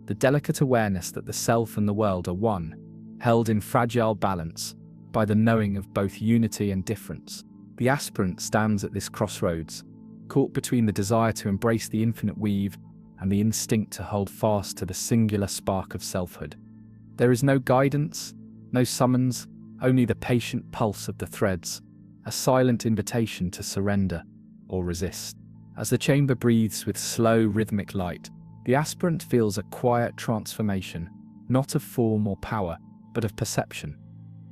the delicate awareness that the self and the world are one, held in fragile balance by the knowing of both unity and difference. The aspirant stands at this crossroads, caught between the desire to embrace the infinite weave and the instinct to hold fast to the singular spark of selfhood. There is no guidance, no summons, only the patient pulse of the threads, a silent invitation to surrender or resist. As the chamber breathes with slow, rhythmic light, the aspirant feels a quiet transformation, not of form or power, but of perception.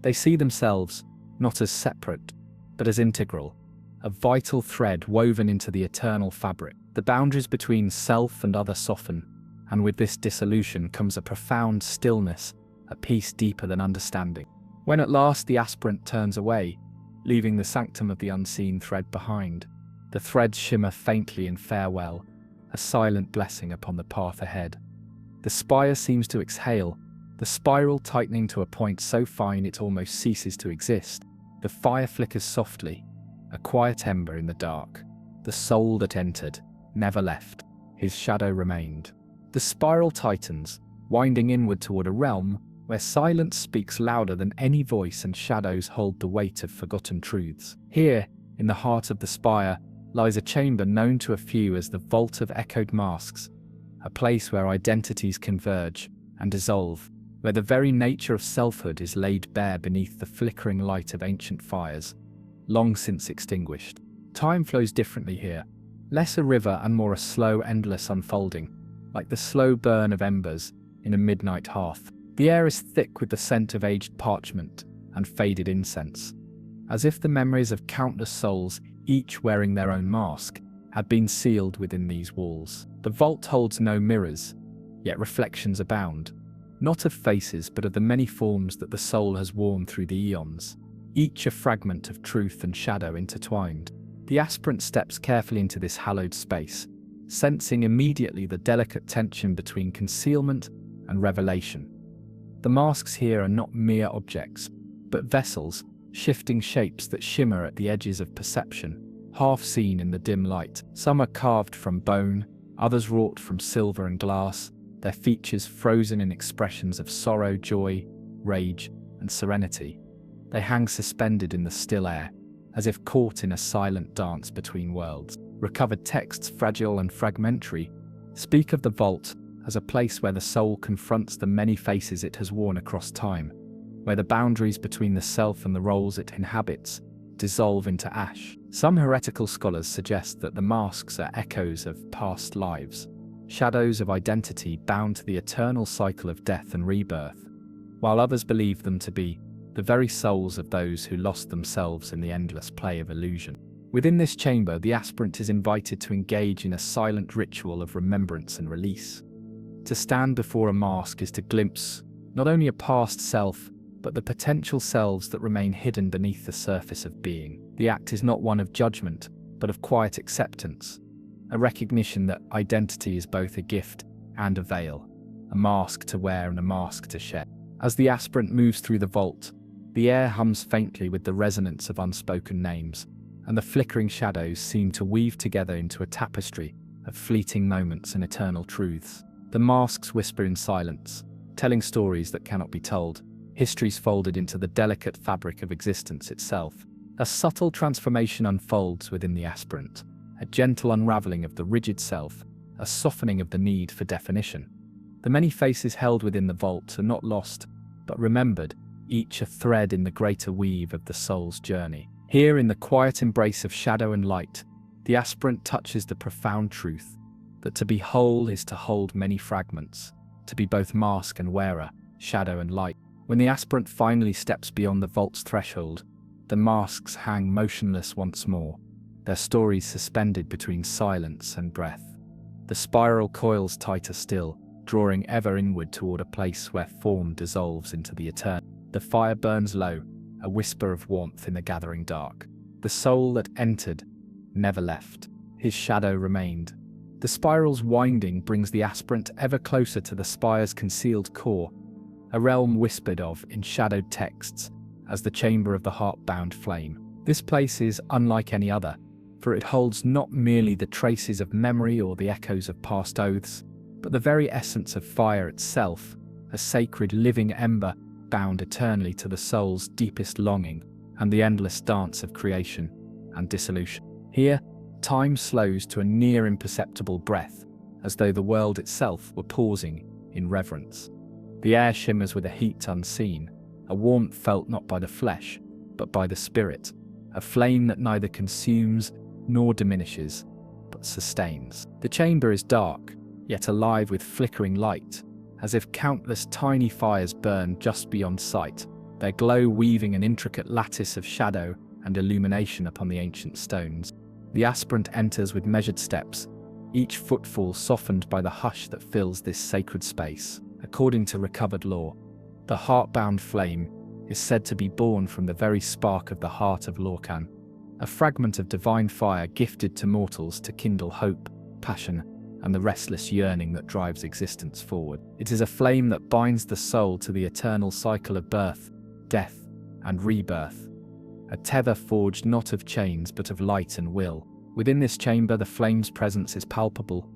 They see themselves not as separate, but as integral, a vital thread woven into the eternal fabric. The boundaries between self and other soften, and with this dissolution comes a profound stillness, a peace deeper than understanding. When at last the aspirant turns away, leaving the sanctum of the unseen thread behind, the threads shimmer faintly in farewell, a silent blessing upon the path ahead. The spire seems to exhale, the spiral tightening to a point so fine it almost ceases to exist. The fire flickers softly, a quiet ember in the dark. The soul that entered never left. His shadow remained. The spiral tightens, winding inward toward a realm where silence speaks louder than any voice and shadows hold the weight of forgotten truths. Here, in the heart of the spire, lies a chamber known to a few as the Vault of Echoed Masks, a place where identities converge and dissolve, where the very nature of selfhood is laid bare beneath the flickering light of ancient fires, long since extinguished. Time flows differently here, less a river and more a slow, endless unfolding, like the slow burn of embers in a midnight hearth. The air is thick with the scent of aged parchment and faded incense, as if the memories of countless souls, each wearing their own mask, had been sealed within these walls. The vault holds no mirrors, yet reflections abound, not of faces but of the many forms that the soul has worn through the eons, each a fragment of truth and shadow intertwined. The aspirant steps carefully into this hallowed space, sensing immediately the delicate tension between concealment and revelation. The masks here are not mere objects, but vessels, shifting shapes that shimmer at the edges of perception, half seen in the dim light. Some are carved from bone, others wrought from silver and glass, their features frozen in expressions of sorrow, joy, rage, and serenity. They hang suspended in the still air, as if caught in a silent dance between worlds. Recovered texts, fragile and fragmentary, speak of the vault as a place where the soul confronts the many faces it has worn across time, where the boundaries between the self and the roles it inhabits dissolve into ash. Some heretical scholars suggest that the masks are echoes of past lives, shadows of identity bound to the eternal cycle of death and rebirth, while others believe them to be the very souls of those who lost themselves in the endless play of illusion. Within this chamber, the aspirant is invited to engage in a silent ritual of remembrance and release. To stand before a mask is to glimpse not only a past self, but the potential selves that remain hidden beneath the surface of being. The act is not one of judgment, but of quiet acceptance, a recognition that identity is both a gift and a veil, a mask to wear and a mask to shed. As the aspirant moves through the vault, the air hums faintly with the resonance of unspoken names, and the flickering shadows seem to weave together into a tapestry of fleeting moments and eternal truths. The masks whisper in silence, telling stories that cannot be told, histories folded into the delicate fabric of existence itself. A subtle transformation unfolds within the aspirant, a gentle unraveling of the rigid self, a softening of the need for definition. The many faces held within the vault are not lost, but remembered, each a thread in the greater weave of the soul's journey. Here, in the quiet embrace of shadow and light, the aspirant touches the profound truth that to be whole is to hold many fragments, to be both mask and wearer, shadow and light. When the aspirant finally steps beyond the vault's threshold, the masks hang motionless once more, their stories suspended between silence and breath. The spiral coils tighter still, drawing ever inward toward a place where form dissolves into the eternal. The fire burns low, a whisper of warmth in the gathering dark. The soul that entered never left. His shadow remained. The spiral's winding brings the aspirant ever closer to the spire's concealed core, a realm whispered of in shadowed texts as the chamber of the heart-bound flame. This place is unlike any other, for it holds not merely the traces of memory or the echoes of past oaths, but the very essence of fire itself, a sacred living ember bound eternally to the soul's deepest longing and the endless dance of creation and dissolution. Here, time slows to a near imperceptible breath, as though the world itself were pausing in reverence. The air shimmers with a heat unseen, a warmth felt not by the flesh, but by the spirit, a flame that neither consumes nor diminishes, but sustains. The chamber is dark, yet alive with flickering light, as if countless tiny fires burn just beyond sight, their glow weaving an intricate lattice of shadow and illumination upon the ancient stones. The aspirant enters with measured steps, each footfall softened by the hush that fills this sacred space. According to recovered lore, the heart-bound flame is said to be born from the very spark of the heart of Lorcan, a fragment of divine fire gifted to mortals to kindle hope, passion, and the restless yearning that drives existence forward. It is a flame that binds the soul to the eternal cycle of birth, death, and rebirth, a tether forged not of chains but of light and will. Within this chamber, the flame's presence is palpable,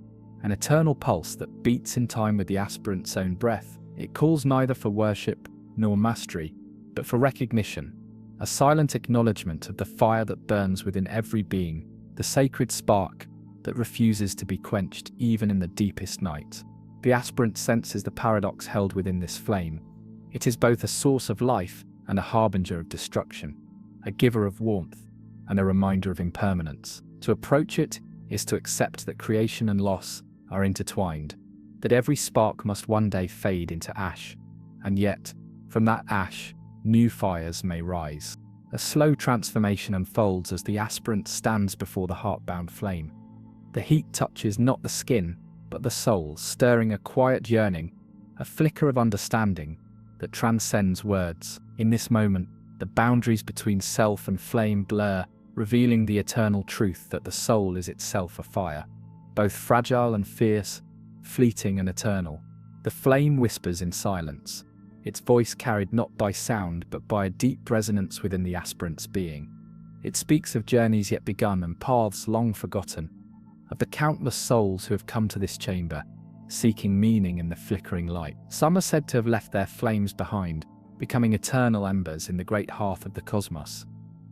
an eternal pulse that beats in time with the aspirant's own breath. It calls neither for worship nor mastery, but for recognition, a silent acknowledgement of the fire that burns within every being, the sacred spark that refuses to be quenched even in the deepest night. The aspirant senses the paradox held within this flame. It is both a source of life and a harbinger of destruction, a giver of warmth and a reminder of impermanence. To approach it is to accept that creation and loss are intertwined, that every spark must one day fade into ash, and yet, from that ash, new fires may rise. A slow transformation unfolds as the aspirant stands before the heart-bound flame. The heat touches not the skin, but the soul, stirring a quiet yearning, a flicker of understanding that transcends words. In this moment, the boundaries between self and flame blur, revealing the eternal truth that the soul is itself a fire, both fragile and fierce, fleeting and eternal. The flame whispers in silence, its voice carried not by sound but by a deep resonance within the aspirant's being. It speaks of journeys yet begun and paths long forgotten, of the countless souls who have come to this chamber, seeking meaning in the flickering light. Some are said to have left their flames behind, becoming eternal embers in the great hearth of the cosmos,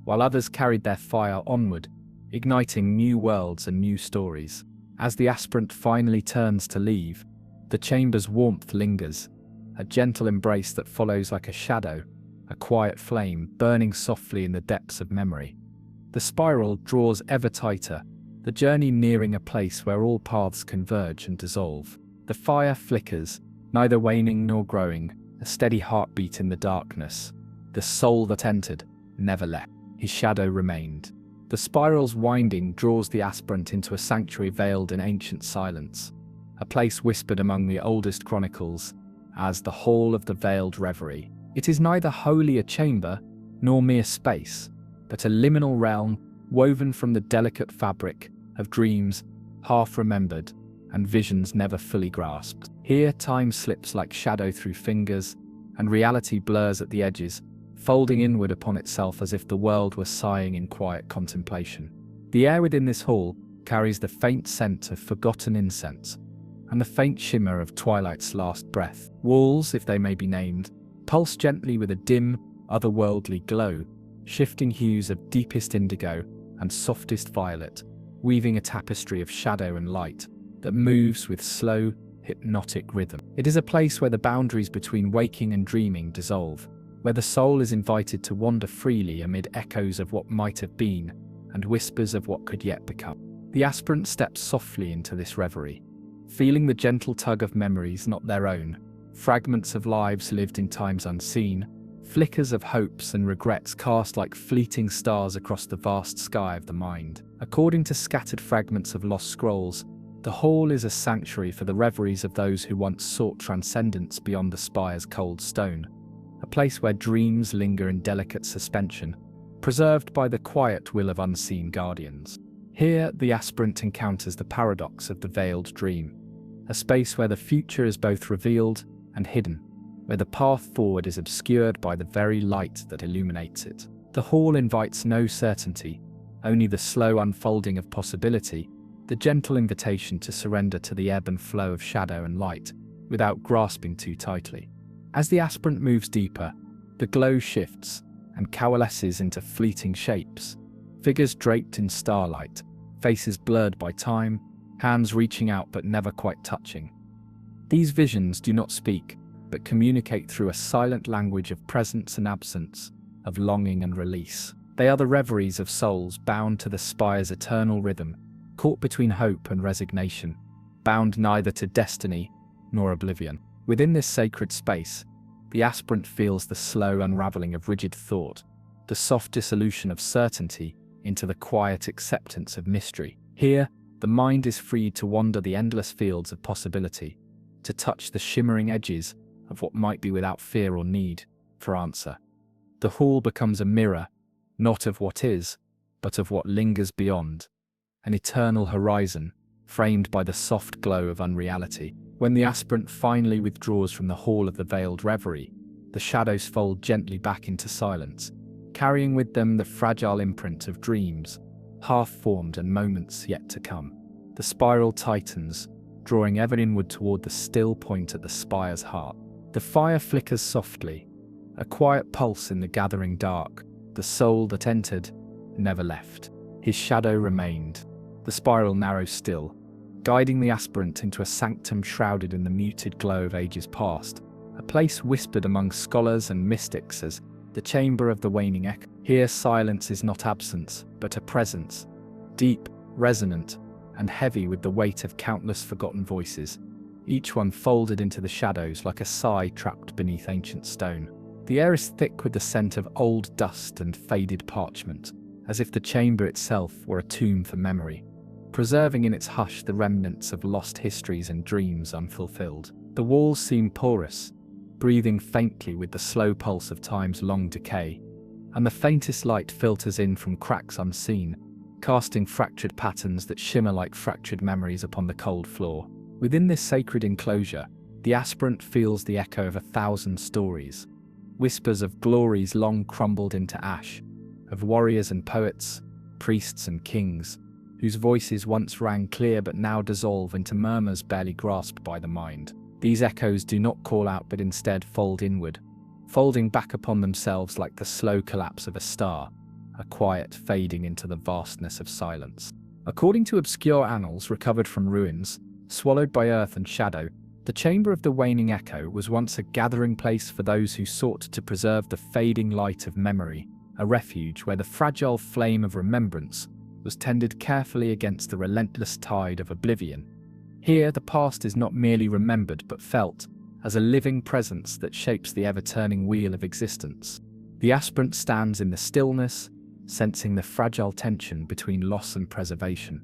while others carried their fire onward, igniting new worlds and new stories. As the aspirant finally turns to leave, the chamber's warmth lingers, a gentle embrace that follows like a shadow, a quiet flame burning softly in the depths of memory. The spiral draws ever tighter, the journey nearing a place where all paths converge and dissolve. The fire flickers, neither waning nor growing, a steady heartbeat in the darkness. The soul that entered never left. His shadow remained. The spiral's winding draws the aspirant into a sanctuary veiled in ancient silence, a place whispered among the oldest chronicles as the Hall of the Veiled Reverie. It is neither wholly a chamber nor mere space, but a liminal realm woven from the delicate fabric of dreams half remembered and visions never fully grasped. Here, time slips like shadow through fingers, and reality blurs at the edges, folding inward upon itself as if the world were sighing in quiet contemplation. The air within this hall carries the faint scent of forgotten incense, and the faint shimmer of twilight's last breath. Walls, if they may be named, pulse gently with a dim, otherworldly glow, shifting hues of deepest indigo and softest violet, weaving a tapestry of shadow and light that moves with slow, hypnotic rhythm. It is a place where the boundaries between waking and dreaming dissolve, where the soul is invited to wander freely amid echoes of what might have been and whispers of what could yet become. The aspirant steps softly into this reverie, feeling the gentle tug of memories not their own, fragments of lives lived in times unseen, flickers of hopes and regrets cast like fleeting stars across the vast sky of the mind. According to scattered fragments of lost scrolls, the hall is a sanctuary for the reveries of those who once sought transcendence beyond the spire's cold stone, a place where dreams linger in delicate suspension, preserved by the quiet will of unseen guardians. Here, the aspirant encounters the paradox of the veiled dream, a space where the future is both revealed and hidden, where the path forward is obscured by the very light that illuminates it. The hall invites no certainty, only the slow unfolding of possibility, the gentle invitation to surrender to the ebb and flow of shadow and light, without grasping too tightly. As the aspirant moves deeper, the glow shifts and coalesces into fleeting shapes, figures draped in starlight, faces blurred by time, hands reaching out but never quite touching. These visions do not speak, but communicate through a silent language of presence and absence, of longing and release. They are the reveries of souls bound to the spire's eternal rhythm, caught between hope and resignation, bound neither to destiny nor oblivion. Within this sacred space, the aspirant feels the slow unraveling of rigid thought, the soft dissolution of certainty into the quiet acceptance of mystery. Here, the mind is freed to wander the endless fields of possibility, to touch the shimmering edges of what might be without fear or need for answer. The hall becomes a mirror, not of what is, but of what lingers beyond, an eternal horizon framed by the soft glow of unreality. When the aspirant finally withdraws from the hall of the veiled reverie, the shadows fold gently back into silence, carrying with them the fragile imprint of dreams, half-formed and moments yet to come. The spiral tightens, drawing ever inward toward the still point at the spire's heart. The fire flickers softly, a quiet pulse in the gathering dark. The soul that entered never left. His shadow remained. The spiral narrows still, guiding the aspirant into a sanctum shrouded in the muted glow of ages past, a place whispered among scholars and mystics as the chamber of the waning echo. Here silence is not absence, but a presence, deep, resonant, and heavy with the weight of countless forgotten voices, each one folded into the shadows like a sigh trapped beneath ancient stone. The air is thick with the scent of old dust and faded parchment, as if the chamber itself were a tomb for memory, preserving in its hush the remnants of lost histories and dreams unfulfilled. The walls seem porous, breathing faintly with the slow pulse of time's long decay, and the faintest light filters in from cracks unseen, casting fractured patterns that shimmer like fractured memories upon the cold floor. Within this sacred enclosure, the aspirant feels the echo of 1,000 stories, whispers of glories long crumbled into ash, of warriors and poets, priests and kings, whose voices once rang clear but now dissolve into murmurs barely grasped by the mind. These echoes do not call out but instead fold inward, folding back upon themselves like the slow collapse of a star, a quiet fading into the vastness of silence. According to obscure annals recovered from ruins, swallowed by earth and shadow, the Chamber of the Waning Echo was once a gathering place for those who sought to preserve the fading light of memory, a refuge where the fragile flame of remembrance was tended carefully against the relentless tide of oblivion. Here, the past is not merely remembered but felt as a living presence that shapes the ever-turning wheel of existence. The aspirant stands in the stillness, sensing the fragile tension between loss and preservation.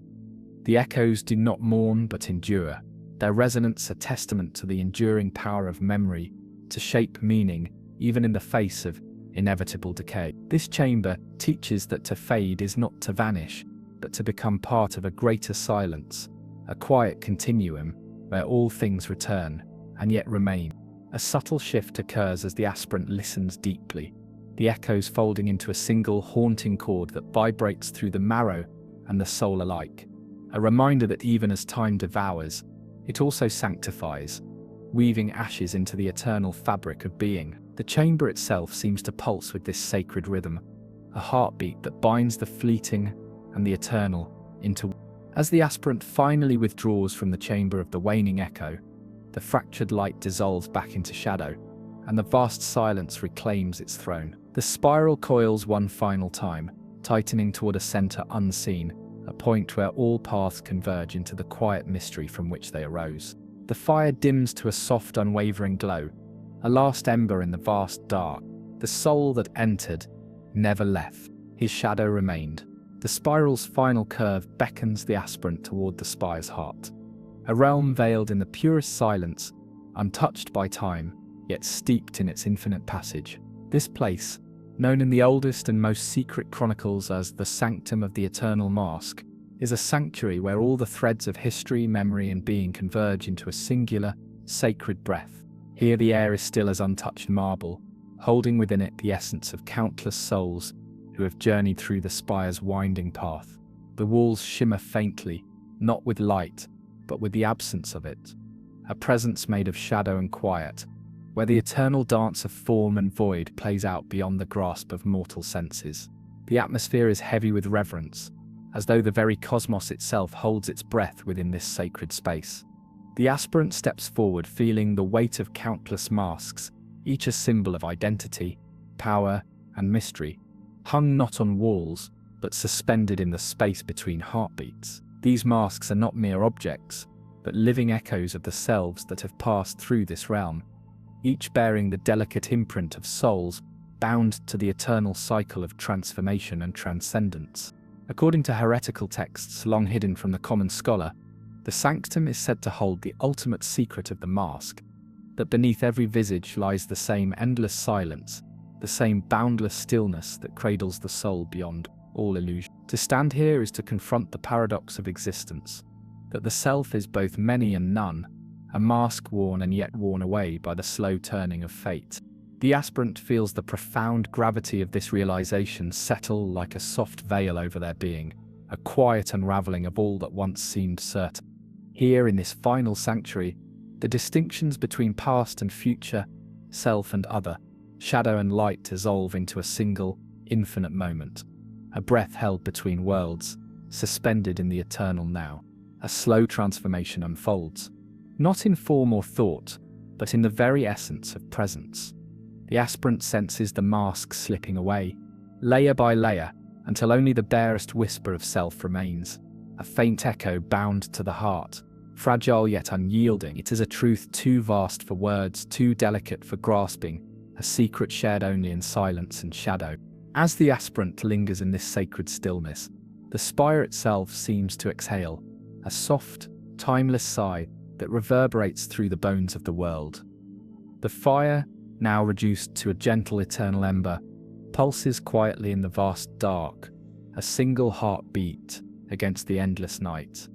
The echoes do not mourn but endure, their resonance a testament to the enduring power of memory to shape meaning even in the face of inevitable decay. This chamber teaches that to fade is not to vanish, but to become part of a greater silence, a quiet continuum where all things return and yet remain. A subtle shift occurs as the aspirant listens deeply, the echoes folding into a single haunting chord that vibrates through the marrow and the soul alike. A reminder that even as time devours, it also sanctifies, weaving ashes into the eternal fabric of being. The chamber itself seems to pulse with this sacred rhythm, a heartbeat that binds the fleeting and the eternal into. As the aspirant finally withdraws from the chamber of the waning echo, the fractured light dissolves back into shadow, and the vast silence reclaims its throne. The spiral coils one final time, tightening toward a center unseen, a point where all paths converge into the quiet mystery from which they arose. The fire dims to a soft, unwavering glow, a last ember in the vast dark. The soul that entered never left. His shadow remained. The spiral's final curve beckons the aspirant toward the spire's heart, a realm veiled in the purest silence, untouched by time, yet steeped in its infinite passage. This place, known in the oldest and most secret chronicles as the Sanctum of the Eternal Mask, is a sanctuary where all the threads of history, memory, and being converge into a singular, sacred breath. Here the air is still as untouched marble, holding within it the essence of countless souls who have journeyed through the spire's winding path. The walls shimmer faintly, not with light, but with the absence of it, a presence made of shadow and quiet, where the eternal dance of form and void plays out beyond the grasp of mortal senses. The atmosphere is heavy with reverence, as though the very cosmos itself holds its breath within this sacred space. The aspirant steps forward, feeling the weight of countless masks, each a symbol of identity, power, and mystery, hung not on walls, but suspended in the space between heartbeats. These masks are not mere objects, but living echoes of the selves that have passed through this realm, each bearing the delicate imprint of souls bound to the eternal cycle of transformation and transcendence. According to heretical texts long hidden from the common scholar, the sanctum is said to hold the ultimate secret of the mask, that beneath every visage lies the same endless silence, the same boundless stillness that cradles the soul beyond all illusion. To stand here is to confront the paradox of existence, that the self is both many and none, a mask worn and yet worn away by the slow turning of fate. The aspirant feels the profound gravity of this realization settle like a soft veil over their being, a quiet unraveling of all that once seemed certain. Here in this final sanctuary, the distinctions between past and future, self and other, shadow and light dissolve into a single, infinite moment, a breath held between worlds, suspended in the eternal now. A slow transformation unfolds, not in form or thought, but in the very essence of presence. The aspirant senses the mask slipping away, layer by layer, until only the barest whisper of self remains, a faint echo bound to the heart, fragile yet unyielding. It is a truth too vast for words, too delicate for grasping, a secret shared only in silence and shadow. As the aspirant lingers in this sacred stillness, the spire itself seems to exhale, a soft, timeless sigh that reverberates through the bones of the world. The fire, now reduced to a gentle eternal ember, pulses quietly in the vast dark, a single heartbeat against the endless night.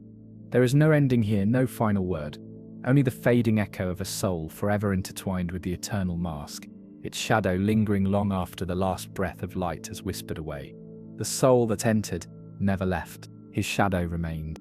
There is no ending here, no final word, only the fading echo of a soul forever intertwined with the eternal mask, its shadow lingering long after the last breath of light has whispered away. The soul that entered never left, his shadow remained.